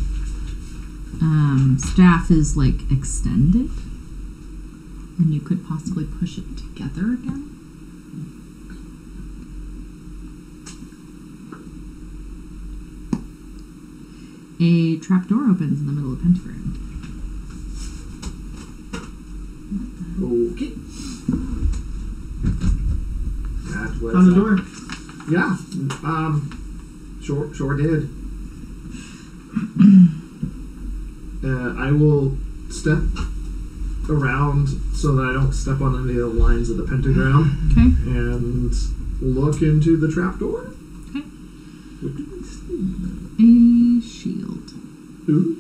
staff is extended And you could possibly push it together again. A trapdoor opens in the middle of the pentagram. Okay. That was On the door. Yeah. Sure did. I will step around so that I don't step on any of the lines of the pentagram. Okay. And look into the trapdoor. Okay. What do I see? A shield. Ooh.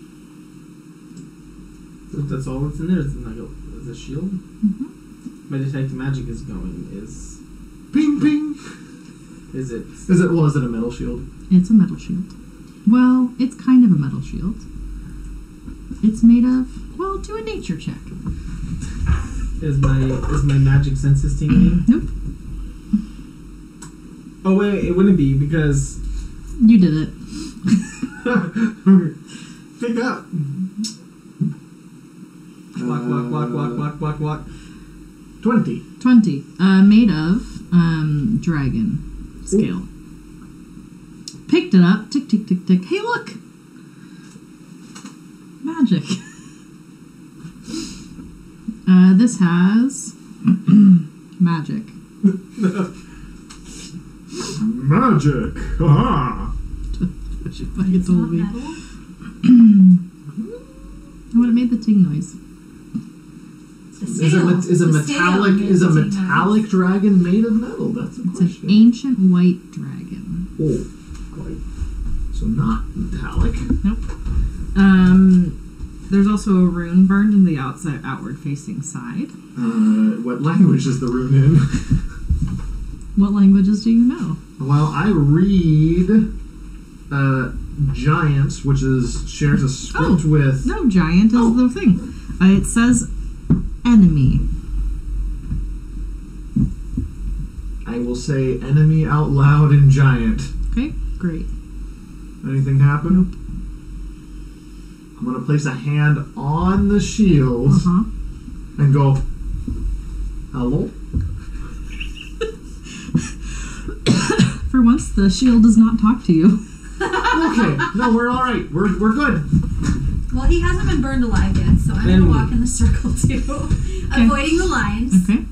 That's all that's in there. It's like a shield. Mm-hmm. My detect magic is going. Is Ping ping. is it? Is it a metal shield? It's a metal shield. Well, it's kind of a metal shield. It's made of, well, do a nature check. Is my magic senses tingling? Nope. Oh wait, it wouldn't be because You did it. pick up. Walk. 20. 20. Made of dragon scale. Ooh. Picked it up. Tick, tick, tick, tick. Hey, look! Magic. This has magic. Magic. Ah. She fucking told me. Metal? Oh, it made the ting noise. Is a metallic dragon made of metal? That's a It's an question. ancient white dragon. Oh, quite. So not metallic. Nope. There's also a rune burned in the outward facing side. What language is the rune in? What languages do you know? Well, I read Giants, which shares a script with. No, giant is the thing. It says enemy. I will say enemy out loud in Giant. Okay, great. Anything happen? Nope. I'm going to place a hand on the shield Uh-huh. and go, hello? For once, the shield does not talk to you. Okay, no, we're all right. We're good. Well, he hasn't been burned alive yet, so I'm going to walk in the circle too, avoiding the lines, Okay.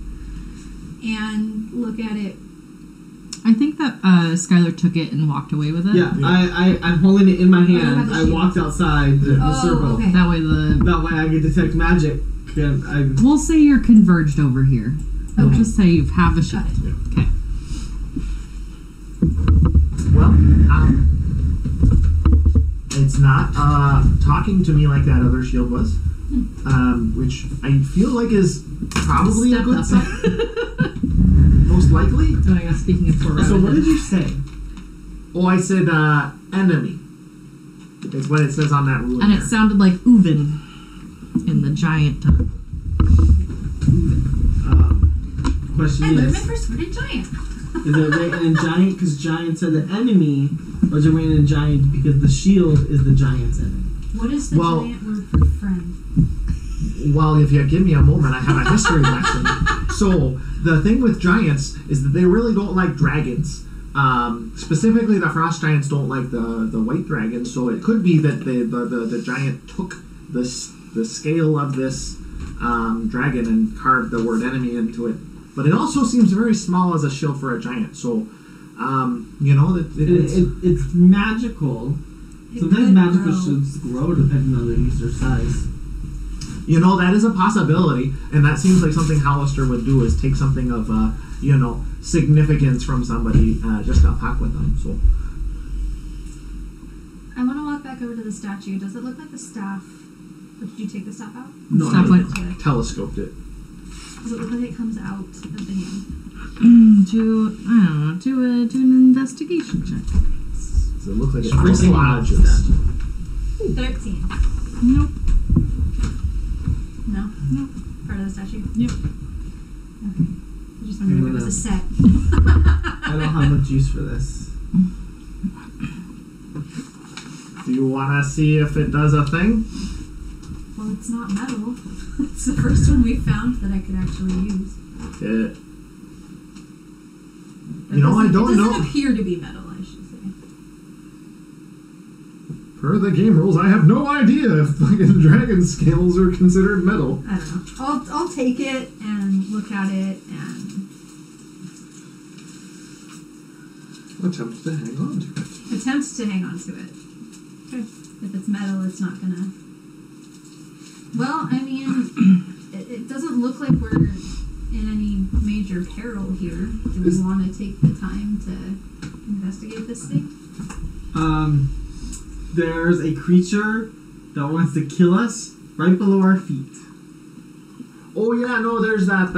and look at it. I think that Skylar took it and walked away with it. Yeah, I'm holding it in my you have hand. the I shield. walked outside the Oh, circle. okay. That way That way I can detect magic. And We'll say you're converged over here. We'll Okay. just say you have a shield. Got it. Okay. Well, it's not talking to me like that other shield was, which I feel like is probably a Stepped good up. sign. Most likely. Oh yeah, speaking of four. so what did you say? Oh, I said enemy. It's what it says on that rule. And it sounded like Uvin in the giant tongue. Question I learned my is first word in giant. it written in giant because giant said the enemy, or is it written in giant because the shield is the giant's enemy? What is the Well- giant word for friend? Well, if you give me a moment, I have a history lesson. So, the thing with giants is that they really don't like dragons. Specifically, the frost giants don't like the white dragons, so it could be that the giant took the scale of this dragon and carved the word enemy into it. But it also seems very small as a shield for a giant, so, It's magical. It Sometimes could magical grow. shields grow depending on their use or size. that is a possibility, and that seems like something Hollister would do, is take something of, significance from somebody, just to fuck with them, so. I want to walk back over to the statue. Does it look like the staff? Or did you take the staff out? No, Stop I it. telescoped it. Does it look like it comes out of the hand? Do an investigation check. Does it look like it Freezing dislodges? 13. Nope. No? Nope. Part of the statue? Yep. Okay. I just wondered if it was a set. I don't have much use for this. Do you want to see if it does a thing? Well, Well, it's not metal. It's the first one we found that I could actually use. Yeah. It doesn't appear to be metal, I should say. Per the game rules, I have no idea if fucking dragon scales are considered metal. I don't know. I'll take it and look at it and Attempt to hang on to it. attempt to hang on to it. Okay. If it's metal, it's not gonna. Well, I mean, it doesn't look like we're in any major peril here. Do we want to take the time to investigate this thing? There's a creature that wants to kill us right below our feet. Oh yeah, no, there's that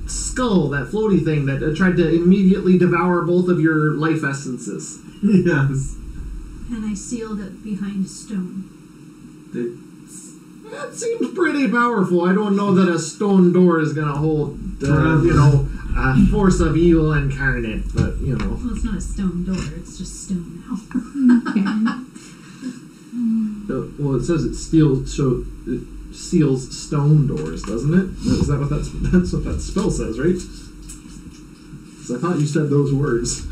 skull, that floaty thing that tried to immediately devour both of your life essences. Yes. And I sealed it behind stone. That seems pretty powerful. I don't know that a stone door is gonna hold, a force of evil incarnate, but, Well, it's not a stone door, it's just stone now. Well, it says it seals stone doors, doesn't it? Is that what that's what that spell says, right? Because I thought you said those words.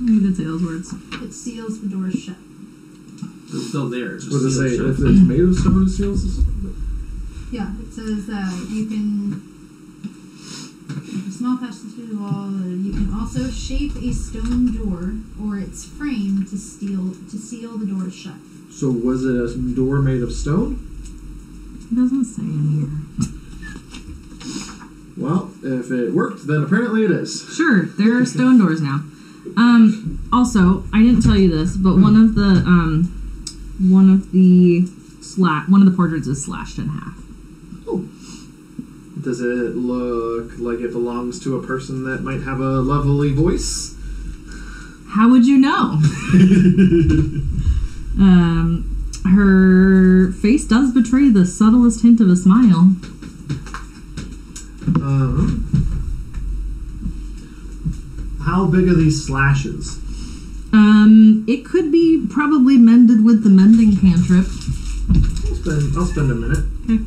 You did say those words. It seals the doors shut. It's still there. It's just What does it say? sealed If shut. it's made of stone, it seals it? Yeah, it says you can. If a small passage through the wall, you can also shape a stone door or its frame to seal the doors shut. So was it a door made of stone? It doesn't say in here. Well, if it worked, then apparently it is. Sure, there are stone doors now. Also, I didn't tell you this, but one of the portraits is slashed in half. Oh. Does it look like it belongs to a person that might have a lovely voice? How would you know? Her face does betray the subtlest hint of a smile. How big are these slashes? It could be probably mended with the mending cantrip. I'll spend a minute. Okay.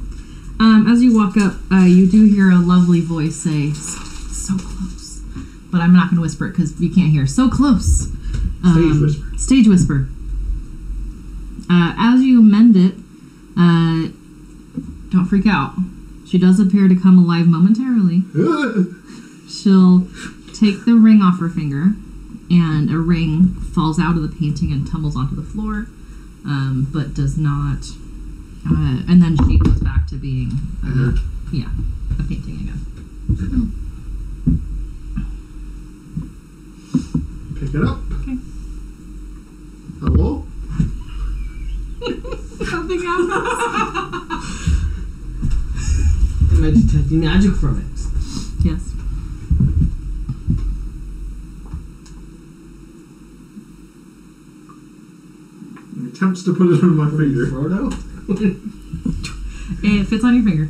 As you walk up, you do hear a lovely voice say, "So close," but I'm not going to whisper it because you can't hear. So close. Stage whisper. Stage whisper. As you mend it, don't freak out. She does appear to come alive momentarily. She'll take the ring off her finger, and a ring falls out of the painting and tumbles onto the floor, but does not. And then she goes back to being, a painting again. Pick it up. Okay. Hello? Something happens. Am I detecting magic from it? Yes. Attempts to put it on my finger. Frodo? It fits on your finger.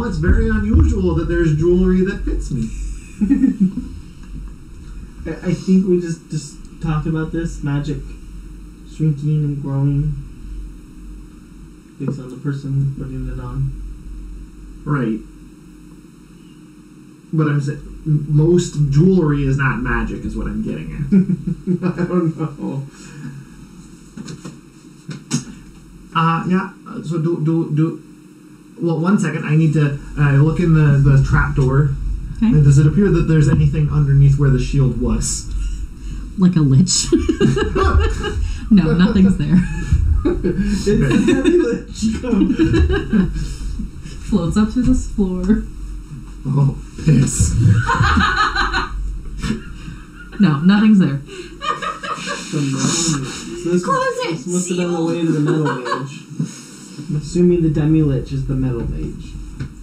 It's very unusual that there's jewelry that fits me. I think we just talked about this magic shrinking and growing based on the person putting it on. Right. But I'm saying most jewelry is not magic, is what I'm getting at. I don't know. Yeah. So do. Well, 1 second. I need to look in the trap door. Okay. And does it appear that there's anything underneath where the shield was? Like a lich. No, nothing's there. It's a heavy lich. Floats up to this floor. Oh, piss. No, nothing's there. So this must have been the way to the metal mage. I'm assuming the demi-lich is the metal mage.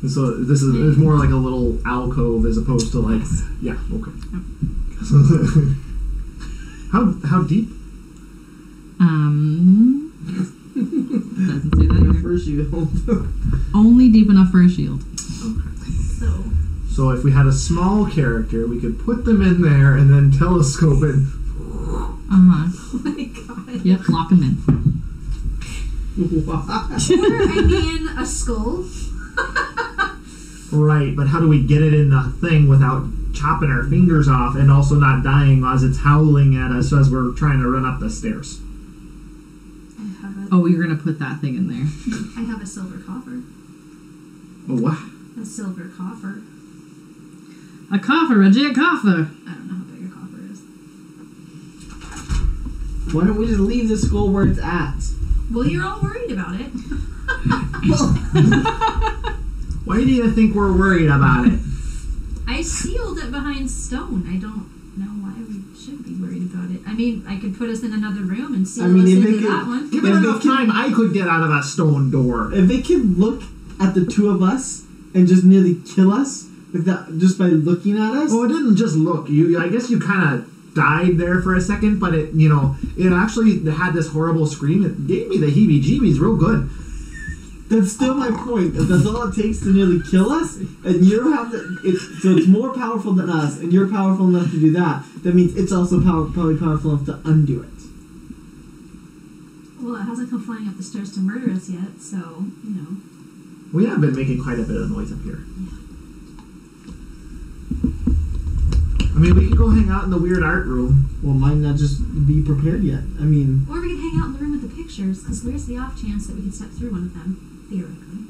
So this is more like a little alcove as opposed to like... Yeah, okay. How deep? Doesn't say that either. For a shield. Only deep enough for a shield. So if we had a small character, we could put them in there and then telescope it. Uh-huh. Oh my god. Yep, lock them in. What? Or, I mean, a skull. Right, but how do we get it in the thing without chopping our fingers off and also not dying as it's howling at us as we're trying to run up the stairs? Oh, you're gonna put that thing in there. I have a silver coffer. Oh, what? A silver coffer. A coffer, a jet coffer. I don't know how big a coffer is. Why don't we just leave the skull where it's at? Well, you're all worried about it. Why do you think we're worried about it? I sealed it behind stone. I don't know why we should be worried about it. I mean, I could put us in another room and seal us into that one. Given enough time, I could get out of a stone door. If they can look at the two of us and just nearly kill us just by looking at us. Well, it didn't just look. I guess you kind of died there for a second, but it actually had this horrible scream. It gave me the heebie-jeebies real good. That's still my point. If that's all it takes to nearly kill us, and you don't have to, so it's more powerful than us, and you're powerful enough to do that. That means it's also probably powerful enough to undo it. Well, it hasn't come flying up the stairs to murder us yet, so We have been making quite a bit of noise up here. I mean, we could go hang out in the weird art room. Well, might not just be prepared yet. I mean, or we could hang out in the room with the pictures. Because where's the off chance that we could step through one of them, theoretically?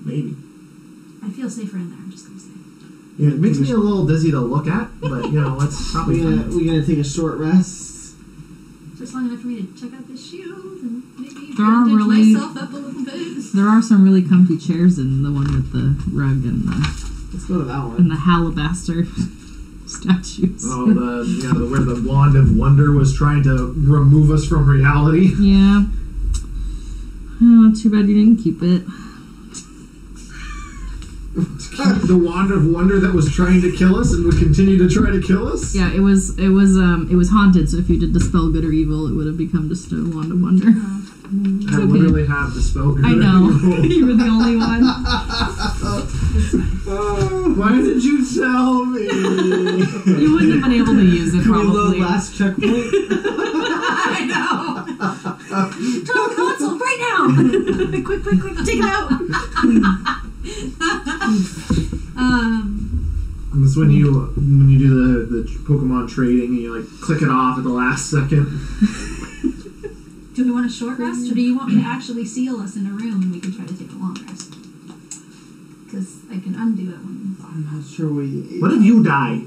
Maybe. I feel safer in there. I'm just gonna say. Yeah, it makes me a little dizzy to look at, but it's probably fine. we're gonna take a short rest. Just long enough for me to check out this shield and maybe There bandage myself up a little bit. There are some really comfy chairs in the one with the rug and Let's go to that one. the alabaster statues. Oh, where the wand of wonder was trying to remove us from reality. Yeah. Oh, too bad you didn't keep it. The wand of wonder that was trying to kill us and would continue to try to kill us. Yeah, it was haunted. So if you did dispel good or evil, it would have become just a wand of wonder. I literally have dispel good. I know. You were the only one. Why did you tell me? You wouldn't have been able to use it. Can we Probably. load last checkpoint? I know. Turn the console right now. quick, take it out. That's when you do the Pokemon trading and you click it off at the last second. Do we want a short rest, or do you want me to actually seal us in a room and we can try to take a long rest? Because I can undo it when... I'm not sure we... What if you die?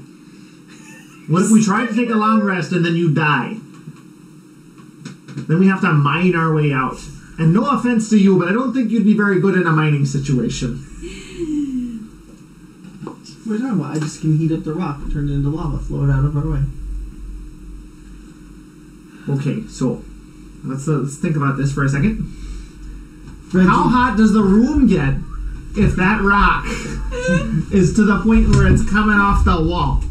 What if we try to take a long rest and then you die? Then we have to mine our way out. And no offense to you, but I don't think you'd be very good in a mining situation. What are you talking about? I just can heat up the rock, turn it into lava, flow it out of our way. Okay, so let's think about this for a second. Reggie, How hot does the room get if that rock is to the point where it's coming off the wall?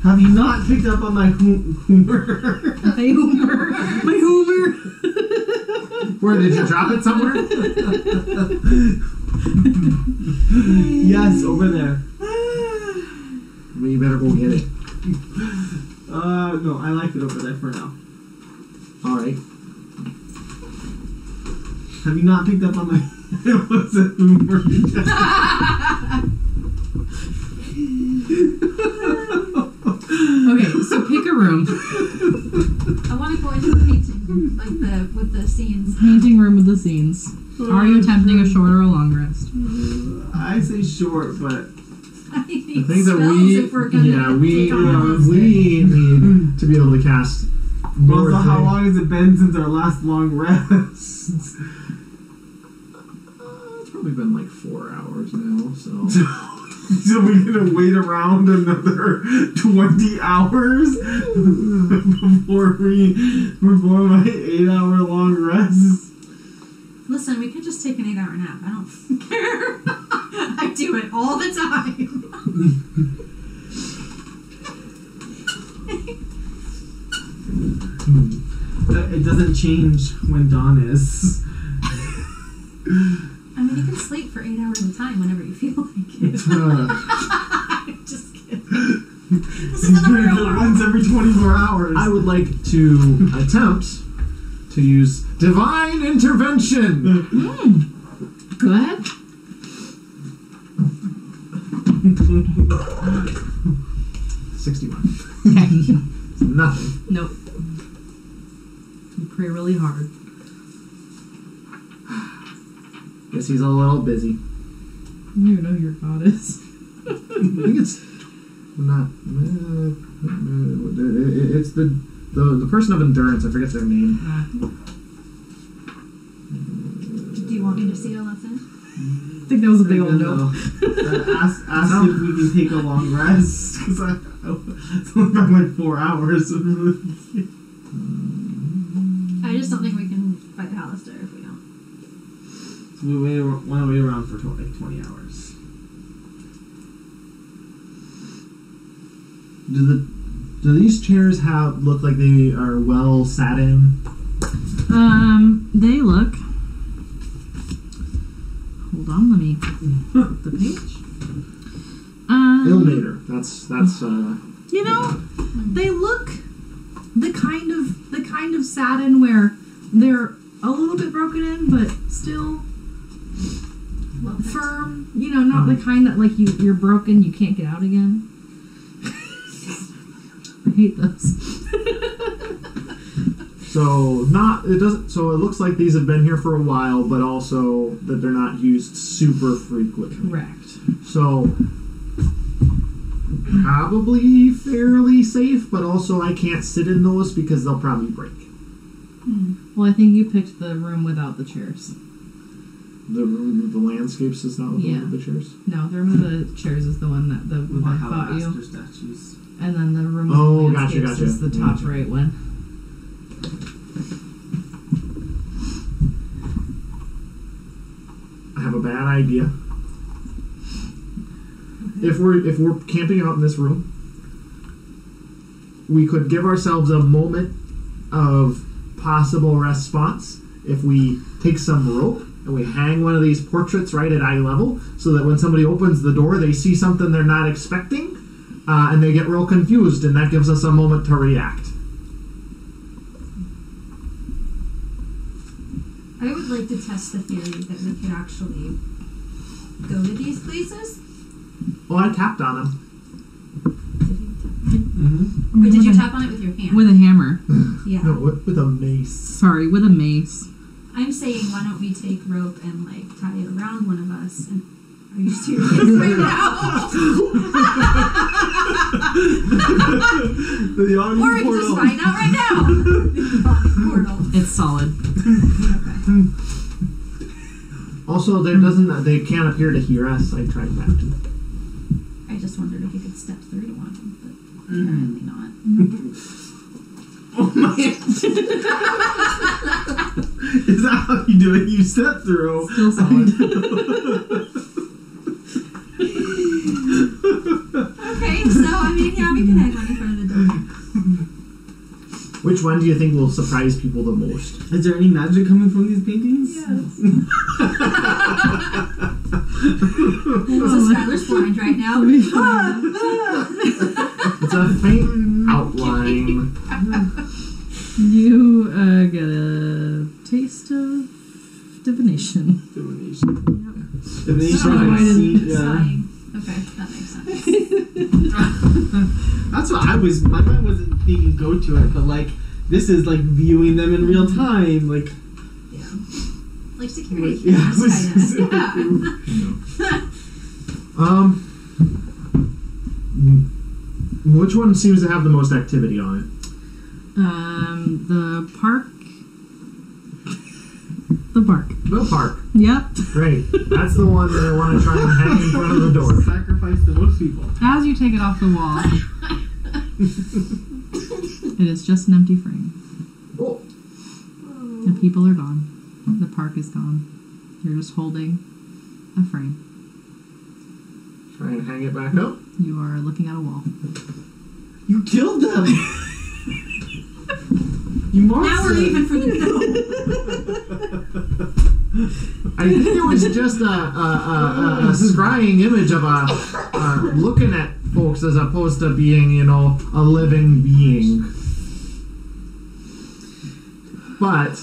have you not picked up on my humor? My humor. My humor. Where did you drop it somewhere? Yes, over there. We better go get it. No, I like it over there for now. Alright. Have you not picked up on my... It was a humor. Okay, so pick a room. I want to go into the painting, with the scenes. Painting room with the scenes. Are you attempting a short or a long rest? I say short, but... I need The thing that spells if we're gonna take on this. we need to be able to cast more Also, how things. long has it been since our last long rest? It's probably been 4 hours now, so... So we're gonna wait around another 20 hours before my 8-hour long rest? Listen, we could just take an 8-hour nap. I don't care. I do it all the time. It doesn't change when dawn is. I mean, you can sleep for 8 hours at a time whenever you feel like it. I'm just kidding. This is He's another doing it hour. once every 20 24 hours. I would like to attempt to use divine intervention. Go ahead. 61. Okay. Nothing. Nope. You pray really hard. Guess he's a little busy. You know who your god is. I think it's not. It's the person of endurance. I forget their name. Do you want me to see a lesson? I think that was a big old no. Ask if we can take a long rest, because it's only been like 4 hours. I just don't think we can fight Alistair if we don't. So we want to wait around for 20 hours. Do these chairs look like they are well sat in? They look. Hold on, let me flip the page. Ilmater. That's. You know, they look the kind of satin where they're a little bit broken in, but still firm. You know, not the kind that like you're broken, you can't get out again. I hate those. So it looks like these have been here for a while, but also that they're not used super frequently. Correct. So probably fairly safe, but also I can't sit in those because they'll probably break. Well, I think you picked the room without the chairs. The room with the landscapes is not with the chairs? No, the room with the chairs is the one that the With one the thought you. Alabaster statues. And then the room with Oh, the gotcha, landscapes gotcha. is the top Gotcha. right one. I have a bad idea. If we're camping out in this room, we could give ourselves a moment of possible response if we take some rope and we hang one of these portraits right at eye level, so that when somebody opens the door, they see something they're not expecting, and they get real confused, and that gives us a moment to react. I would like to test the theory that we could actually go to these places. Well, I tapped on them. Mm-hmm. Or did you tap on it with your hand? With a hammer. Yeah. No, with a mace. Sorry, with a mace. I'm saying, why don't we take rope and like tie it around one of us? And are you serious right now? The yawning Or we can portal. just find out right now. The yawning portal. It's solid. Okay. Also, they can't appear to hear us. I tried that too. I just wondered if you could step through to one of them, but apparently not. Oh my! Is that how you do it? You step through. Still solid. Okay, so I mean, yeah, we can hang one in front of the door. Which one do you think will surprise people the most? Is there any magic coming from these paintings? Yes. So Skylar's blind right now. It's a faint outline. You get a taste of divination. Divination. Yep. Divination. Right. I see, yeah. Sighing. Okay, that makes sense. That's what I was. My mind wasn't thinking go to it, but like this is like viewing them in real time. Like Yeah. Like security Yeah, cameras, kinda. Yeah. Which one seems to have the most activity on it? The park. The park. The park. Yep. Great. That's the one that I want to try and hang in front of the door. sacrifice to most people. As you take it off the wall, it is just an empty frame. Oh. The people are gone. The park is gone. You're just holding a frame. Try and hang it back up. You are looking at a wall. You killed them. You monster. Now we're leaving for the I think it was just a scrying image of a looking at folks as opposed to being, you know, a living being. But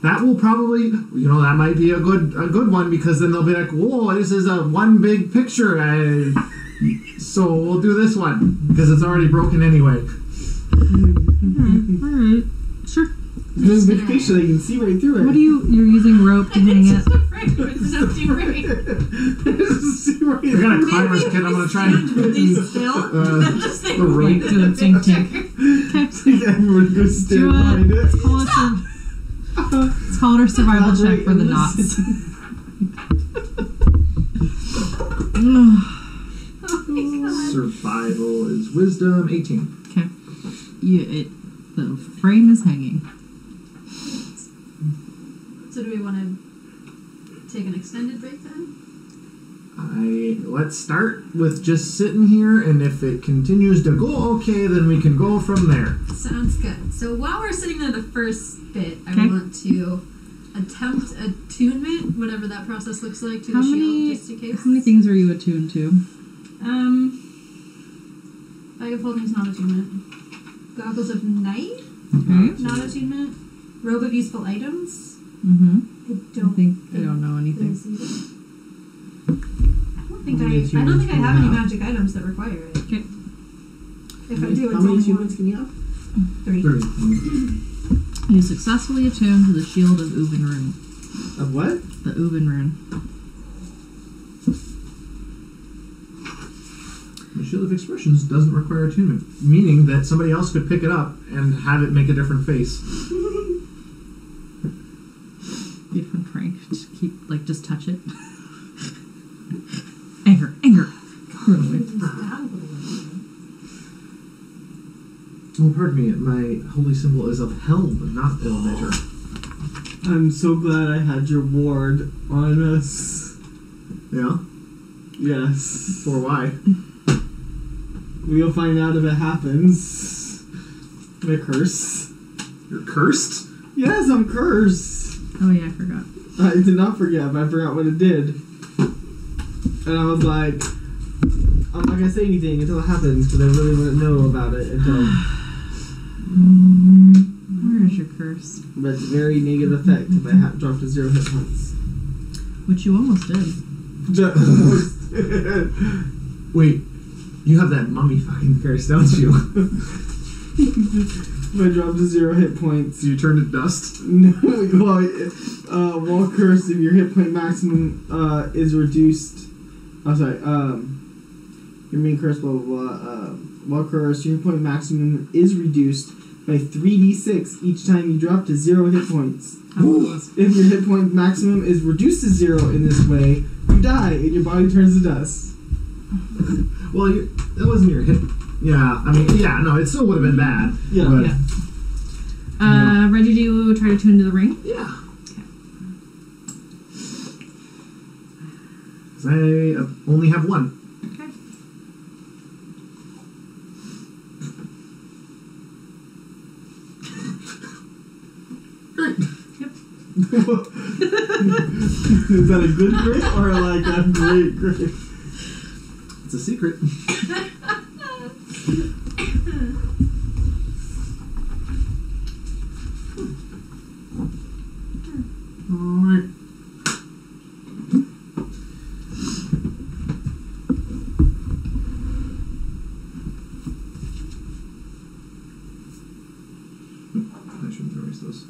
that will probably, you know, that might be a good one, because then they'll be like, whoa, this is a one big picture. So we'll do this one because it's already broken anyway. All right, sure. There's a big picture that you can see right through it. What are you're using rope to hang it? It's just too right. I got a climber's kit. I'm gonna try and These still. Just think the rope. Do the same thing. Okay. Everyone goes stand behind it. Let's call it our survival check for the knots. Survival is wisdom 18. Okay. The frame is hanging. So do we want to take an extended break then? Let's start with just sitting here, and if it continues to go okay, then we can go from there. Sounds good. So while we're sitting there, the first bit, I Okay. want to attempt attunement, whatever that process looks like, to How the many- shield, just in case. How many things are you attuned to? Bag of holding is not attunement. Goggles of night, Okay. not attunement. Robe of useful items. Mm-hmm. I I don't don't know anything. there's either. I don't think How many I don't think I attunements have do any you have? magic items that require it. Okay. If I do, How it's many only achievements can you have? 3. 3. You successfully attuned to the shield of Uven Rune. Of what? The Uven Rune. The Shield of Expressions doesn't require attunement, meaning that somebody else could pick it up and have it make a different face. Be a fun prank. Just touch it. Anger. Oh, pardon me, my holy symbol is of helm, not ill measure. I'm so glad I had your ward on us. Yeah? Yes. For why? We'll find out if it happens. My curse. You're cursed? Yes, I'm cursed. Oh yeah, I forgot. I did not forget, but I forgot what it did. And I was like, I'm not gonna say anything until it happens, because I really wouldn't know about it until. Where is your curse? But it's a very negative effect if I drop to 0 hit points. Which you almost did. Wait, you have that mummy fucking curse, don't you? If I drop to 0 hit points, You turn to dust? no, while cursed, if your hit point maximum is reduced. I'm sorry, your main curse, blah blah blah. While cursed, your hit point maximum is reduced by 3d6 each time you drop to 0 hit points. If your hit point maximum is reduced to 0 in this way, you die and your body turns to dust. Well, that wasn't your hit. Yeah, I mean, yeah, no, it still would have been bad. Yeah. But, Yeah. Reggie, do you try to tune to the ring? Yeah. 'Cause I only have one. Okay. Great. Is that a good grit or like a great grit? It's a secret. Alright. I shouldn't erase those.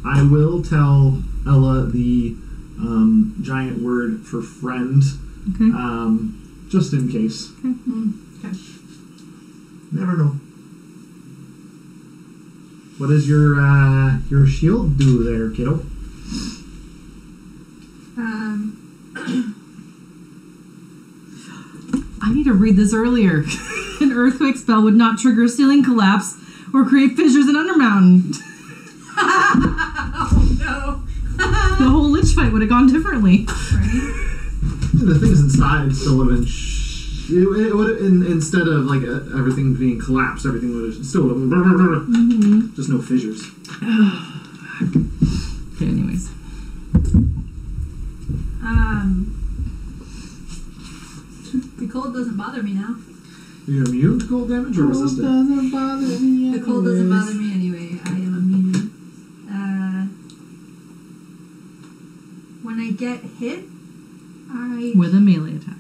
I will tell Ella the giant word for friend, Okay. just in case. Okay. Never know. What does your shield do there, kiddo? I need to read this earlier. An earthquake spell would not trigger a ceiling collapse or create fissures in Undermountain. Oh no. The whole lich fight would have gone differently. Right? The things inside still would have been. It would instead of like everything being collapsed, everything would have still would have just no fissures. Okay, anyways. doesn't bother me now. Are you immune to cold damage or resistant? Doesn't bother me. The cold doesn't bother me anyway. I am immune. When I get hit, With a melee attack.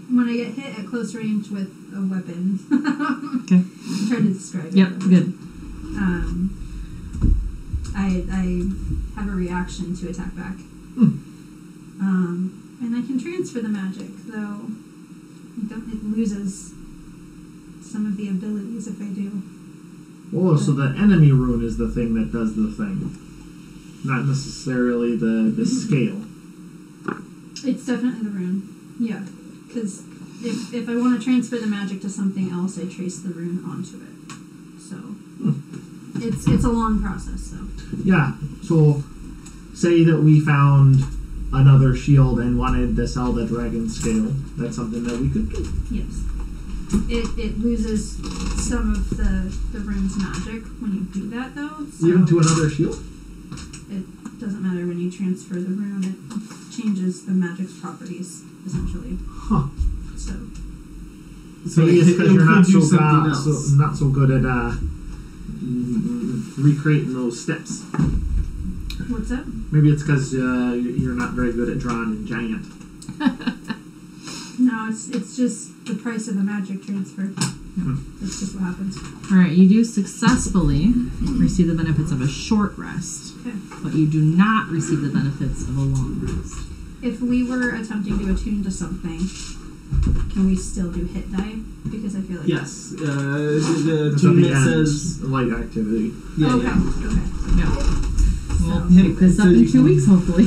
when I get hit at close range with a weapon. Okay. I'm trying to describe it. Yep, though. good. I have a reaction to attack back. And I can transfer the magic, though it loses some of the abilities if I do. Oh, so the enemy rune is the thing that does the thing. Not necessarily the scale. It's definitely the rune. Yeah. Because if I want to transfer the magic to something else, I trace the rune onto it. So it's a long process, though. Yeah. So say that we found another shield and wanted to sell the dragon scale. That's something that we could do. Yes. It loses some of the rune's magic when you do that, though. So Even to another shield? it doesn't matter when you transfer the rune. It changes the magic's properties, essentially. Huh. So Maybe it's because you're not do so, something else. not so good at recreating those steps. what's that? Maybe it's because you're not very good at drawing in giant. No, it's just the price of the magic transfer. That's just what happens. Alright, you do successfully receive the benefits of a short rest, Okay. but you do not receive the benefits of a long rest. If we were attempting to attune to something, can we still do hit die? Because I feel like Yes. The That's at the attunement end. says. Light activity. Yeah, okay. yeah. Okay. Yeah. So We'll pick this up in 2 weeks, hopefully.